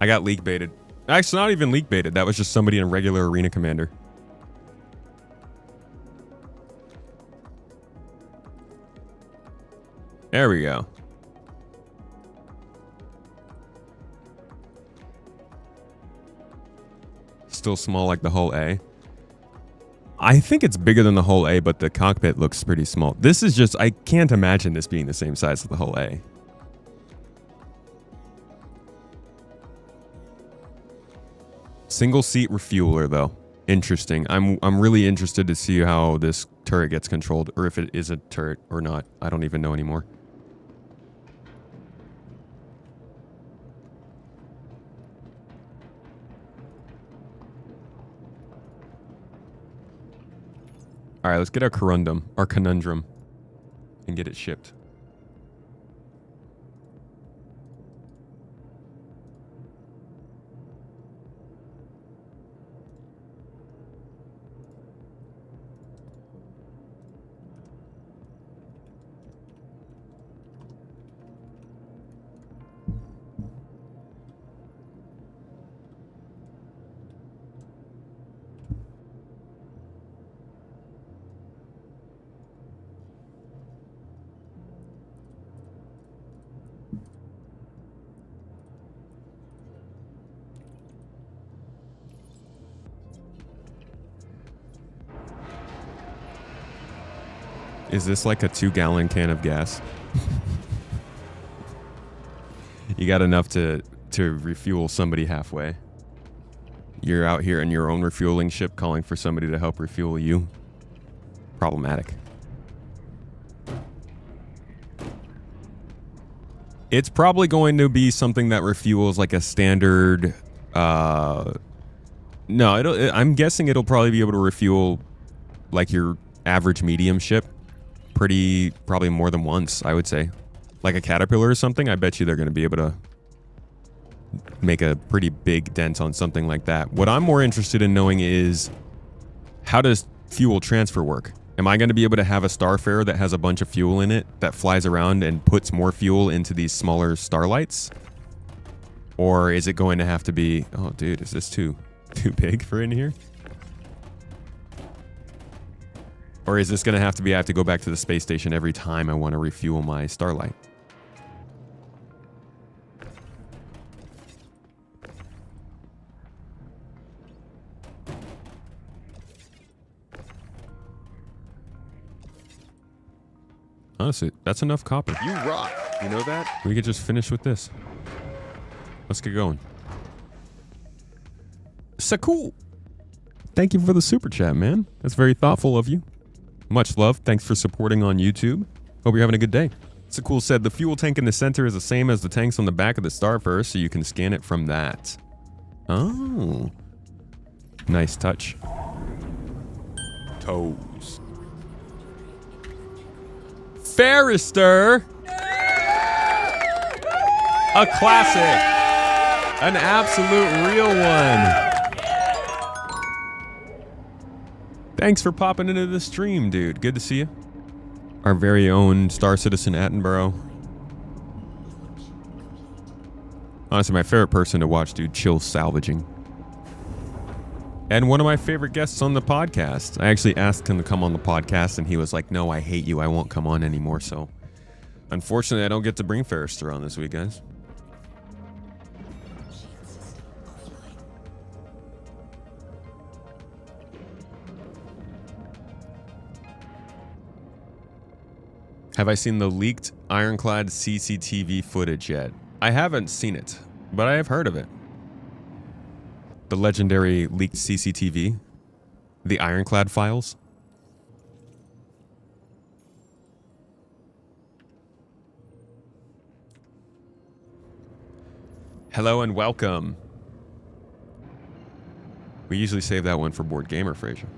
Speaker 1: I got leak baited. Actually, not even leak baited. That was just somebody in regular Arena Commander. There we go. Still small like the hull A. I think it's bigger than the hull A, but the cockpit looks pretty small. This is just, I can't imagine this being the same size as the hull A. Single seat refueler though. Interesting. I'm really interested to see how this turret gets controlled, or if it is a turret or not. I don't even know anymore. All right, let's get our conundrum, and get it shipped. Is this like a 2-gallon can of gas? You got enough to refuel somebody halfway. You're out here in your own refueling ship calling for somebody to help refuel you. Problematic. It's probably going to be something that refuels like a standard... No, I'm guessing it'll probably be able to refuel like your average medium ship. Probably more than once, I would say. Like a Caterpillar or something, I bet you they're going to be able to make a pretty big dent on something like that. What I'm more interested in knowing is, how does fuel transfer work? Am I going to be able to have a Starfarer that has a bunch of fuel in it that flies around and puts more fuel into these smaller starlights? Or is it going to have to be... Oh, dude, is this too big for in here? Or is this going to have to be I have to go back to the space station every time I want to refuel my starlight? Honestly, that's enough copper.
Speaker 2: You rock. You know that?
Speaker 1: We could just finish with this. Let's get going. So cool. Thank you for the super chat, man. That's very thoughtful of you. Much love. Thanks for supporting on YouTube. Hope you're having a good day. So cool said the fuel tank in the center is the same as the tanks on the back of the Starfarer, so you can scan it from that. Oh. Nice touch. Toes. Ferrister. A classic. An absolute real one. Thanks for popping into the stream, dude. Good to see you. Our very own Star Citizen Attenborough. Honestly, my favorite person to watch, dude, chill salvaging. And one of my favorite guests on the podcast. I actually asked him to come on the podcast, and he was like, no, I hate you. I won't come on anymore. So, unfortunately, I don't get to bring Ferrister on this week, guys. Have I seen the leaked Ironclad CCTV footage yet? I haven't seen it, but I have heard of it. The legendary leaked CCTV. The Ironclad files. Hello and welcome. We usually save that one for Board Gamer, Fraser.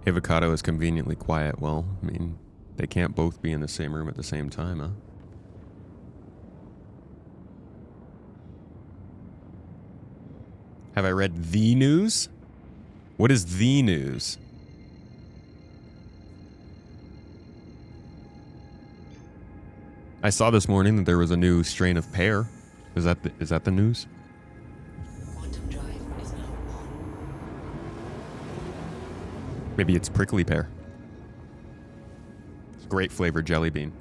Speaker 1: Avocado is conveniently quiet. Well, I mean, they can't both be in the same room at the same time, huh? Have I read the news? What is the news? I saw this morning that there was a new strain of pear. Is that the news? Maybe it's prickly pear. It's a great flavored jelly bean.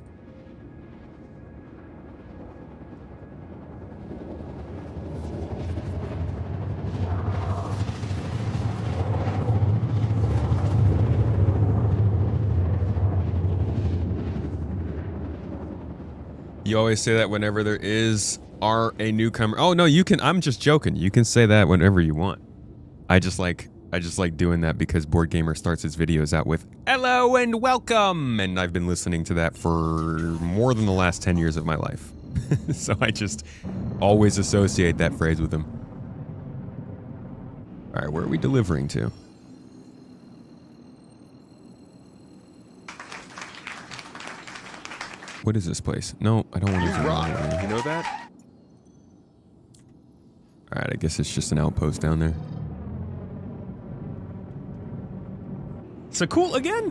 Speaker 1: You always say that whenever there is a newcomer. Oh no, you can. I'm just joking. You can say that whenever you want. I just like doing that because Board Gamer starts his videos out with "Hello and welcome," and I've been listening to that for more than the last 10 years of my life. So I just always associate that phrase with him. All right, where are we delivering to? What is this place? No, I don't want to.
Speaker 2: You rock. You know that?
Speaker 1: All right, I guess it's just an outpost down there. So cool again.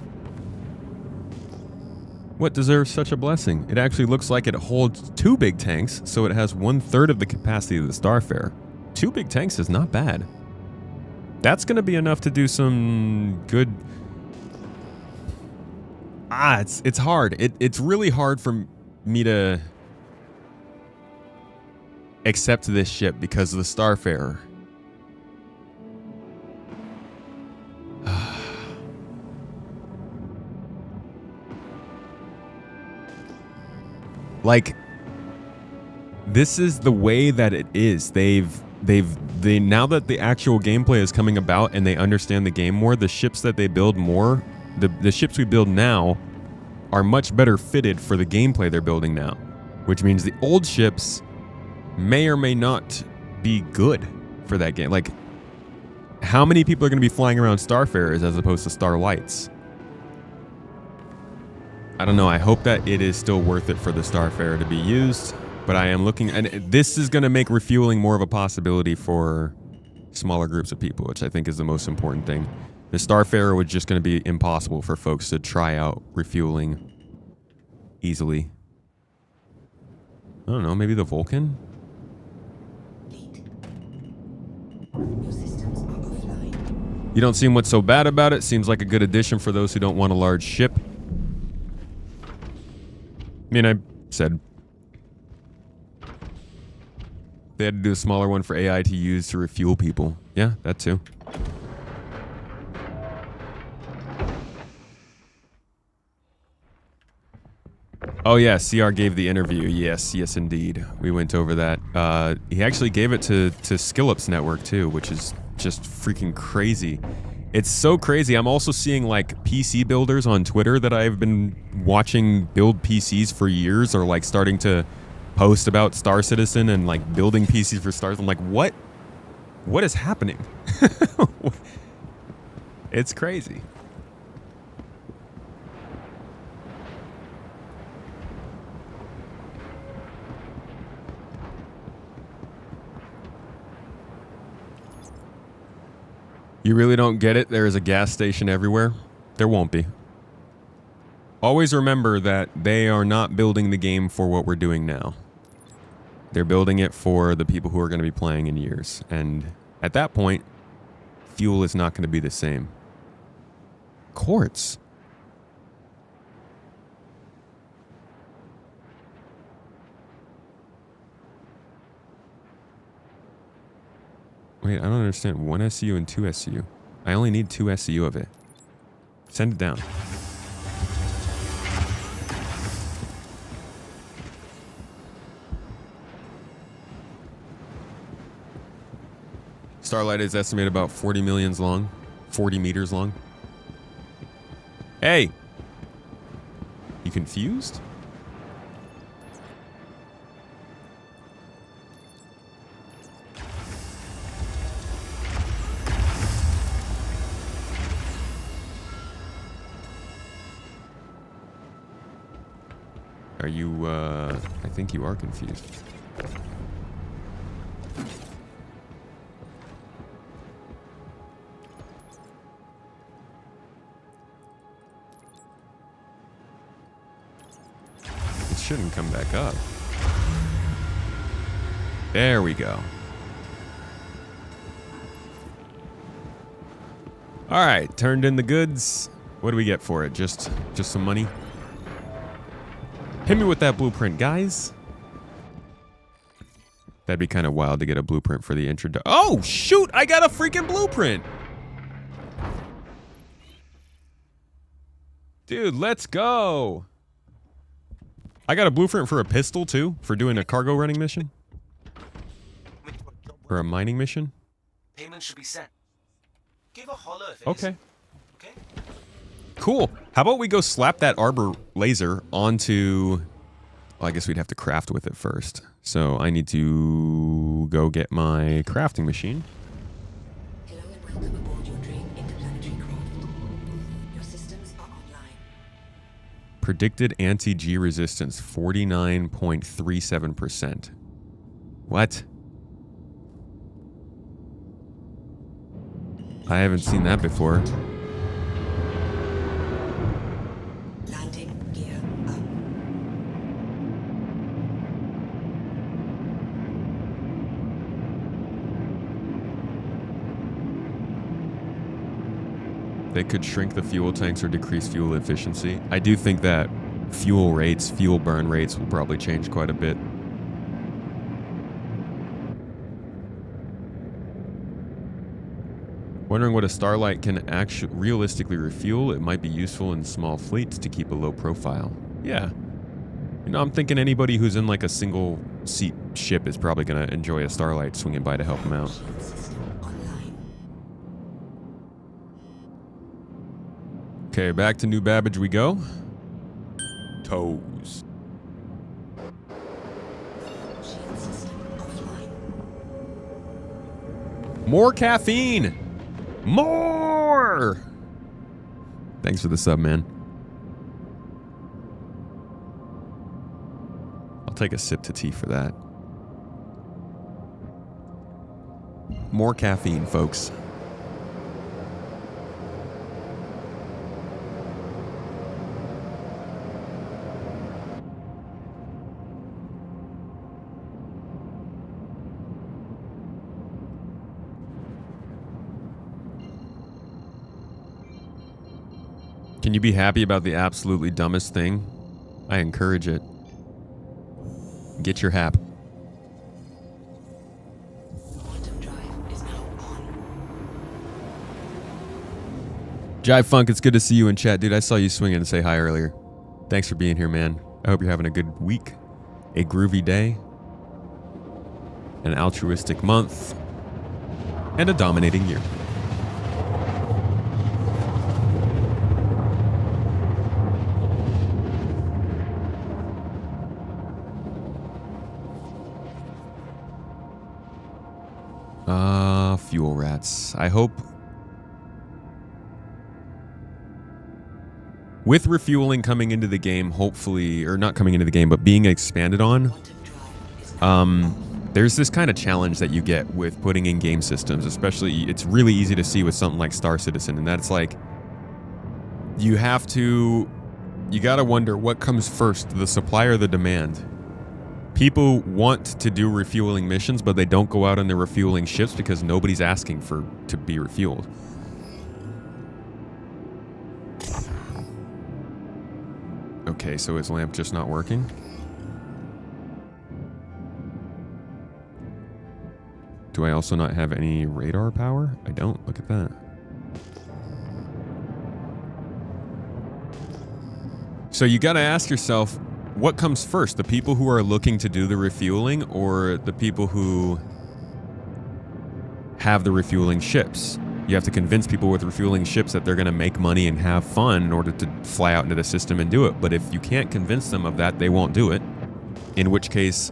Speaker 1: What deserves such a blessing? It actually looks like it holds 2 big tanks, so it has 1/3 of the capacity of the Starfarer. 2 big tanks is not bad. That's going to be enough to do some good. It's hard. It's really hard for me to accept this ship because of the Starfarer. Like, this is the way that it is. They now that the actual gameplay is coming about and they understand the game more, the ships that they build more, the ships we build now are much better fitted for the gameplay they're building now, which means the old ships may or may not be good for that game. Like, how many people are going to be flying around Starfarers as opposed to Starlights? I don't know. I hope that it is still worth it for the Starfarer to be used, but I am looking, and this is going to make refueling more of a possibility for smaller groups of people, which I think is the most important thing. The Starfarer was just going to be impossible for folks to try out refueling easily. I don't know, maybe the Vulcan? You don't seem what's so bad about it. Seems like a good addition for those who don't want a large ship. I mean, I said they had to do a smaller one for AI to use to refuel people. Yeah, that too. Oh yeah, CR gave the interview. Yes, yes indeed. We went over that. He actually gave it to Skillup's network too, which is just freaking crazy. It's so crazy. I'm also seeing like PC builders on Twitter that I've been watching build PCs for years are like starting to post about Star Citizen and like building PCs for Stars. I'm like, what is happening? It's crazy. You really don't get it? There is a gas station everywhere? There won't be. Always remember that they are not building the game for what we're doing now. They're building it for the people who are going to be playing in years. And at that point, fuel is not going to be the same. Quartz. Wait, I don't understand. 1 SCU and 2 SCU. I only need 2 SCU of it. Send it down. Starlight is estimated about 40 millions long. 40 meters long. Hey! You confused? Are you, I think you are confused. It shouldn't come back up. There we go. All right, turned in the goods. What do we get for it? Just some money? Hit me with that blueprint, guys. That'd be kind of wild to get a blueprint for the intro. Oh, shoot! I got a freaking blueprint! Dude, let's go! I got a blueprint for a pistol, too, for doing a cargo running mission. Or a mining mission.
Speaker 4: Payment should be sent. Give a holler if it
Speaker 1: Okay.
Speaker 4: isn't. Okay?
Speaker 1: Cool. How about we go slap that arbor laser onto... Well, I guess we'd have to craft with it first. So I need to go get my crafting machine.
Speaker 9: Hello and welcome aboard your dream interplanetary craft. Your systems are online.
Speaker 1: Predicted anti-G resistance, 49.37%. What? I haven't seen that before.
Speaker 9: Landing gear up.
Speaker 1: They could shrink the fuel tanks or decrease fuel efficiency. I do think that fuel burn rates will probably change quite a bit. Wondering what a starlight can actually realistically refuel. It might be useful in small fleets to keep a low profile. Yeah. You know, I'm thinking anybody who's in like a single seat ship is probably going to enjoy a starlight swinging by to help them out.
Speaker 9: Shield system online.
Speaker 1: Okay, back to New Babbage we go. Toes.
Speaker 9: Shield system offline.
Speaker 1: More caffeine! More! Thanks for the sub, man. I'll take a sip to tea for that. More caffeine, folks. Can you be happy about the absolutely dumbest thing? I encourage it. Get your hap.
Speaker 9: Quantum drive is now on.
Speaker 1: Jive Funk, it's good to see you in chat, dude. I saw you swinging and say hi earlier. Thanks for being here, man. I hope you're having a good week, a groovy day, an altruistic month, and a dominating year. Fuel rats. I hope with refueling coming into the game, hopefully, or not coming into the game, but being expanded on, there's this kind of challenge that you get with putting in game systems, especially it's really easy to see with something like Star Citizen, and that's like you gotta wonder what comes first, the supply or the demand. People want to do refueling missions, but they don't go out on their refueling ships because nobody's asking to be refueled. Okay, so is lamp just not working? Do I also not have any radar power? I don't. Look at that. So you gotta ask yourself, what comes first? The people who are looking to do the refueling or the people who have the refueling ships? You have to convince people with refueling ships that they're going to make money and have fun in order to fly out into the system and do it. But if you can't convince them of that, they won't do it. In which case,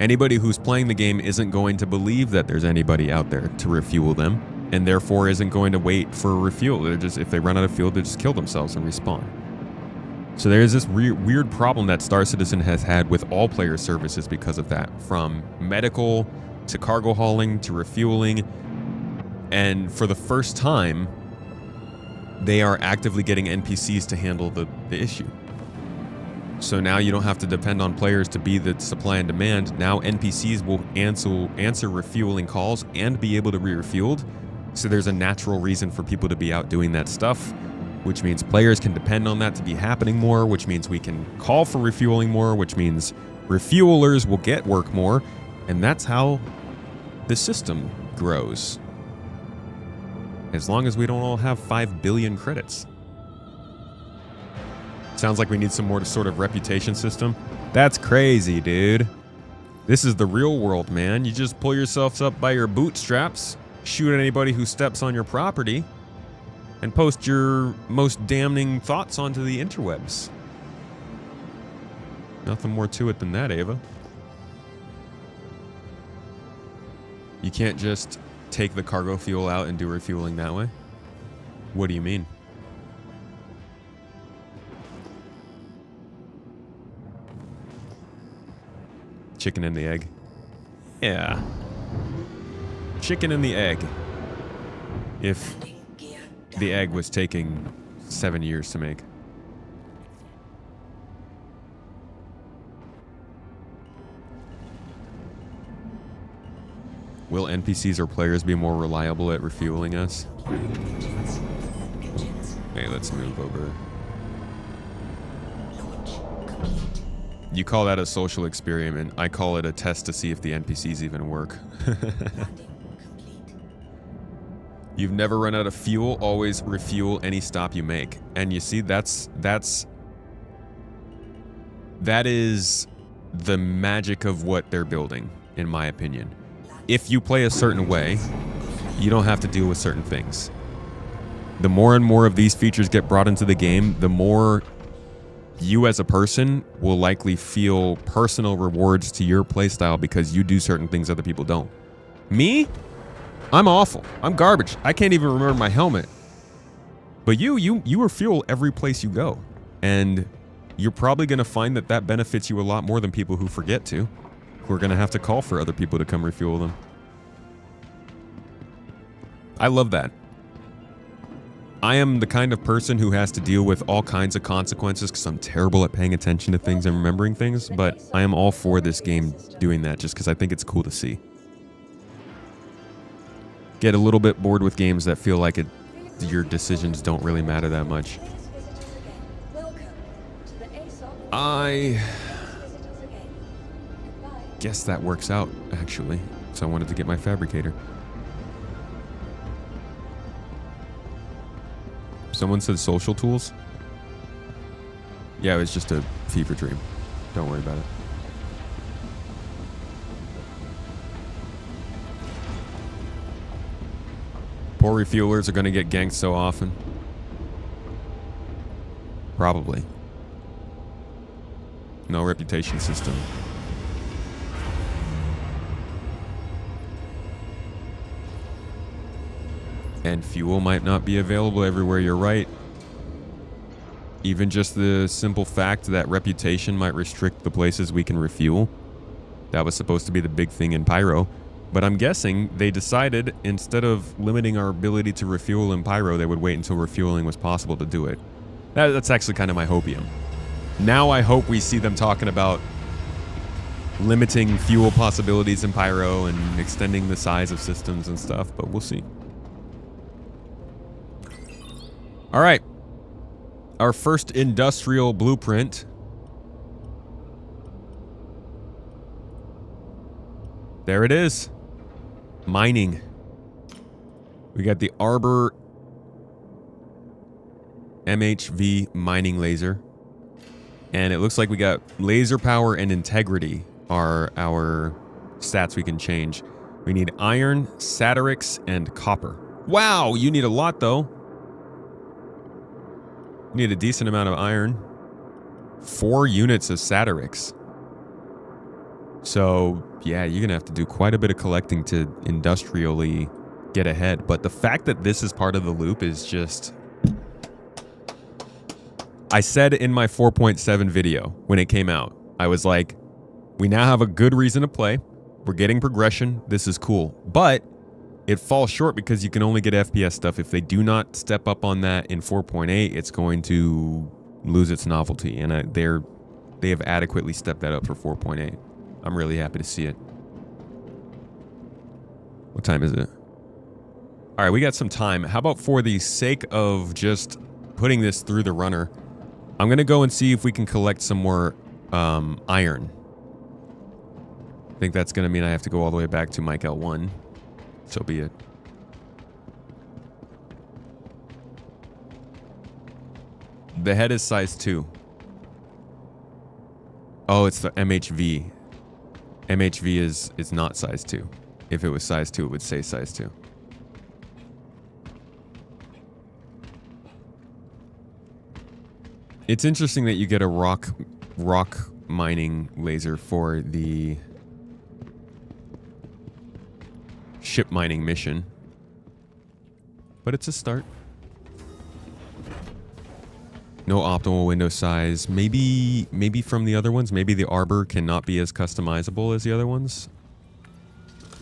Speaker 1: anybody who's playing the game isn't going to believe that there's anybody out there to refuel them, and therefore isn't going to wait for a refuel. They're just, if they run out of fuel, they just kill themselves and respawn. So there's this weird problem that Star Citizen has had with all player services because of that, from medical to cargo hauling to refueling. And for the first time, they are actively getting NPCs to handle the issue. So now you don't have to depend on players to be the supply and demand. Now NPCs will answer refueling calls and be able to be refueled. So there's a natural reason for people to be out doing that stuff, which means players can depend on that to be happening more, which means we can call for refueling more, which means refuelers will get work more, and that's how the system grows. As long as we don't all have 5 billion credits. Sounds like we need some more sort of reputation system. That's crazy, dude. This is the real world, man. You just pull yourselves up by your bootstraps, shoot at anybody who steps on your property, and post your most damning thoughts onto the interwebs. Nothing more to it than that, Ava. You can't just take the cargo fuel out and do refueling that way? What do you mean? Chicken and the egg. Yeah. Chicken and the egg. If the egg was taking 7 years to make. Will NPCs or players be more reliable at refueling us? Hey, let's move over. You call that a social experiment. I call it a test to see if the NPCs even work. You've never run out of fuel. Always refuel any stop you make. And you see, that is the magic of what they're building, in my opinion. If you play a certain way, you don't have to deal with certain things. The more and more of these features get brought into the game, the more you as a person will likely feel personal rewards to your playstyle because you do certain things other people don't. Me? I'm awful. I'm garbage. I can't even remember my helmet. But you refuel every place you go. And you're probably going to find that that benefits you a lot more than people who forget to, who are going to have to call for other people to come refuel them. I love that. I am the kind of person who has to deal with all kinds of consequences because I'm terrible at paying attention to things and remembering things, but I am all for this game doing that just because I think it's cool to see. Get a little bit bored with games that feel like your decisions don't really matter that much. I guess that works out, actually. So I wanted to get my fabricator. Someone said social tools? Yeah, it was just a fever dream. Don't worry about it. Poor refuelers are going to get ganked so often. Probably. No reputation system. And fuel might not be available everywhere, you're right. Even just the simple fact that reputation might restrict the places we can refuel. That was supposed to be the big thing in Pyro. But I'm guessing they decided instead of limiting our ability to refuel in Pyro, they would wait until refueling was possible to do it. That's actually kind of my hopium. Now I hope we see them talking about limiting fuel possibilities in Pyro and extending the size of systems and stuff, but we'll see. All right. Our first industrial blueprint. There it is. Mining. We got the Arbor MHV mining laser. And it looks like we got laser power and integrity are our stats we can change. We need iron, satirics, and copper. Wow, you need a lot though. You need a decent amount of iron. 4 units of satirics. So, yeah, you're going to have to do quite a bit of collecting to industrially get ahead. But the fact that this is part of the loop is just... I said in my 4.7 video when it came out, I was like, we now have a good reason to play. We're getting progression. This is cool. But it falls short because you can only get FPS stuff. If they do not step up on that in 4.8, it's going to lose its novelty. And they have adequately stepped that up for 4.8. I'm really happy to see it. What time is it? All right, we got some time. How about for the sake of just putting this through the runner, I'm going to go and see if we can collect some more iron. I think that's going to mean I have to go all the way back to Mike L1. So be it. The head is size 2. Oh, it's the MHV. MHV is not size 2. If it was size 2, it would say size 2. It's interesting that you get a rock mining laser for the ship mining mission. But it's a start. No optimal window size. Maybe from the other ones. Maybe the Arbor cannot be as customizable as the other ones.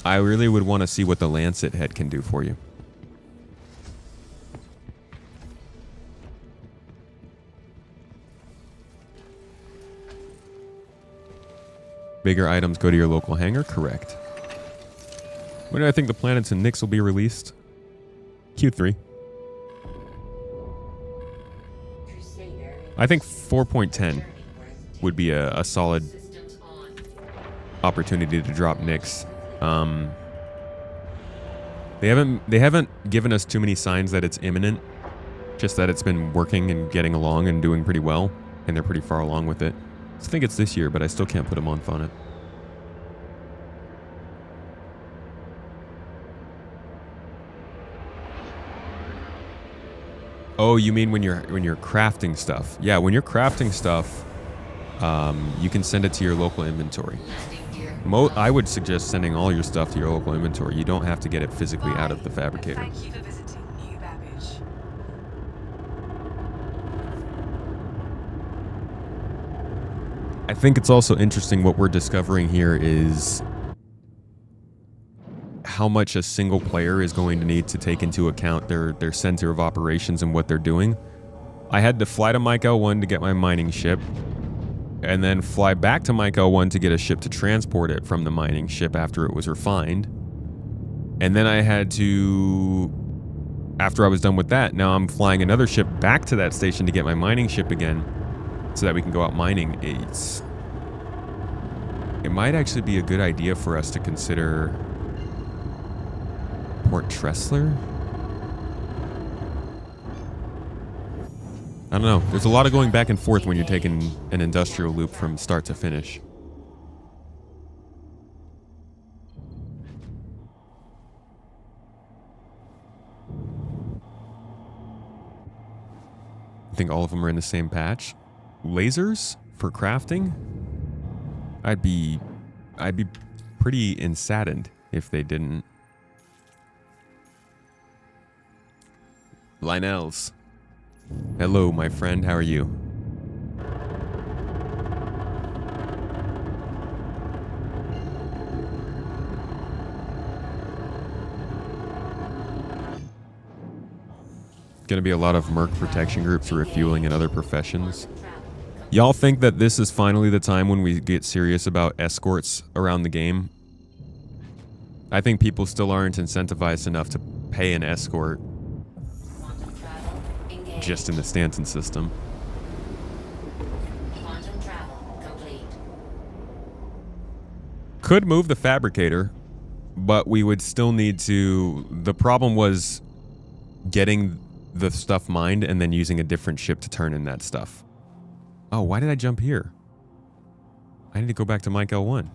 Speaker 1: I really would want to see what the Lancet head can do for you. Bigger items go to your local hangar? Correct. When do I think the planets and Nyx will be released? Q3. I think 4.10 would be a solid opportunity to drop Nyx. They haven't given us too many signs that it's imminent. Just that it's been working and getting along and doing pretty well, and they're pretty far along with it. I think it's this year, but I still can't put a month on it. Oh, you mean when you're crafting stuff? Yeah, when you're crafting stuff, you can send it to your local inventory. I would suggest sending all your stuff to your local inventory. You don't have to get it physically out of the fabricator.
Speaker 6: Thank you for visiting New Babbage.
Speaker 1: I think it's also interesting what we're discovering here is how much a single player is going to need to take into account their center of operations and what they're doing. I had to fly to Mike L1 to get my mining ship, and then fly back to Mike L1 to get a ship to transport it from the mining ship after it was refined. And then I had to, after I was done with that, now I'm flying another ship back to that station to get my mining ship again so that we can go out mining. It might actually be a good idea for us to consider Port Tressler? I don't know. There's a lot of going back and forth when you're taking an industrial loop from start to finish. I think all of them are in the same patch. Lasers for crafting? I'd be pretty saddened if they didn't. Lionels. Hello, my friend. How are you? Gonna be a lot of merc protection groups, refueling, and other professions. Y'all think that this is finally the time when we get serious about escorts around the game? I think people still aren't incentivized enough to pay an escort just in the Stanton system. Could move the fabricator, but we would still need to... The problem was getting the stuff mined and then using a different ship to turn in that stuff. Oh, why did I jump here? I need to go back to Mike L1.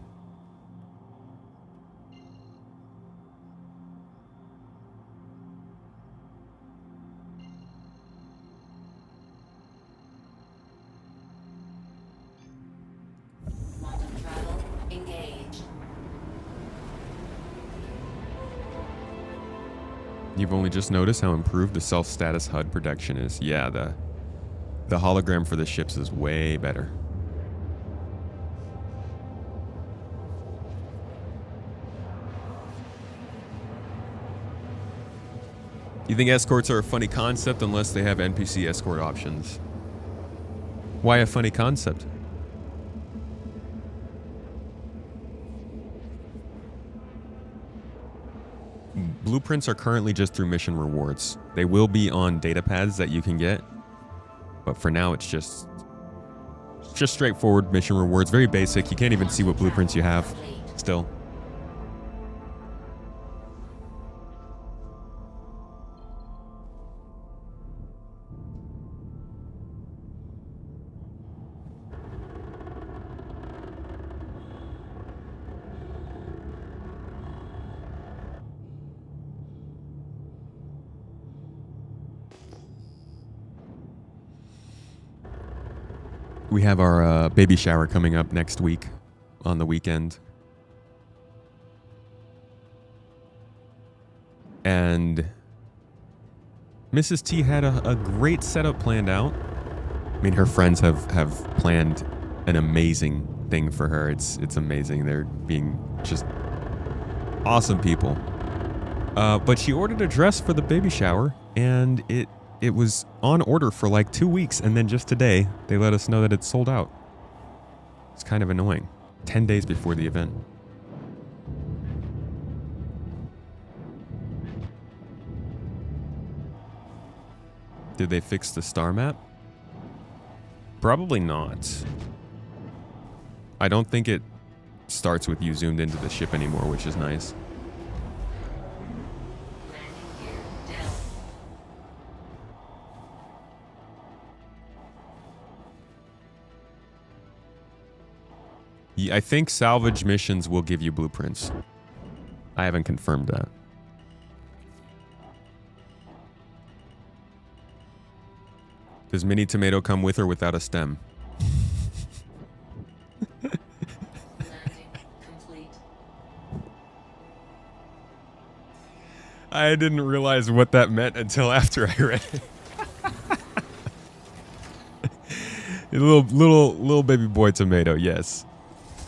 Speaker 1: You've only just noticed how improved the self-status HUD protection is. Yeah, the hologram for the ships is way better. You think escorts are a funny concept unless they have NPC escort options? Why a funny concept? Blueprints are currently just through mission rewards. They will be on data pads that you can get, but for now it's just straightforward mission rewards. Very basic. You can't even see what blueprints you have still. We have our baby shower coming up next week on the weekend. And Mrs. T had a great setup planned out. I mean, her friends have planned an amazing thing for her. It's amazing. They're being just awesome people. But she ordered a dress for the baby shower, and it was on order for like 2 weeks, and then just today they let us know that it's sold out. It's kind of annoying. 10 days before the event. Did they fix the star map? Probably not. I don't think it starts with you zoomed into the ship anymore, which is nice. I think salvage missions will give you blueprints. I haven't confirmed that. Does mini tomato come with or without a stem?
Speaker 9: Landing complete.
Speaker 1: I didn't realize what that meant until after I read it. A little baby boy tomato, yes.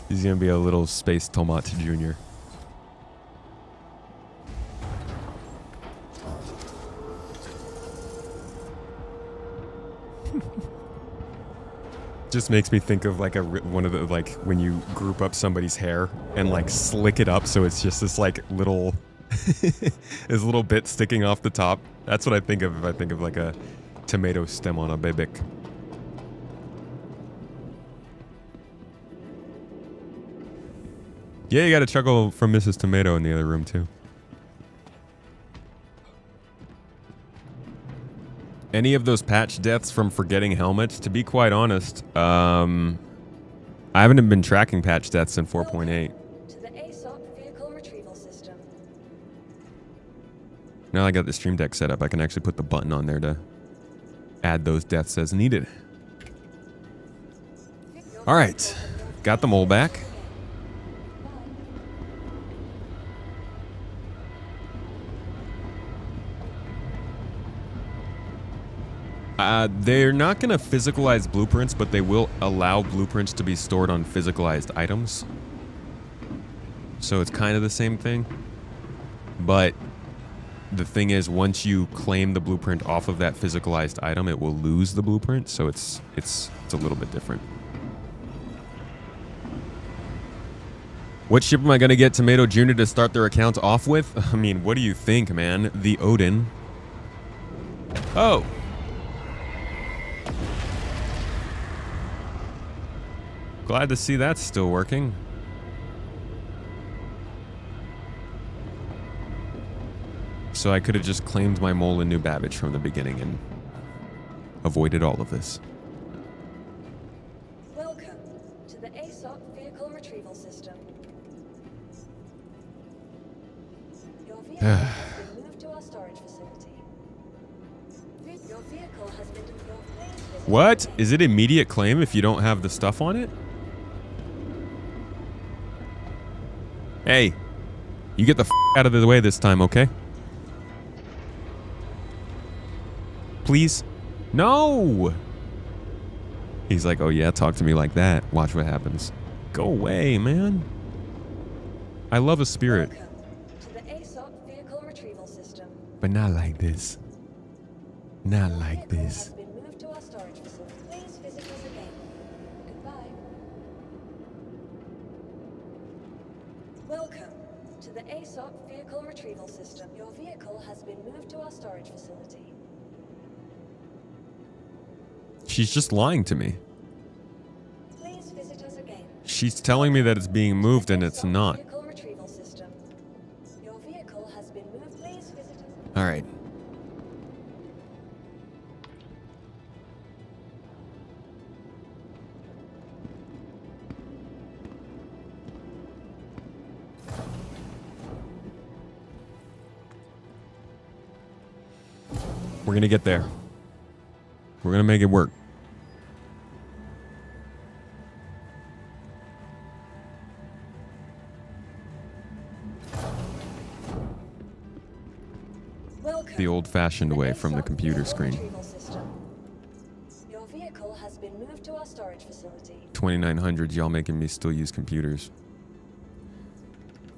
Speaker 1: He's gonna be a little space tomat junior. Just makes me think of like one of the, like when you group up somebody's hair and like slick it up so it's just this like little this little bit sticking off the top. That's what I think of if I think of like a tomato stem on a babic. Yeah, you got a chuckle from Mrs. Tomato in the other room too. Any of those patch deaths from forgetting helmets? To be quite honest, I haven't been tracking patch deaths in 4.8.
Speaker 5: To the ASOP vehicle retrieval system.
Speaker 1: Now I got the Stream Deck set up, I can actually put the button on there to add those deaths as needed. All right, got them all back. They're not going to physicalize blueprints, but they will allow blueprints to be stored on physicalized items. So it's kind of the same thing. But the thing is, once you claim the blueprint off of that physicalized item, it will lose the blueprint. So it's a little bit different. What ship am I going to get Tomato Jr. to start their accounts off with? I mean, what do you think, man? The Odin. Oh. Glad to see that's still working. So I could have just claimed my mole in New Babbage from the beginning and avoided all of this.
Speaker 5: Welcome to the ASOP vehicle retrieval system. Your vehicle has been moved to our storage facility. Your vehicle has been
Speaker 1: What? Is it immediate claim if you don't have the stuff on it? Hey, you get the f out of the way this time, okay? Please? No! He's like, oh yeah, talk to me like that. Watch what happens. Go away, man. I love a spirit.
Speaker 5: Welcome to the ASOP vehicle retrieval system.
Speaker 1: But not like this. Not
Speaker 5: Your
Speaker 1: like
Speaker 5: vehicle
Speaker 1: this.
Speaker 5: has been moved to our storage facility. Please visit us again. Goodbye. Welcome to the ASOP vehicle retrieval system. Your vehicle has been moved to our storage facility.
Speaker 1: She's just lying to me.
Speaker 5: Please visit us again.
Speaker 1: She's telling me that it's being moved and it's not.
Speaker 5: Vehicle retrieval system. Your vehicle has been moved. Please visit us.
Speaker 1: All right. We're gonna get there. We're gonna make it work.
Speaker 5: Welcome
Speaker 1: The old-fashioned
Speaker 5: to
Speaker 1: way from the
Speaker 5: ASOP
Speaker 1: computer
Speaker 5: vehicle
Speaker 1: screen.
Speaker 5: retrieval system. Your vehicle has been moved to our storage facility.
Speaker 1: 2900s, y'all making me still use computers.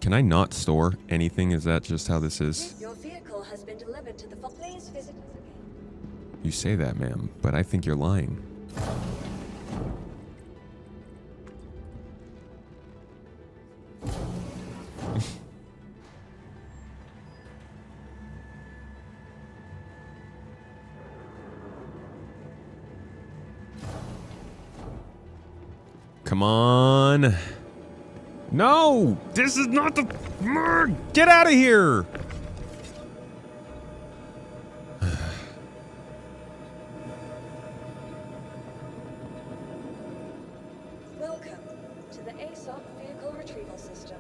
Speaker 1: Can I not store anything? Is that just how this is?
Speaker 5: Your vehicle has been delivered to the. Please visit us again.
Speaker 1: You say that, ma'am, but I think you're lying. Come on. No! This is not the... Get out of here!
Speaker 5: Welcome to to the ASOP vehicle retrieval system.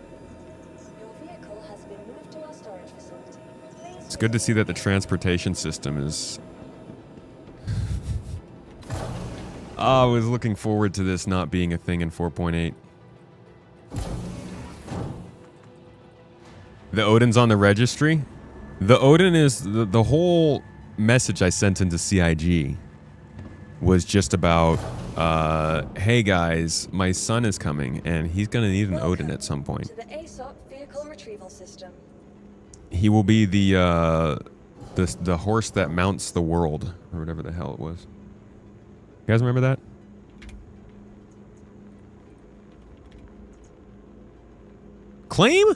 Speaker 5: Your vehicle has been moved to our storage facility. Please
Speaker 1: It's good to
Speaker 5: visit
Speaker 1: see that the
Speaker 5: again.
Speaker 1: transportation system is... I was looking forward to this not being a thing in 4.8. The Odin's on the registry? The Odin is... The whole message I sent into CIG was just about, hey guys, my son is coming, and he's gonna need an Odin at some point.
Speaker 5: To the ASOP vehicle retrieval system.
Speaker 1: He will be the horse that mounts the world, or whatever the hell it was. You guys remember that? Claim?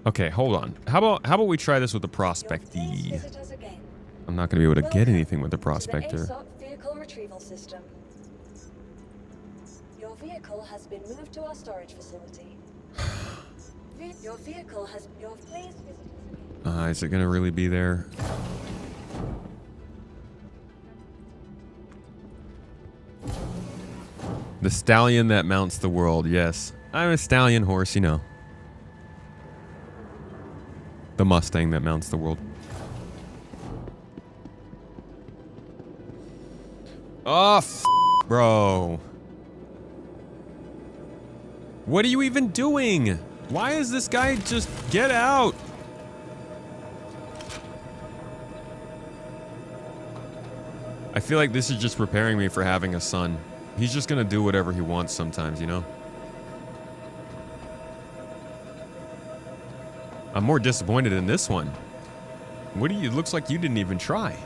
Speaker 1: Okay, hold on. How about we try this with the
Speaker 5: Please
Speaker 1: prospectee?
Speaker 5: visit us again.
Speaker 1: I'm not gonna be able to get
Speaker 5: Welcome
Speaker 1: anything with the
Speaker 5: to the
Speaker 1: prospector.
Speaker 5: ASOP vehicle retrieval system. Your vehicle has been moved to our storage facility. Your vehicle has... Please visit us again.
Speaker 1: Is it gonna really be there? The stallion that mounts the world, yes. I'm a stallion horse, you know. The Mustang that mounts the world. Oh, bro. What are you even doing? Why is this guy just... Get out! I feel like this is just preparing me for having a son. He's just gonna do whatever he wants sometimes, you know? I'm more disappointed in this one. What do you... It looks like you didn't even try.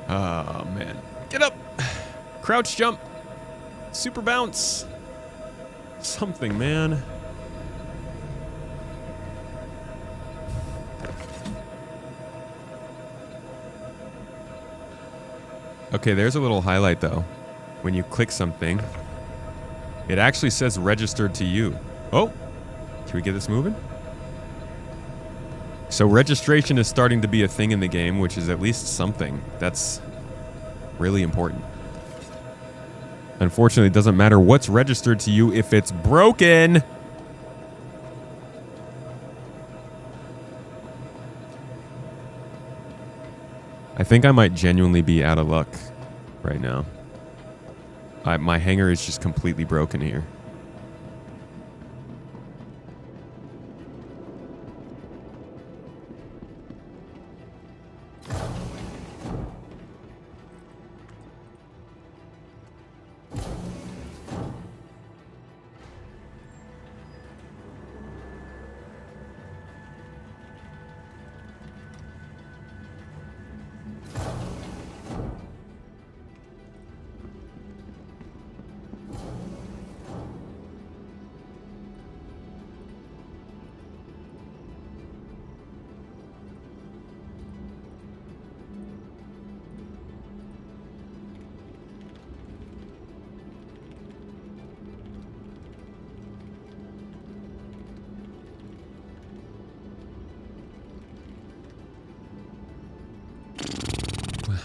Speaker 1: Oh, man. Get up! Crouch jump! Super bounce! Something, man. Okay, there's a little highlight, though. When you click something, it actually says registered to you. Oh! Can we get this moving? So registration is starting to be a thing in the game, which is at least something. That's really important. Unfortunately, it doesn't matter what's registered to you if it's broken. I think I might genuinely be out of luck right now. My hanger is just completely broken here.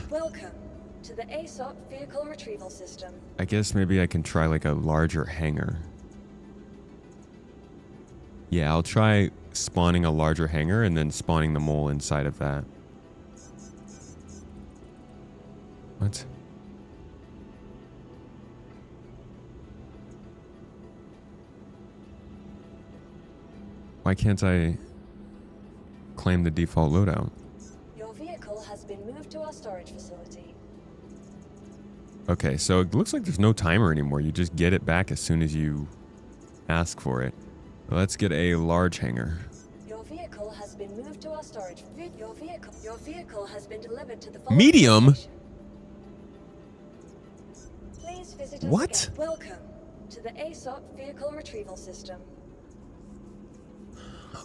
Speaker 5: Welcome to the ASOP vehicle retrieval system.
Speaker 1: I guess maybe I can try like a larger hanger. Yeah, I'll try spawning a larger hanger and then spawning the mole inside of that. What? Why can't I claim the default loadout?
Speaker 5: Your vehicle has been moved to our storage facility.
Speaker 1: Okay, so it looks like there's no timer anymore. You just get it back as soon as you ask for it. Let's get a large hanger.
Speaker 5: Your vehicle has been moved to our storage. Your vehicle has been delivered to the following
Speaker 1: Medium?
Speaker 5: location. Please visit us
Speaker 1: What?
Speaker 5: again. Welcome to the ASOP vehicle retrieval system.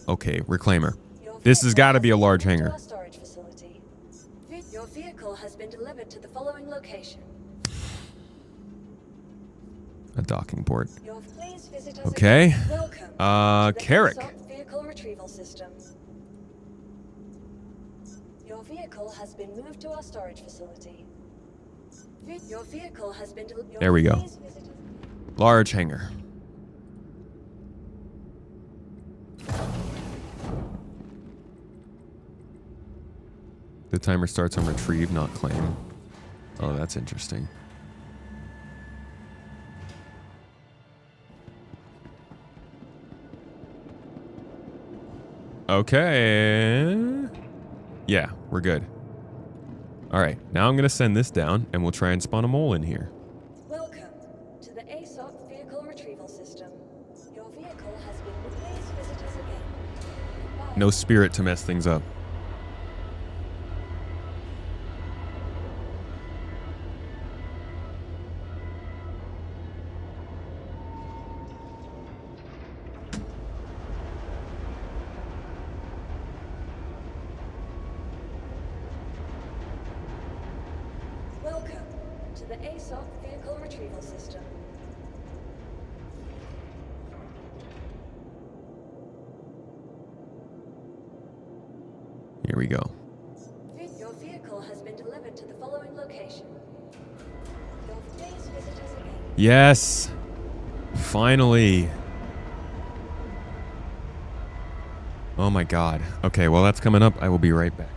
Speaker 1: Okay, reclaimer.
Speaker 5: Your
Speaker 1: This has
Speaker 5: vehicle
Speaker 1: got to be a
Speaker 5: been
Speaker 1: large
Speaker 5: moved to
Speaker 1: hanger.
Speaker 5: our storage facility. vehicle has been delivered to the following location.
Speaker 1: A docking port.
Speaker 5: Please visit us
Speaker 1: Okay.
Speaker 5: again. Welcome to the
Speaker 1: Carrick.
Speaker 5: ASOP vehicle retrieval system. Your vehicle has been moved to our storage facility. Your vehicle has been delivered.
Speaker 1: There we go. Large hangar. The timer starts on retrieve, not claim. Oh, that's interesting. Okay. Yeah, we're good. All right, now I'm going to send this down, and we'll try and spawn a mole in here.
Speaker 5: Welcome to the ASOP vehicle retrieval system. Your vehicle has been. Please visit us again. Goodbye.
Speaker 1: No spirit to mess things up.
Speaker 5: Welcome to the ASOP vehicle retrieval system.
Speaker 1: Here we go.
Speaker 5: Your vehicle has been delivered to the following location. Please visit us again.
Speaker 1: Yes. Finally. Oh my god. Okay, well that's coming up. I will be right back.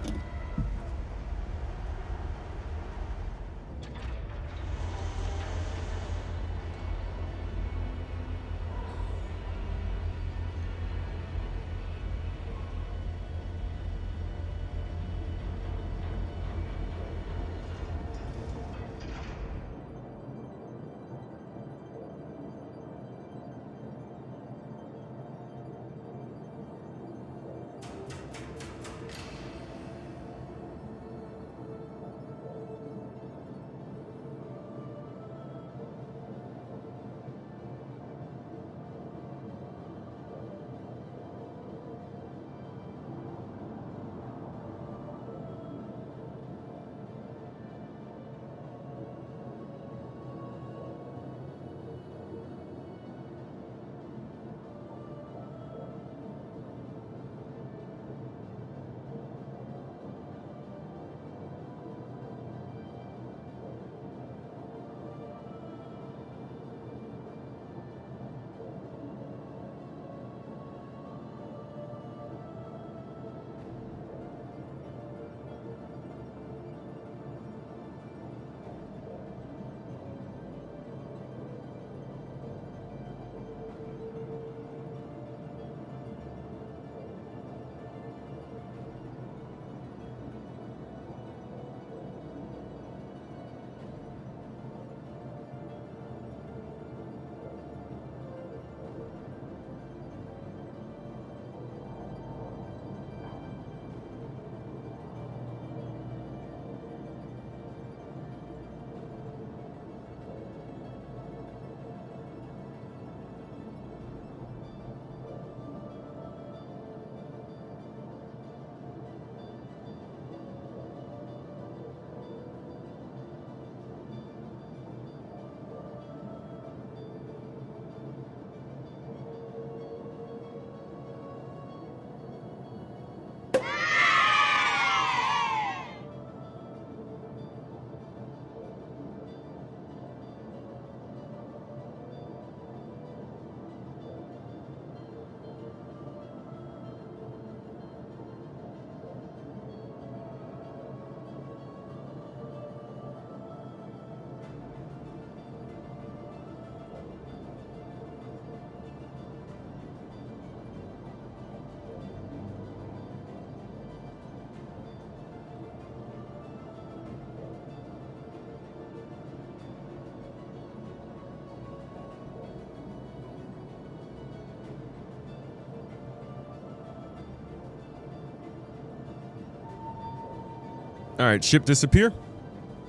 Speaker 1: All right, ship disappear.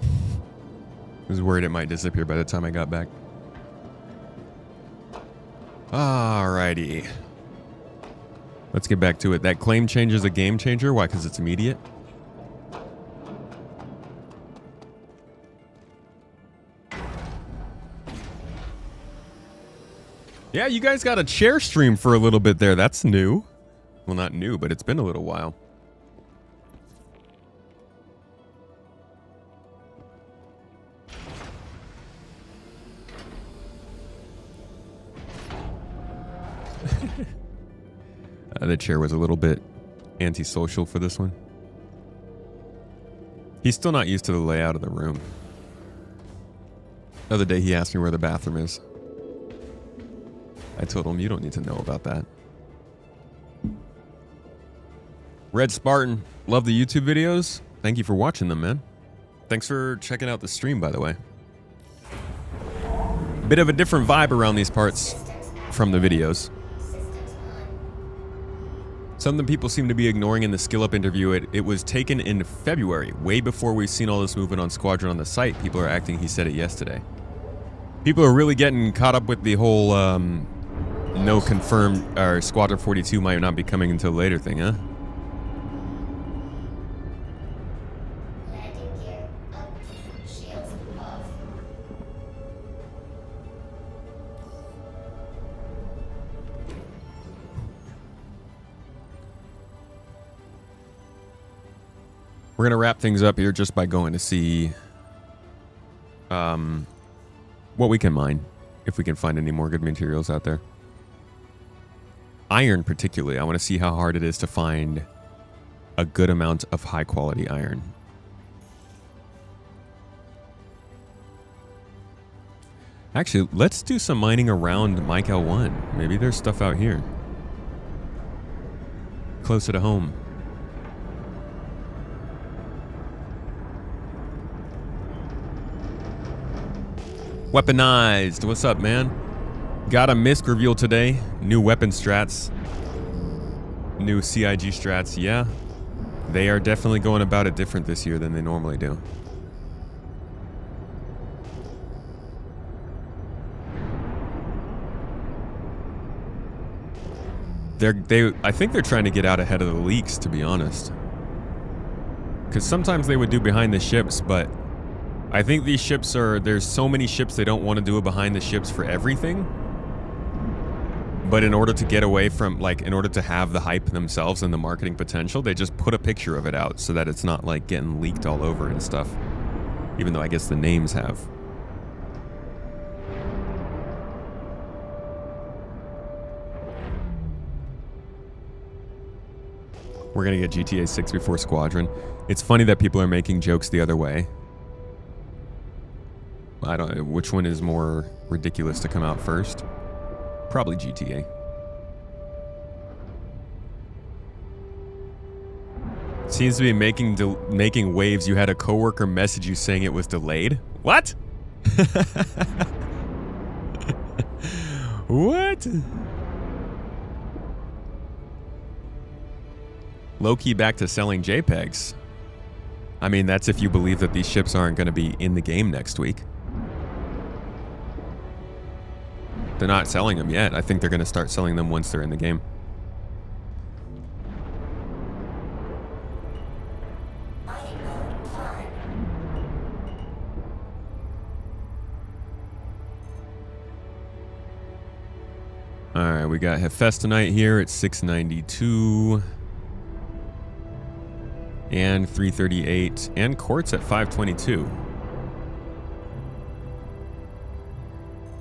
Speaker 1: I was worried it might disappear by the time I got back. Alrighty. Let's get back to it. That claim change is a game changer. Why? Because it's immediate. Yeah, you guys got a chair stream for a little bit there. That's new. Well, not new, but it's been a little while. The chair was a little bit antisocial for this one. He's still not used to the layout of the room. The other day he asked me where the bathroom is. I told him, you don't need to know about that. Red Spartan, love the YouTube videos. Thank you for watching them, man. Thanks for checking out the stream, by the way. Bit of a different vibe around these parts from the videos. Something people seem to be ignoring in the Skill Up interview, it was taken in February, way before we've seen all this movement on Squadron on the site. People are acting he said it yesterday. People are really getting caught up with the whole no confirmed, or Squadron 42 might not be coming until later thing, huh?
Speaker 7: Landing gear up. Shields off.
Speaker 1: We're going to wrap things up here just by going to see what we can mine, if we can find any more good materials out there. Iron particularly. I want to see how hard it is to find a good amount of high quality iron. Actually, let's do some mining around Mike L1. Maybe there's stuff out here. Closer to home. Weaponized. What's up, man? Got a MISC reveal today. New weapon strats. New CIG strats. Yeah. They are definitely going about it different this year than they normally do. I think they're trying to get out ahead of the leaks, to be honest. Because sometimes they would do behind the ships, but I think these ships there's so many ships they don't want to do a behind the ships for everything. But in order to get away from, like, in order to have the hype themselves and the marketing potential, they just put a picture of it out so that it's not, like, getting leaked all over and stuff. Even though I guess the names have. We're going to get GTA 6 before Squadron. It's funny that people are making jokes the other way. I don't know which one is more ridiculous to come out first. Probably GTA. Seems to be making waves. You had a coworker message you saying it was delayed. What? What? Low-key back to selling JPEGs. I mean, that's if you believe that these ships aren't going to be in the game next week. They're not selling them yet. I think they're going to start selling them once they're in the game. Alright, we got Hephaestonite here at 692. And 338. And Quartz at 522.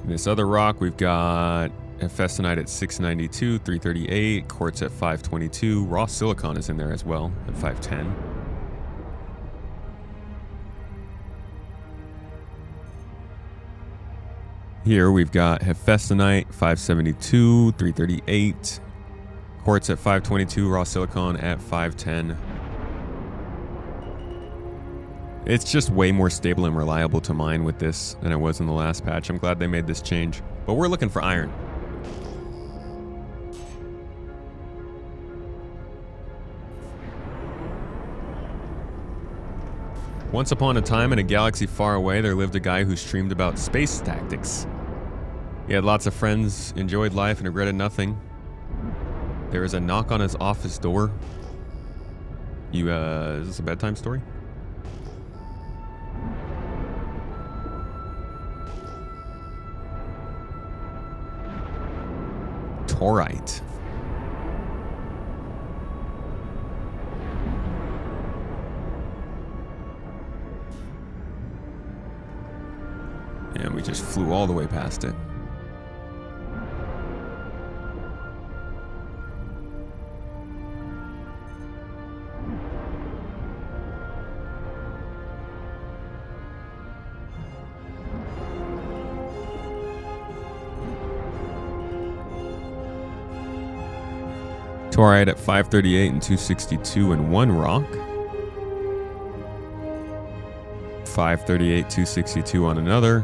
Speaker 1: This other rock, we've got Hephaestonite at 692, 338, Quartz at 522. Raw silicon is in there as well at 510. Here we've got Hephaestonite 572, 338, Quartz at 522, raw silicon at 510. It's just way more stable and reliable to mine with this than it was in the last patch. I'm glad they made this change. But we're looking for iron. Once upon a time in a galaxy far away, there lived a guy who streamed about space tactics. He had lots of friends, enjoyed life, and regretted nothing. There is a knock on his office door. Is this a bedtime story? Torite. And we just flew all the way past it. Torite at 538 and 262 and 1 rock. 538, 262 on another.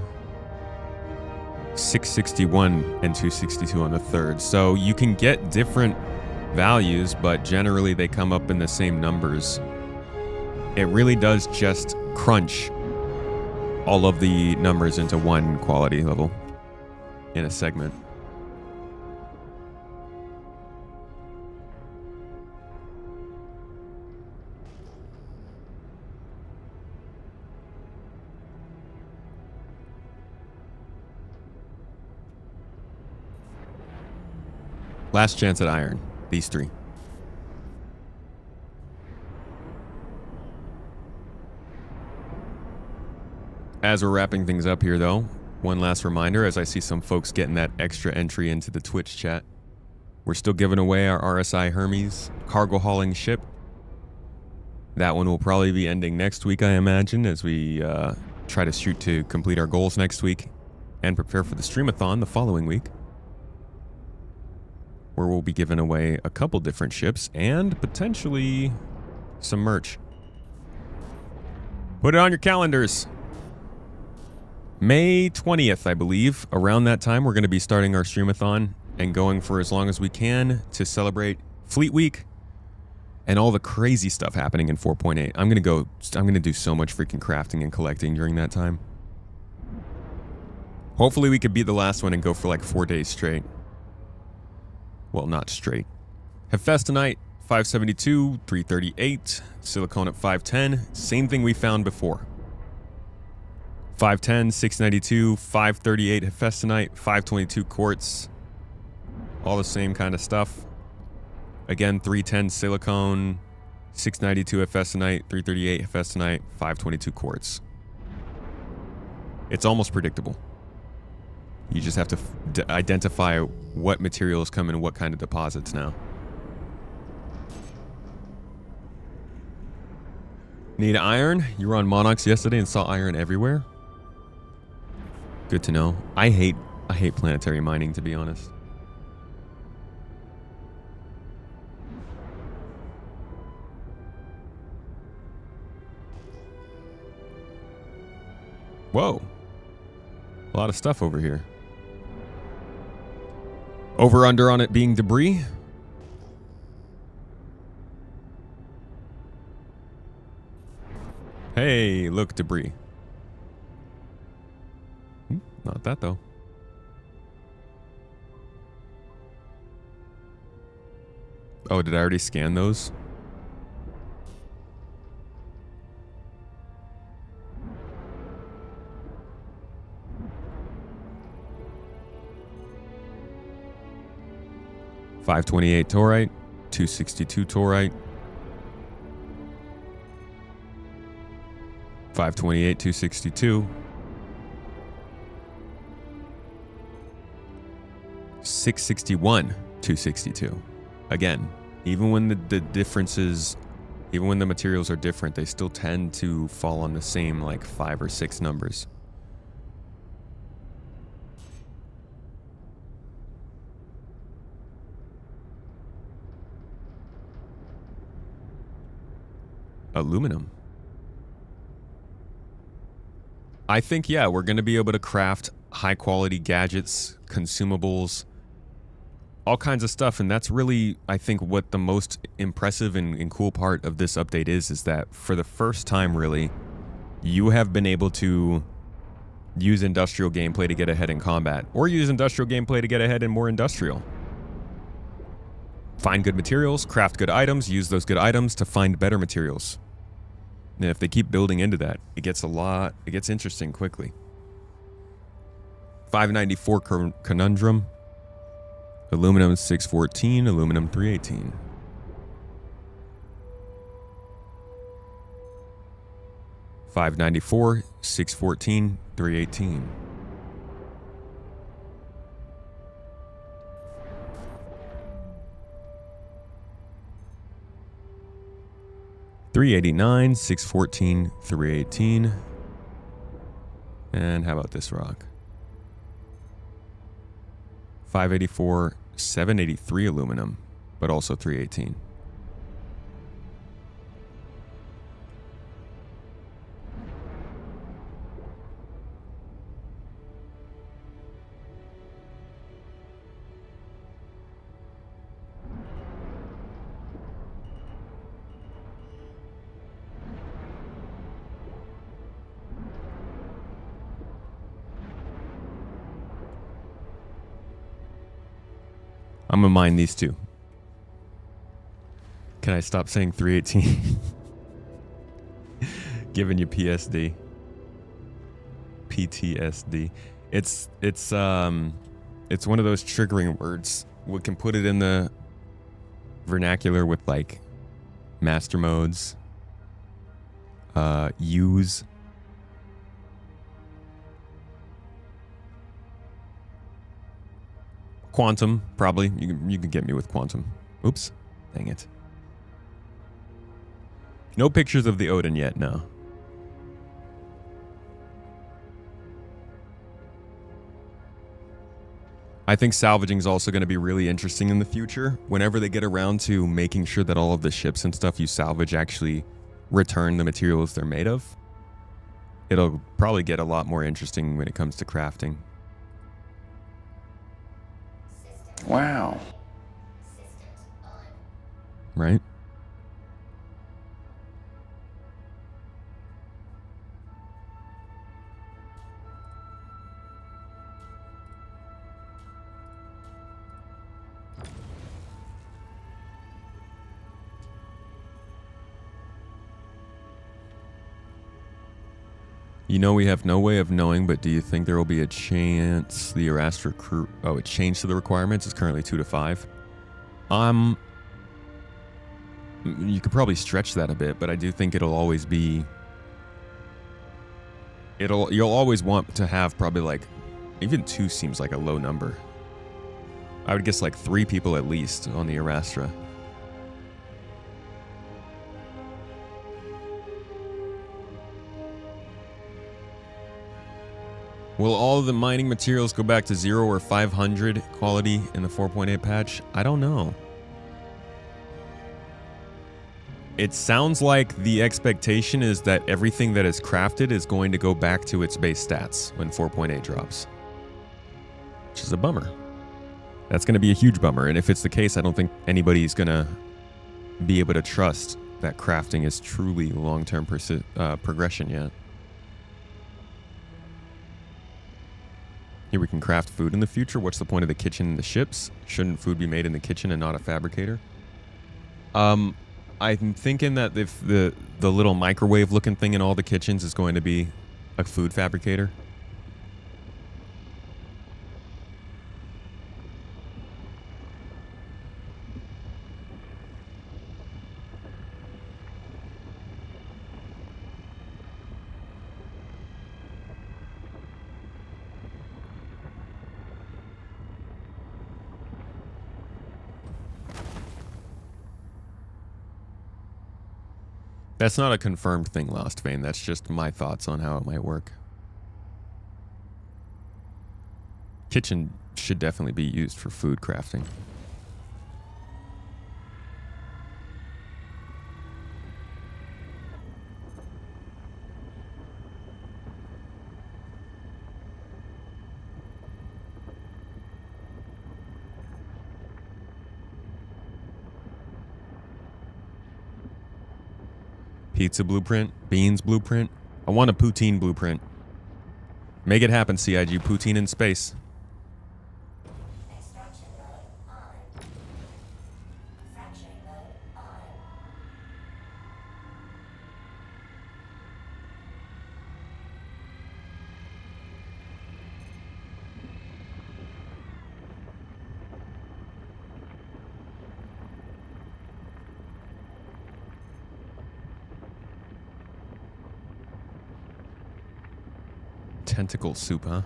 Speaker 1: 661 and 262 on the third. So you can get different values, but generally they come up in the same numbers. It really does just crunch all of the numbers into one quality level in a segment. Last chance at iron. These three. As we're wrapping things up here, though, one last reminder as I see some folks getting that extra entry into the Twitch chat. We're still giving away our RSI Hermes cargo hauling ship. That one will probably be ending next week, I imagine, as we try to shoot to complete our goals next week and prepare for the streamathon the following week, where we'll be giving away a couple different ships and potentially some merch. Put it on your calendars. May 20th, I believe. Around that time, we're going to be starting our streamathon and going for as long as we can to celebrate Fleet Week and all the crazy stuff happening in 4.8. I'm going to do so much freaking crafting and collecting during that time. Hopefully we could be the last one and go for like 4 days straight. Well, not straight. Hephaestonite, 572, 338. Silicone at 510. Same thing we found before. 510, 692, 538 Hephaestonite, 522 quartz. All the same kind of stuff. Again, 310 silicone, 692 Hephaestonite, 338 Hephaestonite, 522 quartz. It's almost predictable. You just have to identify what materials come in what kind of deposits now. Need iron? You were on Monox yesterday and saw iron everywhere? Good to know. I hate planetary mining, to be honest. Whoa. A lot of stuff over here. Over under on it being debris. Hey, look, debris. Not that though. Oh, did I already scan those? .528 Torite, 262 Torite, 528, 262, 661, 262. Again, even when the differences, even when the materials are different, they still tend to fall on the same like 5 or 6 numbers. Aluminum. I think, yeah, we're going to be able to craft high quality gadgets, consumables, all kinds of stuff. And that's really, I think, what the most impressive and cool part of this update is that for the first time, really, you have been able to use industrial gameplay to get ahead in combat, or use industrial gameplay to get ahead in more industrial. Find good materials, craft good items, use those good items to find better materials. And if they keep building into that, it gets interesting quickly. 594 Conundrum. Aluminum 614, aluminum 318. $5.94, 614, 318. $389, 614, 318. And how about this rock? $584, 783 aluminum, but also 318. I'm gonna mine these two. Can I stop saying 318? Giving you PTSD. It's one of those triggering words. We can put it in the vernacular with like master modes, use. Quantum, probably. You can get me with quantum. Oops. Dang it. No pictures of the Odin yet, no. I think salvaging is also going to be really interesting in the future. Whenever they get around to making sure that all of the ships and stuff you salvage actually return the materials they're made of, it'll probably get a lot more interesting when it comes to crafting.
Speaker 10: Wow.
Speaker 1: Right? You know, we have no way of knowing, but do you think there will be a chance the Arastra crew... Oh, it changed to the requirements? It's currently 2 to 5. You could probably stretch that a bit, but I do think it'll always be... You'll always want to have probably like... Even 2 seems like a low number. I would guess like 3 people at least on the Arastra. Will all of the mining materials go back to 0 or 500 quality in the 4.8 patch? I don't know. It sounds like the expectation is that everything that is crafted is going to go back to its base stats when 4.8 drops. Which is a bummer. That's going to be a huge bummer. And if it's the case, I don't think anybody's going to be able to trust that crafting is truly long-term progression yet. Here we can craft food in the future. What's the point of the kitchen and the ships? Shouldn't food be made in the kitchen and not a fabricator? I'm thinking that if the little microwave looking thing in all the kitchens is going to be a food fabricator. That's not a confirmed thing, Lost Vein. That's just my thoughts on how it might work. Kitchen should definitely be used for food crafting. Pizza blueprint, beans blueprint. I want a poutine blueprint. Make it happen, CIG. Poutine in space.
Speaker 7: Extraction mode on. Fracturing mode on.
Speaker 1: Tentacle soup, huh?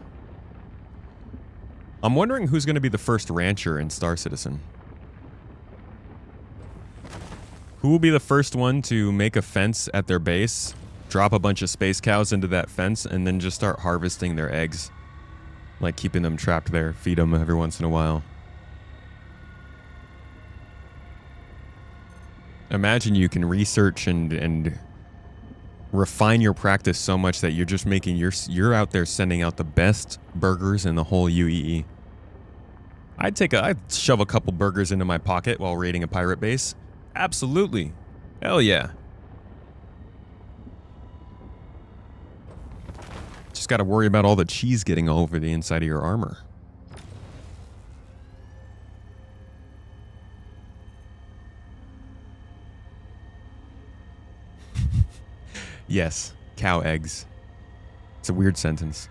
Speaker 1: I'm wondering who's going to be the first rancher in Star Citizen. Who will be the first one to make a fence at their base, drop a bunch of space cows into that fence, and then just start harvesting their eggs? Like keeping them trapped there, feed them every once in a while. Imagine you can research and refine your practice so much that you're just making you're out there sending out the best burgers in the whole UEE. I'd shove a couple burgers into my pocket while raiding a pirate base. Absolutely. Hell yeah. Just got to worry about all the cheese getting all over the inside of your armor. Yes, cow eggs. It's a weird sentence.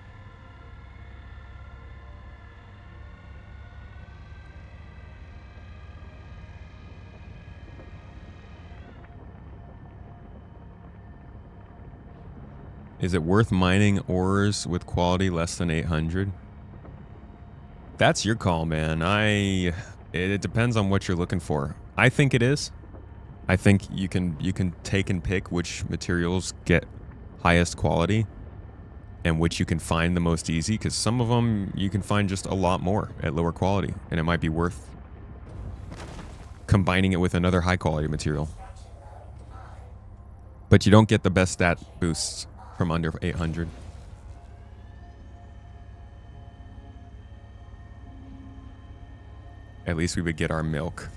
Speaker 1: Is it worth mining ores with quality less than 800? That's your call, man. It depends on what you're looking for. I think it is. I think you can take and pick which materials get highest quality and which you can find the most easy, because some of them you can find just a lot more at lower quality, and it might be worth combining it with another high quality material. But you don't get the best stat boosts from under 800. At least we would get our milk.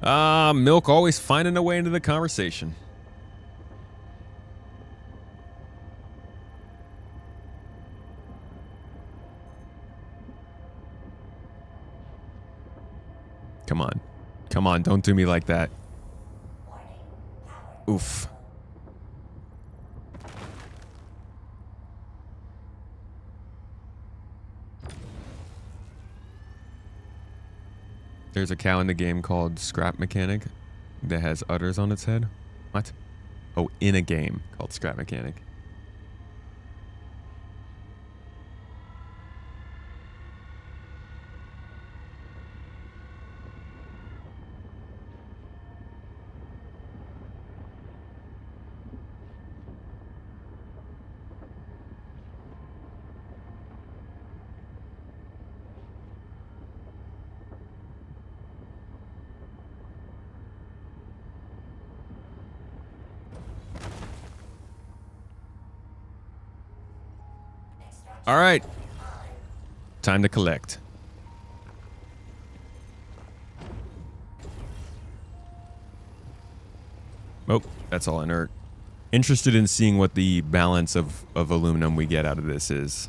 Speaker 1: Milk always finding a way into the conversation. Come on. Come on, don't do me like that. Oof. There's a cow in the game called Scrap Mechanic that has udders on its head. What? Oh, in a game called Scrap Mechanic. All right. Time to collect. Oh, that's all inert. Interested in seeing what the balance of aluminum we get out of this is.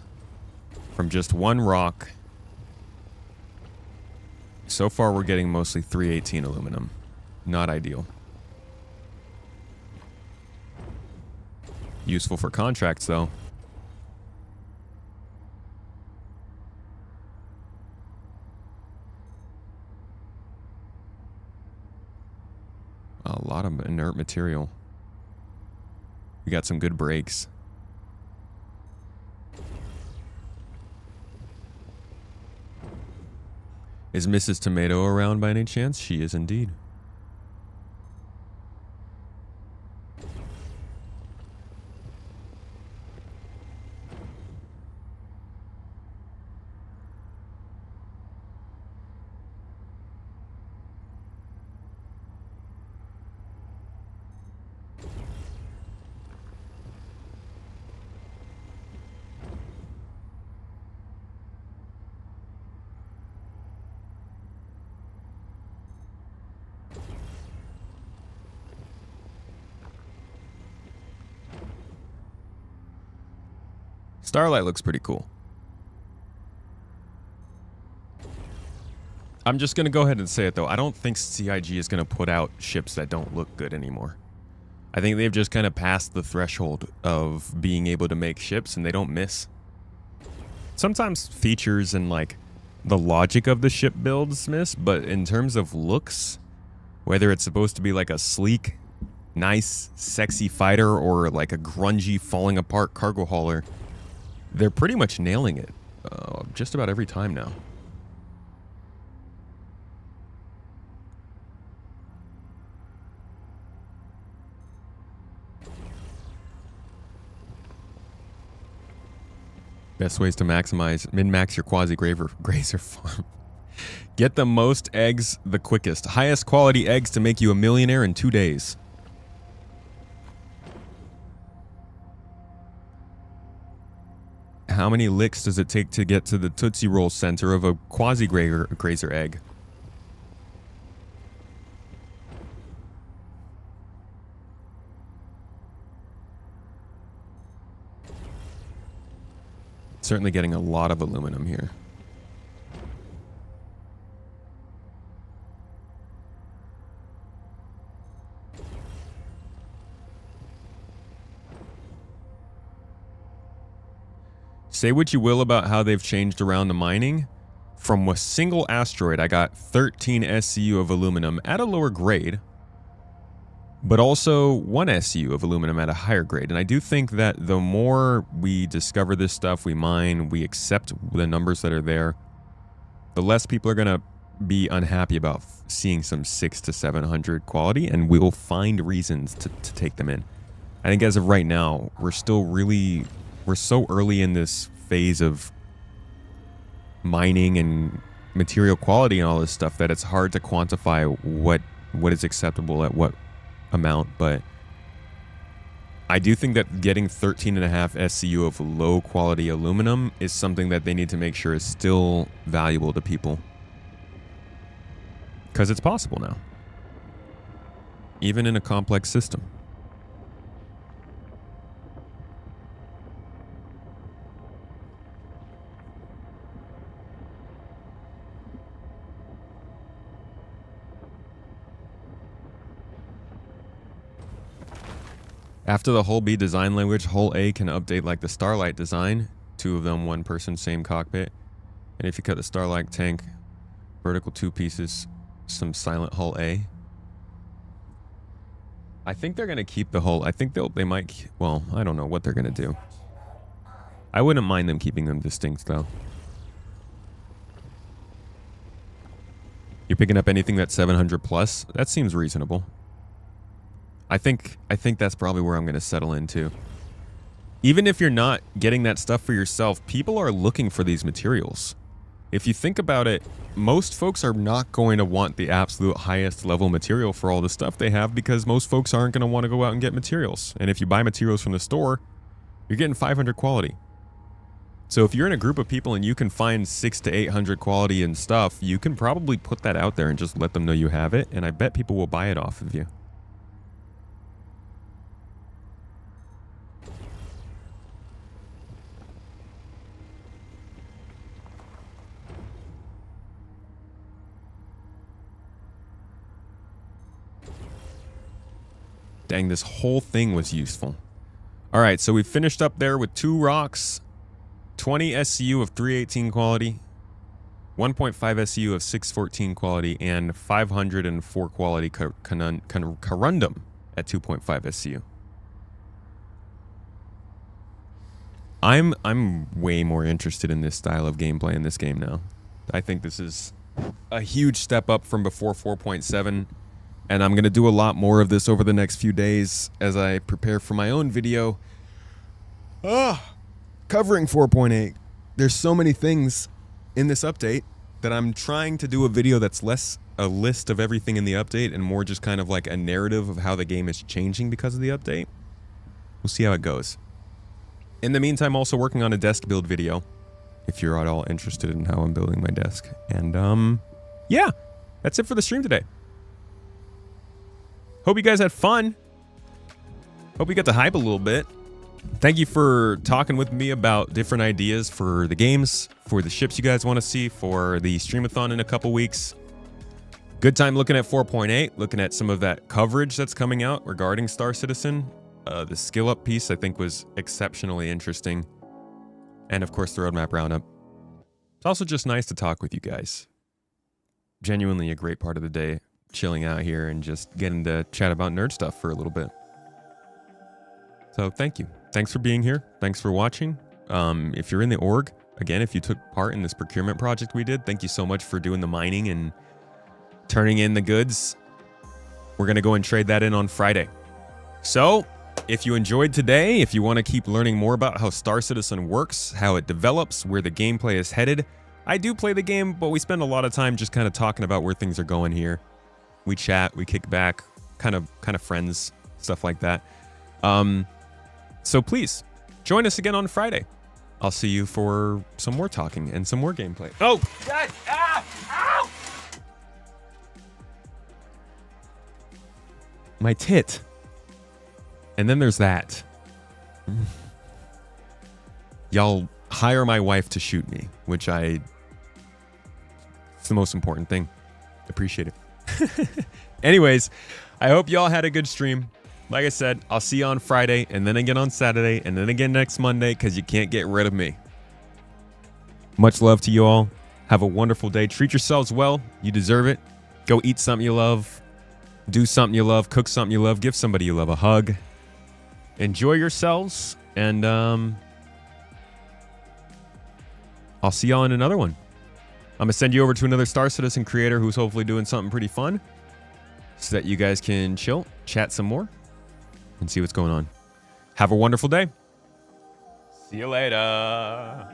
Speaker 1: From just one rock. So far, we're getting mostly 318 aluminum. Not ideal. Useful for contracts, though. A lot of inert material. We got some good brakes. Is Mrs. Tomato around by any chance? She is indeed. Starlight looks pretty cool. I'm just going to go ahead and say it, though. I don't think CIG is going to put out ships that don't look good anymore. I think they've just kind of passed the threshold of being able to make ships, and they don't miss. Sometimes features and, like, the logic of the ship builds miss, but in terms of looks, whether it's supposed to be like a sleek, nice, sexy fighter or like a grungy, falling apart cargo hauler, they're pretty much nailing it just about every time now. Best ways to min-max your quasi-grazer farm. Get the most eggs the quickest. Highest quality eggs to make you a millionaire in 2 days. How many licks does it take to get to the Tootsie Roll center of a quasi-grazer egg? Certainly getting a lot of aluminum here. Say what you will about how they've changed around the mining. From a single asteroid, I got 13 SCU of aluminum at a lower grade, but also 1 SCU of aluminum at a higher grade. And I do think that the more we discover this stuff, we mine, we accept the numbers that are there, the less people are going to be unhappy about seeing some 600 to 700 quality, and we'll find reasons to take them in. I think as of right now, we're so early in this phase of mining and material quality and all this stuff that it's hard to quantify what is acceptable at what amount. But I do think that getting 13.5 SCU of low quality aluminum is something that they need to make sure is still valuable to people, because it's possible now, even in a complex system. After the Hull B design language, Hull A can update like the Starlight design. 2 of them, 1 person, same cockpit. And if you cut the Starlight tank, vertical 2 pieces, some silent Hull A. I think they're going to keep the Hull. I think they might, well, I don't know what they're going to do. I wouldn't mind them keeping them distinct though. You're picking up anything that's 700 plus? That seems reasonable. I think that's probably where I'm going to settle into. Even if you're not getting that stuff for yourself, people are looking for these materials. If you think about it, most folks are not going to want the absolute highest level material for all the stuff they have, because most folks aren't going to want to go out and get materials. And if you buy materials from the store, you're getting 500 quality. So if you're in a group of people and you can find 600 to 800 quality and stuff, you can probably put that out there and just let them know you have it. And I bet people will buy it off of you. Dang, this whole thing was useful. All right, so we finished up there with 2 rocks, 20 SCU of 318 quality, 1.5 SCU of 614 quality, and 504 quality corundum at 2.5 SCU. I'm way more interested in this style of gameplay in this game now. I think this is a huge step up from before 4.7. And I'm going to do a lot more of this over the next few days as I prepare for my own video. Covering 4.8. There's so many things in this update that I'm trying to do a video that's less a list of everything in the update and more just kind of like a narrative of how the game is changing because of the update. We'll see how it goes. In the meantime, also working on a desk build video, if you're at all interested in how I'm building my desk. And yeah, that's it for the stream today. Hope you guys had fun. Hope you got to hype a little bit. Thank you for talking with me about different ideas for the games, for the ships you guys want to see, for the streamathon in a couple weeks. Good time looking at 4.8, looking at some of that coverage that's coming out regarding Star Citizen. The skill up piece I think was exceptionally interesting. And of course the roadmap roundup. It's also just nice to talk with you guys. Genuinely a great part of the day. Chilling out here and just getting to chat about nerd stuff for a little bit. So thank you. Thanks for being here. Thanks for watching. If you're in the org, again, if you took part in this procurement project we did, thank you so much for doing the mining and turning in the goods. We're going to go and trade that in on Friday. So if you enjoyed today, if you want to keep learning more about how Star Citizen works, how it develops, where the gameplay is headed, I do play the game, but we spend a lot of time just kind of talking about where things are going here. We chat, we kick back, kind of friends, stuff like that. So please join us again on Friday. I'll see you for some more talking and some more gameplay. Oh, God! Ah! Ow! My tit. And then there's that. Y'all hire my wife to shoot me, which it's the most important thing. Appreciate it. Anyways, I hope y'all had a good stream. Like I said, I'll see you on Friday, and then again on Saturday, and then again next Monday, because you can't get rid of me. Much love to you all. Have a wonderful day. Treat yourselves well. You deserve it. Go eat something you love. Do something you love. Cook something you love. Give somebody you love a hug. Enjoy yourselves, and I'll see y'all in another one. I'm going to send you over to another Star Citizen creator who's hopefully doing something pretty fun so that you guys can chill, chat some more, and see what's going on. Have a wonderful day. See you later.